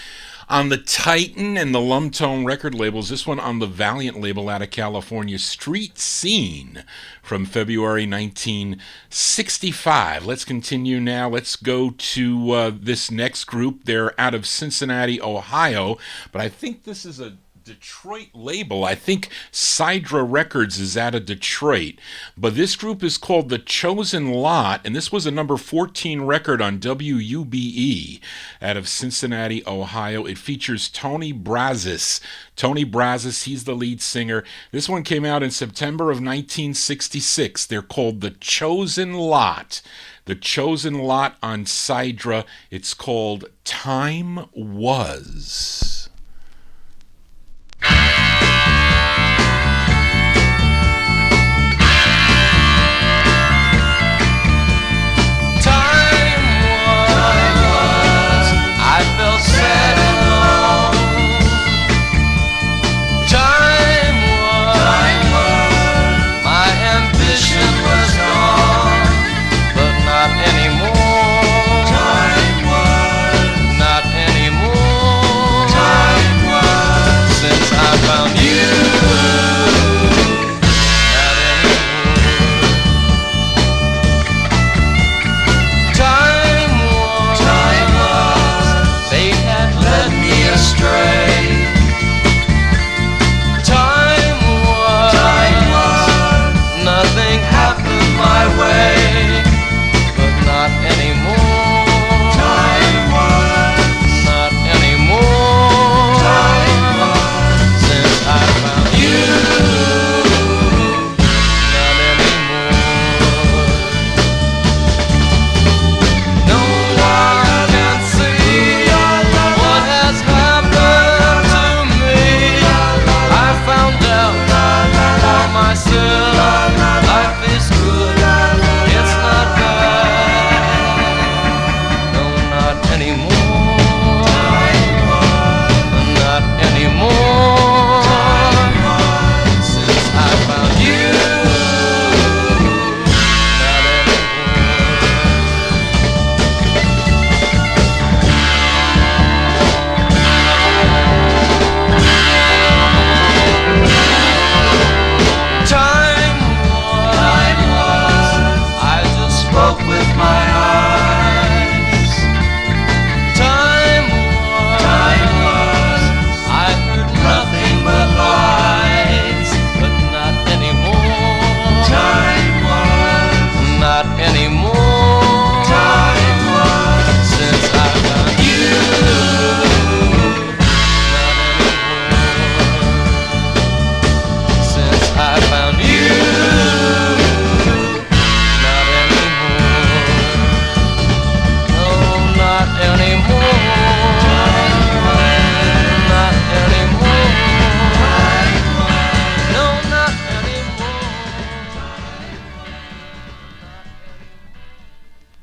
[SPEAKER 1] on the Titan and the Lumtone record labels. This one on the Valiant label out of California, Street Scene from February 1965. Let's continue now. Let's go to this next group. They're out of Cincinnati, Ohio, but I think this is a Detroit label. I think Sidra Records is out of Detroit, but this group is called The Chosen Lot, and this was a number 14 record on WUBE out of Cincinnati, Ohio. It features Tony Brazis. Tony Brazis, he's the lead singer. This one came out in September of 1966. They're called The Chosen Lot. The Chosen Lot on Sidra. It's called Time Was.
[SPEAKER 6] Not anymore.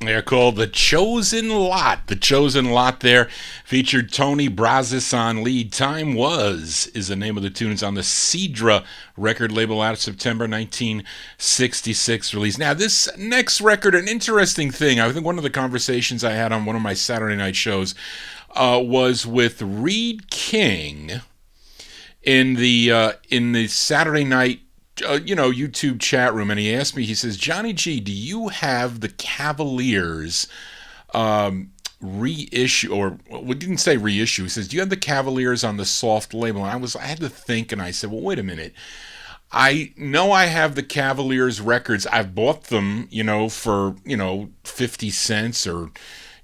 [SPEAKER 1] They're called The Chosen Lot. The Chosen Lot there featured Tony Brazis on lead. Time Was is the name of the tune. It's on the Cedra record label out of September 1966 release. Now, this next record, an interesting thing. I think one of the conversations I had on one of my Saturday night shows was with Reed King in the Saturday night YouTube chat room, and he asked me, he says, Johnny G, do you have the Cavaliers reissue, or we didn't say reissue, he says, do you have the Cavaliers on the soft label? And I had to think, and I said, well, wait a minute. I know I have the Cavaliers records. I've bought them, for, 50 cents or,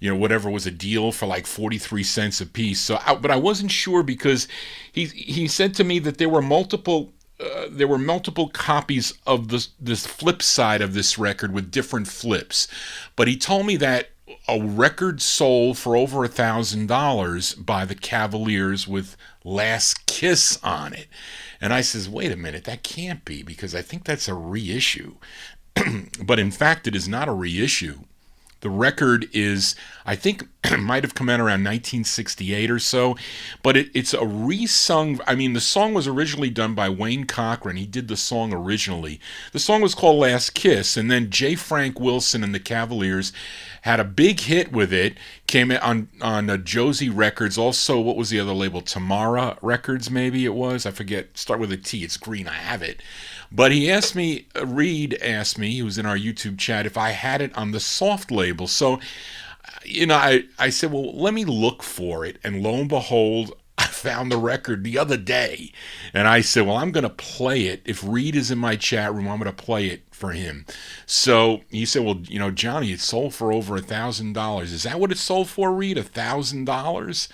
[SPEAKER 1] whatever was a deal for like 43 cents a piece. But I wasn't sure because he said to me that there were multiple copies of this flip side of this record with different flips. But he told me that a record sold for over $1,000 by the Cavaliers with Last Kiss on it. And I says, wait a minute, that can't be, because I think that's a reissue. But in fact, it is not a reissue. The record is, I think, might have come out around 1968 or so, but it's a resung. I mean, the song was originally done by Wayne Cochran. He did the song originally. The song was called Last Kiss, and then J. Frank Wilson and the Cavaliers had a big hit with it, came on Josie Records. Also, what was the other label? Tamara Records, maybe it was. I forget. Start with a T. It's green. I have it. But he asked me, Reed asked me, he was in our YouTube chat, if I had it on the soft label. So, I said, well, let me look for it. And lo and behold, I found the record the other day. And I said, well, I'm going to play it. If Reed is in my chat room, I'm going to play it for him. So he said, well, Johnny, it sold for over $1,000. Is that what it sold for, Reed? $1,000?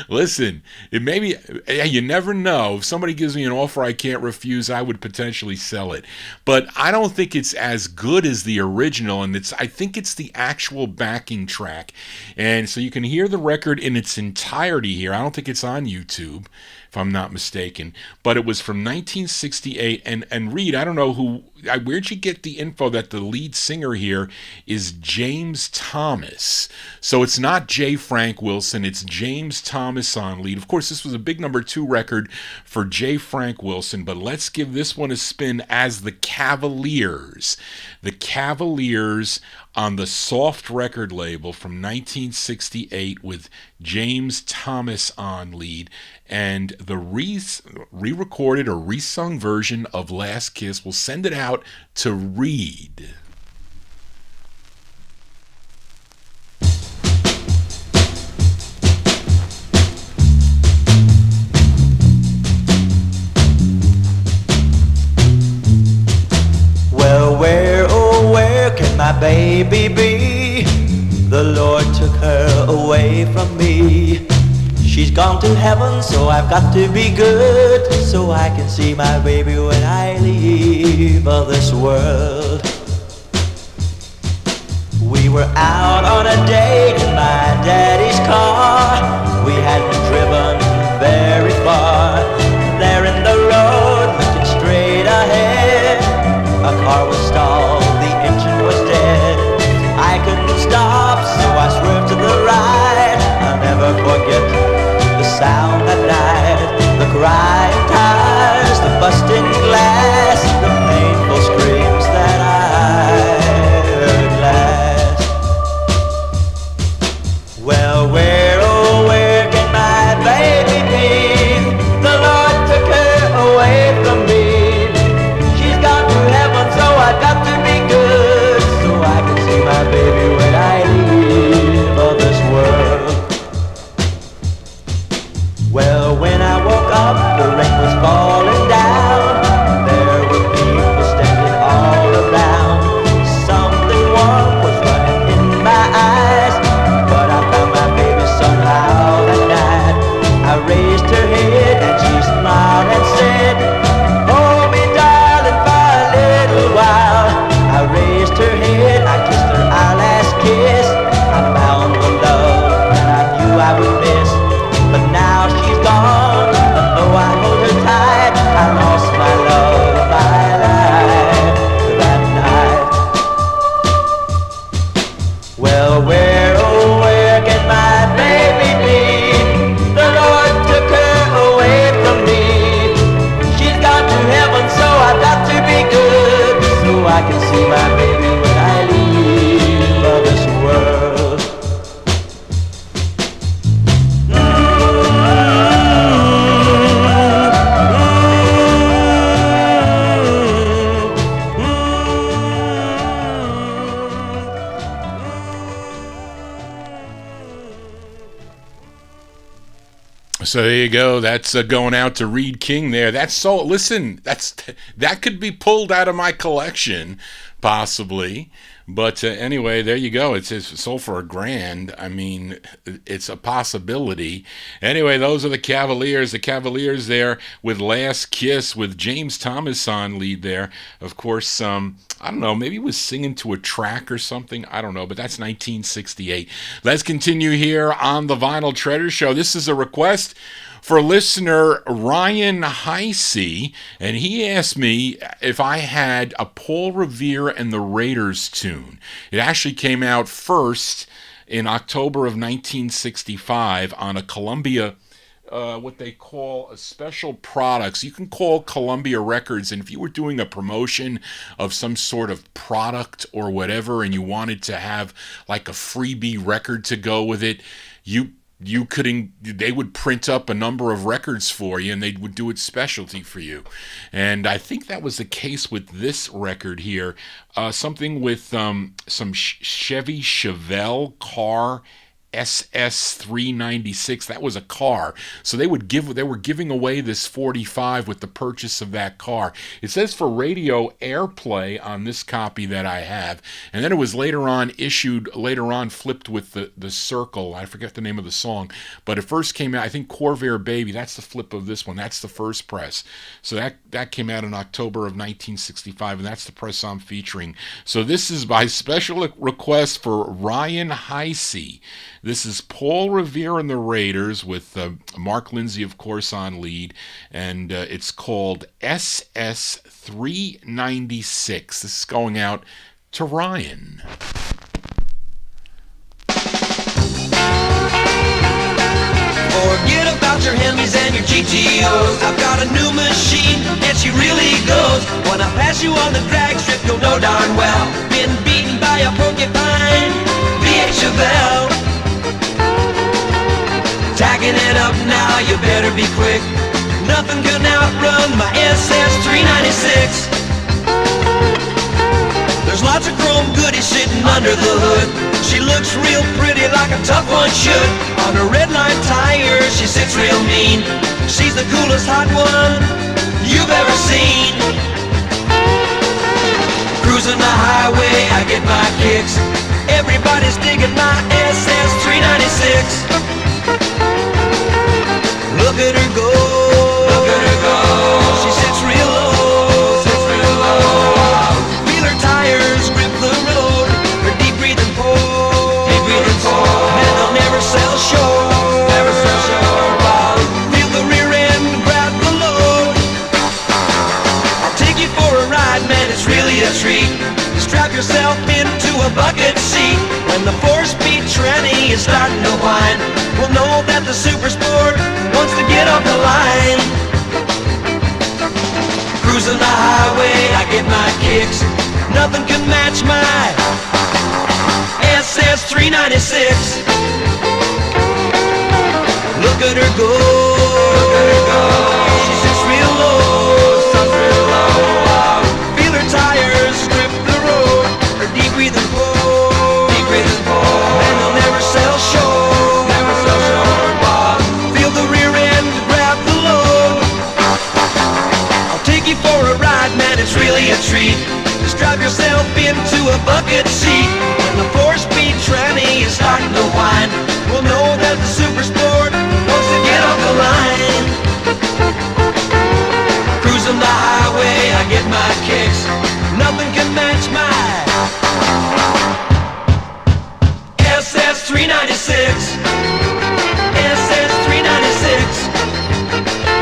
[SPEAKER 1] Listen, you never know. If somebody gives me an offer I can't refuse, I would potentially sell it. But I don't think it's as good as the original, and I think it's the actual backing track. And so you can hear the record in its entirety here. I don't think it's on YouTube, if I'm not mistaken. But it was from 1968. And Reed, I don't know where'd you get the info that the lead singer here is James Thomas? So it's not J. Frank Wilson, it's James Thomas on lead. Of course, this was a big number 2 record for J. Frank Wilson, but let's give this one a spin as the Cavaliers. The Cavaliers on the soft record label from 1968 with James Thomas on lead, and the re-recorded or resung version of Last Kiss. We'll send it out to Reed.
[SPEAKER 6] Well, where can my baby be? The Lord took her away from me. She's gone to heaven, so I've got to be good, so I can see my baby when I leave this world. We were out on a date in my daddy's car. We hadn't driven very far. There in the road, looking straight ahead, a car was stalled, the engine was dead. I couldn't stop, so I swerved to the right. I'll never forget the sound that night, the crying tires, the busting glass, the painful screams that I heard last. Well, where Well, where, oh, where can my baby be? The Lord took her away from me. She's gone to heaven, so I've got to be good, so I can see my baby when I leave this world.
[SPEAKER 1] So there you go. That's going out to Reed King there. That's so. Listen, that could be pulled out of my collection, possibly. But anyway, there you go. It's sold for $1,000. I mean, it's a possibility. Anyway, those are the Cavaliers. The Cavaliers there with Last Kiss with James Thomas on lead there. Of course, I don't know, maybe he was singing to a track or something. I don't know, but that's 1968. Let's continue here on the Vinyl Treasure Show. This is a request for listener Ryan Heisey, and he asked me if I had a Paul Revere and the Raiders tune. It actually came out first in October of 1965 on a Columbia, what they call a special products. You can call Columbia Records, and if you were doing a promotion of some sort of product or whatever, and you wanted to have like a freebie record to go with it, they would print up a number of records for you, and they would do it specialty for you. And I think that was the case with this record here. Something with some Chevy Chevelle car SS396. That was a car. So they were giving away this 45 with the purchase of that car. It says for radio airplay on this copy that I have. And then it was later on flipped with the circle. I forget the name of the song. But it first came out, I think Corvair Baby. That's the flip of this one. That's the first press. So that came out in October of 1965, and that's the press I'm featuring. So this is by special request for Ryan Heisey. This is Paul Revere and the Raiders with Mark Lindsay, of course, on lead, and it's called SS396. This is going out to Ryan.
[SPEAKER 6] Forget about your Hemis and your GTOs. I've got a new machine, and she really goes. When I pass you on the drag strip, you'll know darn well. Been beaten by a porcupine, V8 Chevelle. Tagging it up now, you better be quick. Nothing can outrun my SS396. There's lots of chrome goodies sitting under the hood. She looks real pretty like a tough one should. On her red line tires, she sits real mean. She's the coolest hot one you've ever seen. Cruising the highway, I get my kicks. Everybody's digging my SS396. Look at her go, look at her go. She sits real low, sits real low. Wheeler tires grip the road. Her deep breathing pole, and they'll never sell short, never sell short. Feel the rear end grab the load. I'll take you for a ride, man, it's really a treat. Strap yourself into a bucket seat. When the 4-speed tranny is starting to whine, we'll know that the Super Sport wants to get off the line. Cruising the highway, I get my kicks. Nothing can match my SS396. Look at her go, look at her go. She sits real low, sits real low. Feel her tires grip the road. Her deep breathing pole, and they'll never sell short, never sell short. Feel the rear end grab the load. I'll take you for a ride, man, it's really a treat. Just drive yourself into a bucket seat. When the 4-speed tranny is starting to whine, we'll know that the Super Sport wants to get off the line. Cruising the highway, I get my kicks. Nothing can match my SS396. SS396.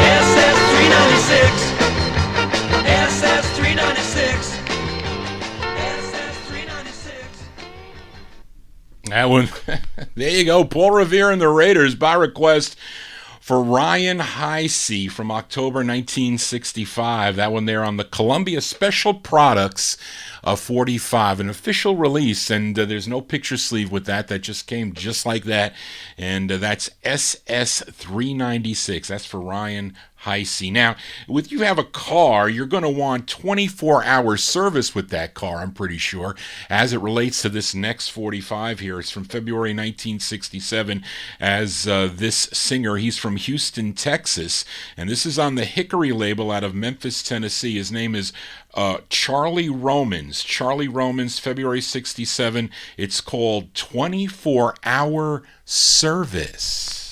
[SPEAKER 6] SS396. SS396. SS396.
[SPEAKER 1] That one, there you go. Paul Revere and the Raiders by request for Ryan Heisey from October 1965. That one there on the Columbia Special Products 45, an official release, and there's no picture sleeve with that. That just came just like that, and that's SS 396. That's for Ryan Heisey. Now, if you have a car, you're going to want 24-hour service with that car, I'm pretty sure. As it relates to this next 45 here, it's from February 1967 as this singer. He's from Houston, Texas, and this is on the Hickory label out of Memphis, Tennessee. His name is Charlie Romans. Charlie Romans, February 67. It's called 24-Hour Service.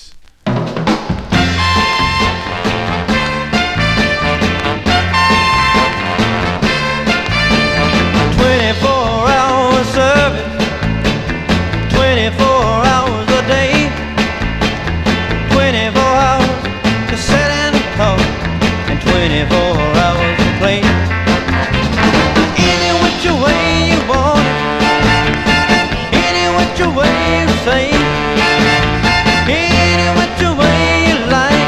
[SPEAKER 6] 24-hour service, 24 hours a day, 24 hours to sit and talk, and 24 hours to play. Any which way you want it, any which way you say, any which way you like it,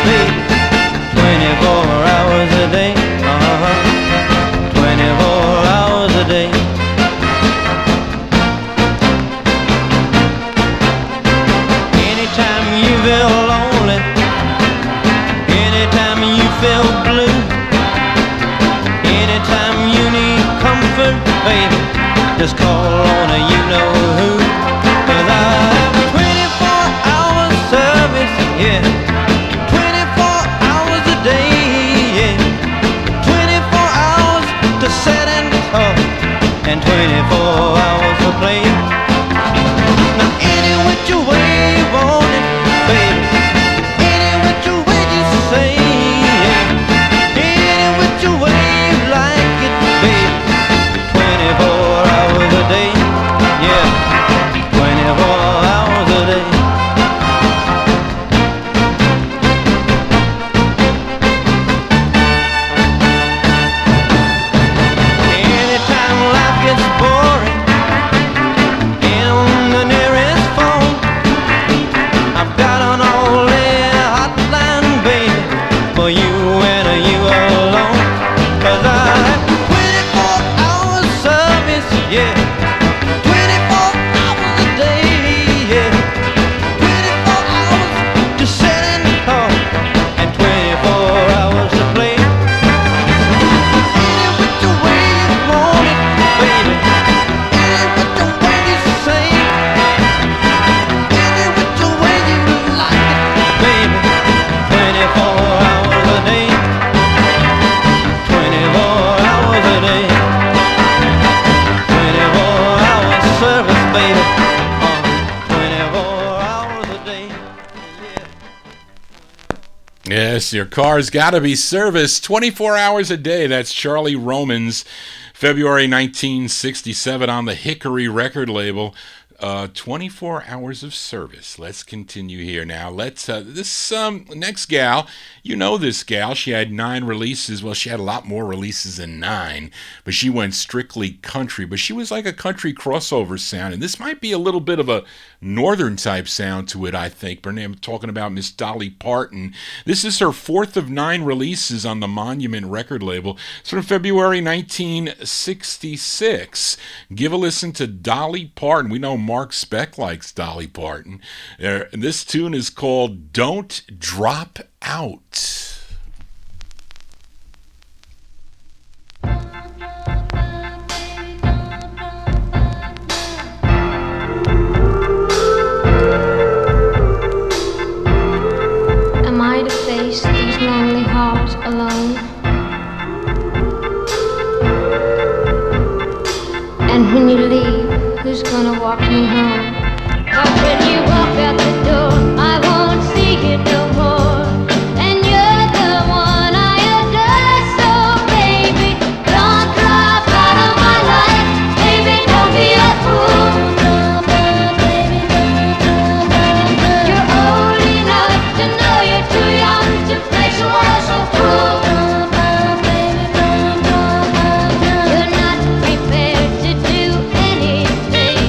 [SPEAKER 6] baby. 24 hours a day, 24 hours a day. Anytime you feel lonely, anytime you feel blue, anytime you need comfort, baby, just call on a you-know-who. 'Cause I have 24 hours service, yeah, 24 hours a day, yeah, 24 hours to sit and talk, and 24 hours to play. Now any which way you want it, baby, any which way you say, yeah, any which way you like it, baby. 24 hours a day, yeah, 24 hours a day. Anytime life gets boring, and on the nearest phone, I've got an all-day hotline, baby, for you and you alone. 'Cause I have 24 hours service, yeah, 24 hours a day, yeah, 24 hours to sit and talk, and 24 hours to play. Any which way you want it, baby, any which way you say, any which way you like it, baby. 24 hours a day, 24 hours a day, 24 hours service, baby, 24 hours a day, yeah.
[SPEAKER 1] Yes, your car's got to be serviced 24 hours a day. That's Charlie Romans, February 1967 on the Hickory record label. 24 hours of service. Let's continue here now. Let's this next gal, you know this gal. She had 9 releases. Well, she had a lot more releases than 9, but she went strictly country. But she was like a country crossover sound, and this might be a little bit of a northern type sound to it, I think. I'm talking about Miss Dolly Parton. This is her 4th of 9 releases on the Monument record label. It's from February 1966. Give a listen to Dolly Parton. We know Mark Speck likes Dolly Parton. This tune is called Don't Drop Out.
[SPEAKER 12] Am I to face these lonely halls alone? And when you leave, who's gonna walk me home? But when you walk out the door, I won't see you no more. And you're the one I adore, so baby, don't drop out of my life. Baby, don't be a fool. You're old enough to know you're too young to face a world so cruel. You're not prepared to do anything,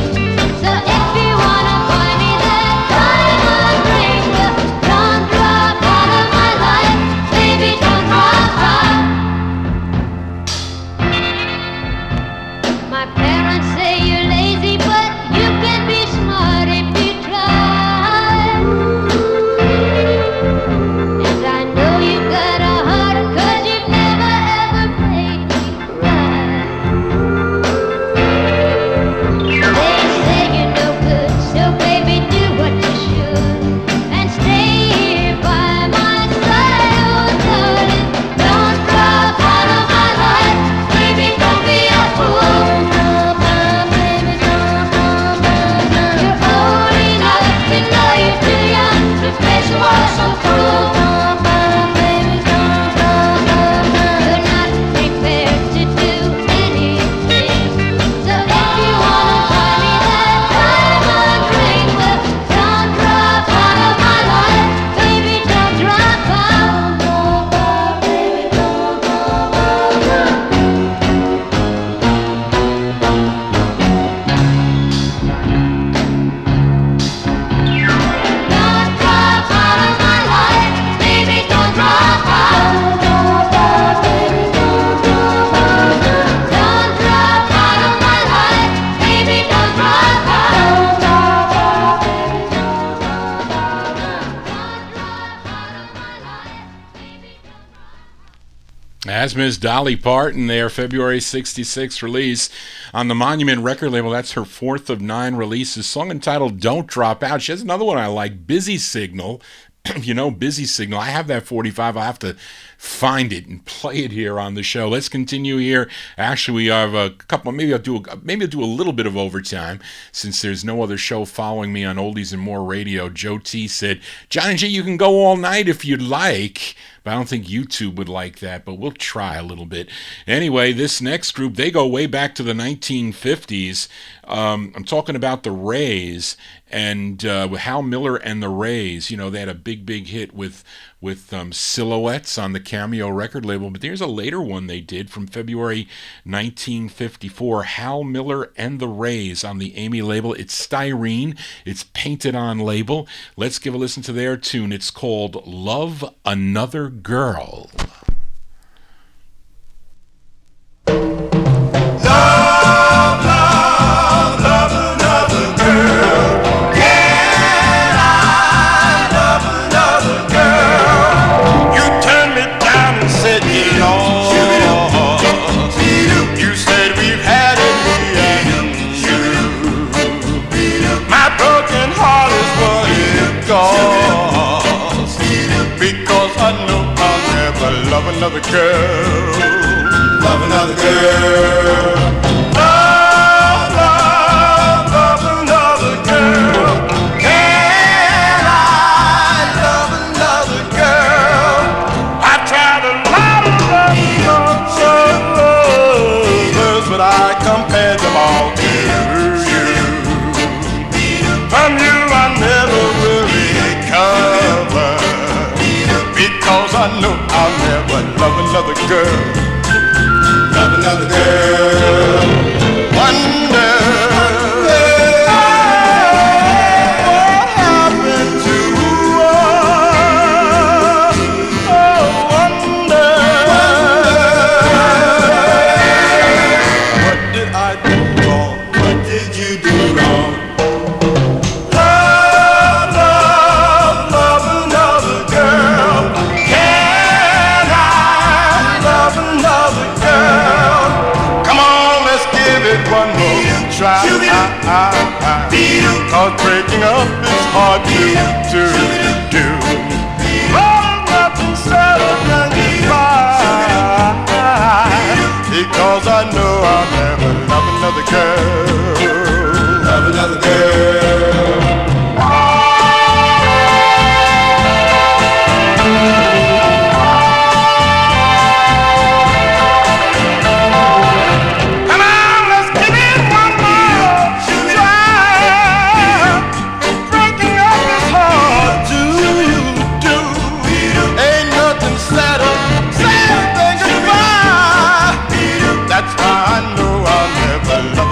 [SPEAKER 12] so if you
[SPEAKER 1] That's Miss Dolly Parton there, February 66 release on the Monument record label. That's her fourth of 9 releases. Song entitled Don't Drop Out. She has another one I like, Busy Signal. You know, Busy Signal. I have that 45. I'll have to find it and play it here on the show. Let's continue here. Actually, we have a couple. Maybe I'll do a little bit of overtime since there's no other show following me on Oldies and More Radio. Joe T said, Johnny G, you can go all night if you'd like. But I don't think YouTube would like that, but we'll try a little bit. Anyway, this next group, they go way back to the 1950s. I'm talking about the Rays and Hal Miller and the Rays. You know, they had a big hit with Silhouettes on the Cameo record label. But there's a later one they did from February 1954, Hal Miller and the Rays on the Amy label. It's Styrene. It's Painted On label. Let's give a listen to their tune. It's called Love Another Girl.
[SPEAKER 5] Love another girl, love another girl, love another girl. Can I love another girl? I tried a lot of others, but I compared them all to you. From you I never really recovered, because I know I'll never love another girl, love another girl. Wonder what happened to us. Oh, wonder what did I do wrong? What did you do wrong? Love another girl. One more try, cause breaking up is hard to do. Oh, nothing sadder than goodbye, because I know I'll never love another girl, love another girl.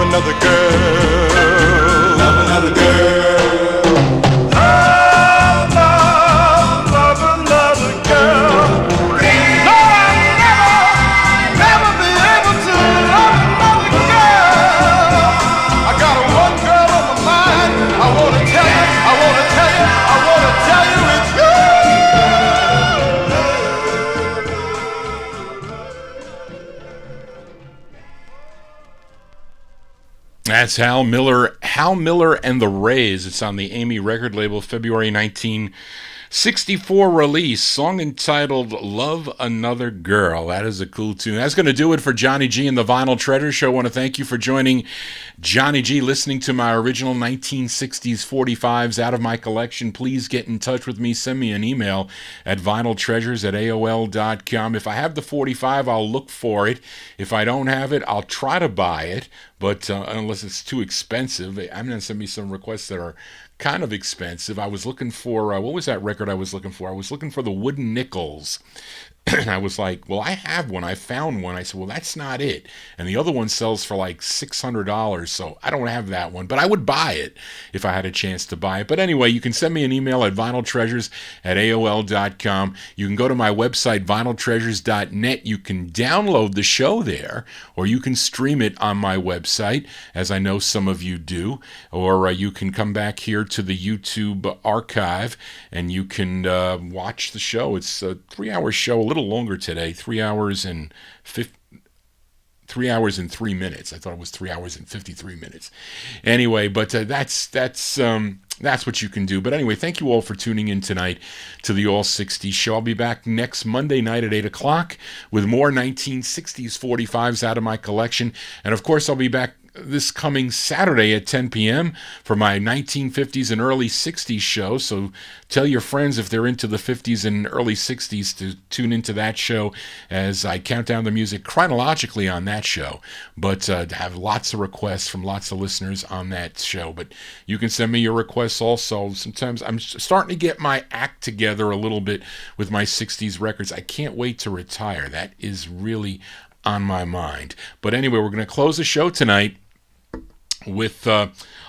[SPEAKER 5] Another girl, love another girl, love another girl. No, I'll never be able to love another girl. I got one girl on my mind. I wanna tell you, I wanna tell you, I wanna tell you it's you.
[SPEAKER 1] That's Hal Miller and the Rays. It's on the Amy record label, February 1964 release. Song entitled Love Another Girl. That is a cool tune. That's going to do it for Johnny G and the Vinyl Treasure Show. I want to thank you for joining Johnny G, listening to my original 1960s 45s out of my collection. Please get in touch with me. Send me an email at vinyltreasures@aol.com. If I have the 45, I'll look for it. If I don't have it, I'll try to buy it. But unless it's too expensive, I'm going to send me some requests that are kind of expensive. I was looking for, what was that record I was looking for? I was looking for the Wooden Nickels. And I was like, well, I have one. I found one. I said, well, that's not it. And the other one sells for like $600, so I don't have that one. But I would buy it if I had a chance to buy it. But anyway, you can send me an email at vinyltreasures@aol.com. You can go to my website, vinyltreasures.net. You can download the show there, or you can stream it on my website, as I know some of you do. Or you can come back here to the YouTube archive, and you can watch the show. It's a 3-hour show, little longer today, 3 hours and 3 minutes. I thought it was 3 hours and 53 minutes. Anyway, but that's what you can do. But anyway, thank you all for tuning in tonight to the All 60s show. I'll be back next Monday night at 8 o'clock with more 1960s 45s out of my collection. And of course, I'll be back this coming Saturday at 10 p.m. for my 1950s and early 60s show. So tell your friends if they're into the 50s and early 60s to tune into that show as I count down the music chronologically on that show. But have lots of requests from lots of listeners on that show. But you can send me your requests also. Sometimes I'm starting to get my act together a little bit with my 60s records. I can't wait to retire. That is really on my mind. But anyway, we're going to close the show tonight with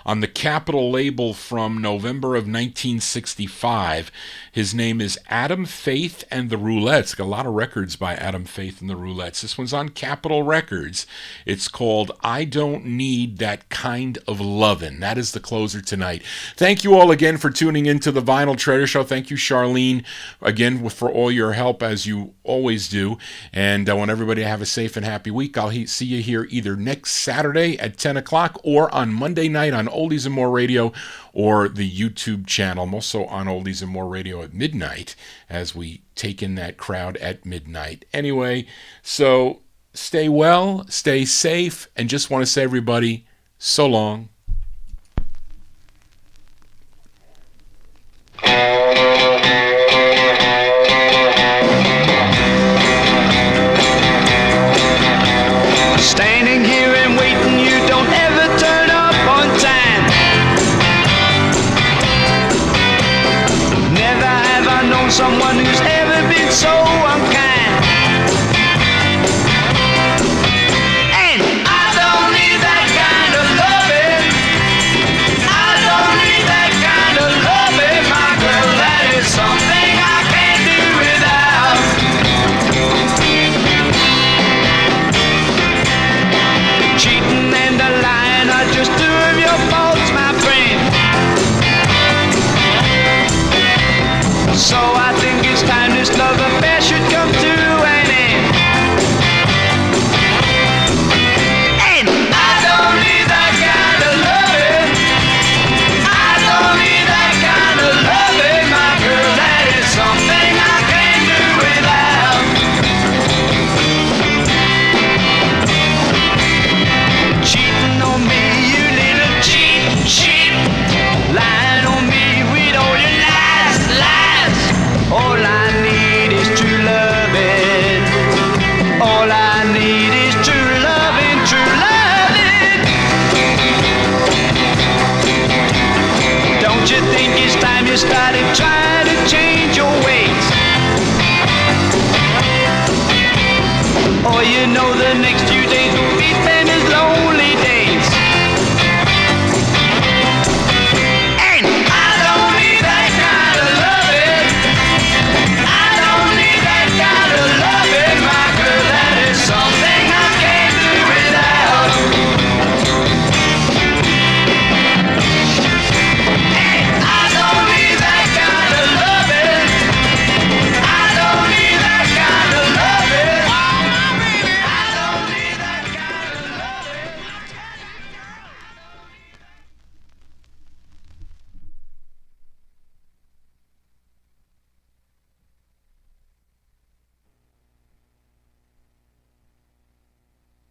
[SPEAKER 1] on the Capitol label from November of 1965. His name is Adam Faith and the Roulettes. Got a lot of records by Adam Faith and the Roulettes. This one's on Capitol Records. It's called I Don't Need That Kind of Lovin'. That is the closer tonight. Thank you all again for tuning into the Vinyl Treasure Show. Thank you, Charlene, again for all your help as you always do. And I want everybody to have a safe and happy week. I'll see you here either next Saturday at 10 o'clock or on Monday night on Oldies and More Radio or the YouTube channel. I'm also on Oldies and More Radio at midnight as we take in that crowd at midnight. Anyway, so stay well, stay safe, and just want to say, everybody, so long.